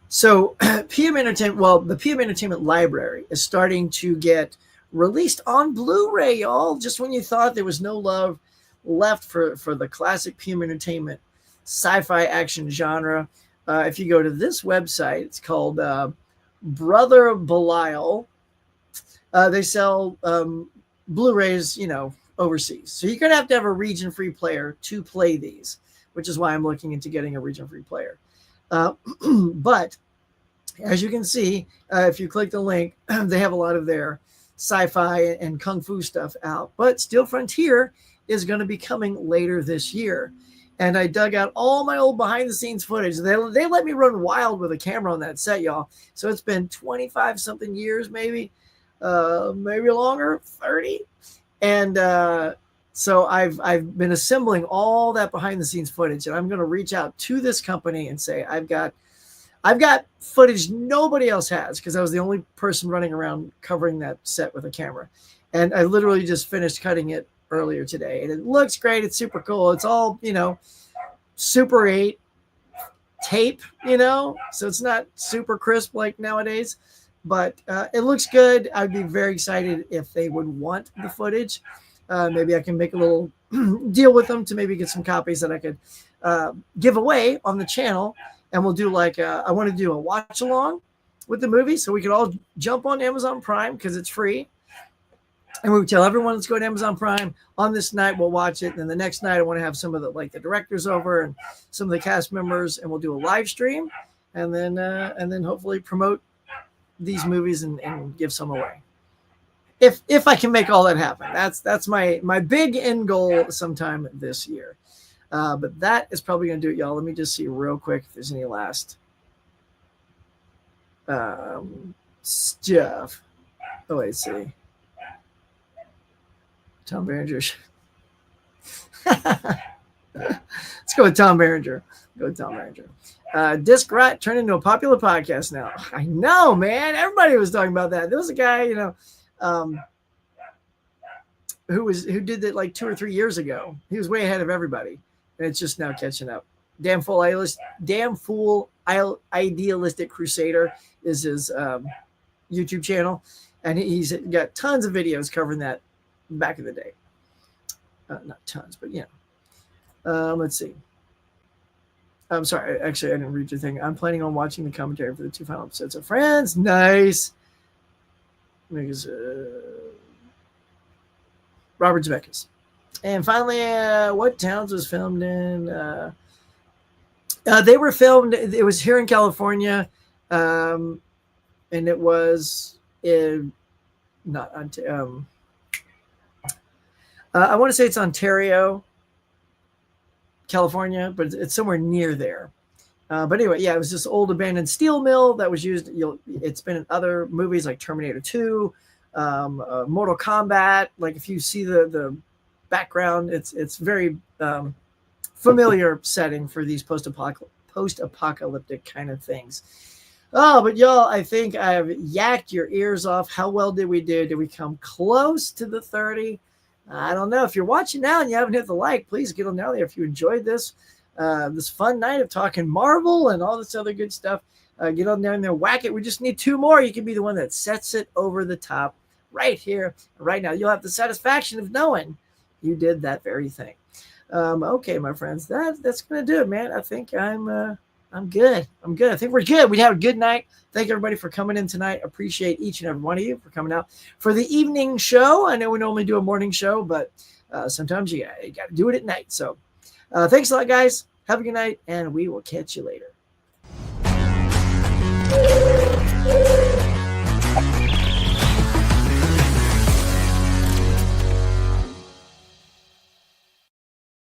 So PM Entertainment. Well, the PM Entertainment library is starting to get released on Blu-ray, y'all. Just when you thought there was no love left for the classic PM Entertainment sci-fi action genre, if you go to this website, it's called Brother Belial. They sell Blu-rays, overseas. So you're going to have a region-free player to play these, which is why I'm looking into getting a region-free player. But as you can see, if you click the link, they have a lot of their sci-fi and kung fu stuff out. But Still Frontier is going to be coming later this year. And I dug out all my old behind-the-scenes footage. They let me run wild with a camera on that set, y'all. So it's been 25-something years, maybe longer, 30. And so I've been assembling all that behind-the-scenes footage, and I'm going to reach out to this company and say I've got footage nobody else has because I was the only person running around covering that set with a camera. And I literally just finished cutting it earlier today, and it looks great. It's super cool. It's all Super 8 tape, so it's not super crisp like nowadays, but it looks good. I'd be very excited if they would want the footage. Maybe I can make a little deal with them to maybe get some copies that I could give away on the channel. And we'll do I want to do a watch along with the movie, so we could all jump on Amazon Prime because it's free. And we would tell everyone, let's go to Amazon Prime on this night. We'll watch it. And then the next night, I want to have some of the directors over and some of the cast members, and we'll do a live stream, and then hopefully promote these movies and give some away. If I can make all that happen, that's my big end goal sometime this year. But that is probably going to do it, y'all. Let me just see real quick if there's any last stuff. Oh, wait, see. Tom Berenger. Let's go with Tom Berenger. Disc Rot turned into a popular podcast now. I know, man. Everybody was talking about that. There was a guy, who did that like 2 or 3 years ago. He was way ahead of everybody, and it's just now catching up. Damn fool idealistic crusader is his YouTube channel, and he's got tons of videos covering that back in the day. Not tons, but let's see. I'm sorry, actually I didn't read your thing. I'm planning on watching the commentary for the 2 final episodes of Friends. Nice. Because Robert Zemeckis. And finally, what towns was filmed in? They were filmed. It was here in California, and it was not I want to say it's Ontario, California, but it's somewhere near there. But anyway, it was this old abandoned steel mill that was used. It's been in other movies like Terminator 2, Mortal Kombat. Like if you see the background, it's very familiar setting for these post-apocalyptic kind of things. Oh, but y'all, I think I've yacked your ears off. How well did we do? Did we come close to the 30? I don't know. If you're watching now and you haven't hit the like, please get on down there. If you enjoyed this fun night of talking Marvel and all this other good stuff, get on down there, whack it. We just need 2 more. You can be the one that sets it over the top right here, right now. You'll have the satisfaction of knowing you did that very thing. Okay, my friends, that's going to do it, man. I think I'm good. I think we're good. We had a good night. Thank everybody for coming in tonight. Appreciate each and every one of you for coming out for the evening show. I know we normally do a morning show, but sometimes you got to do it at night. So thanks a lot, guys. Have a good night, and we will catch you later.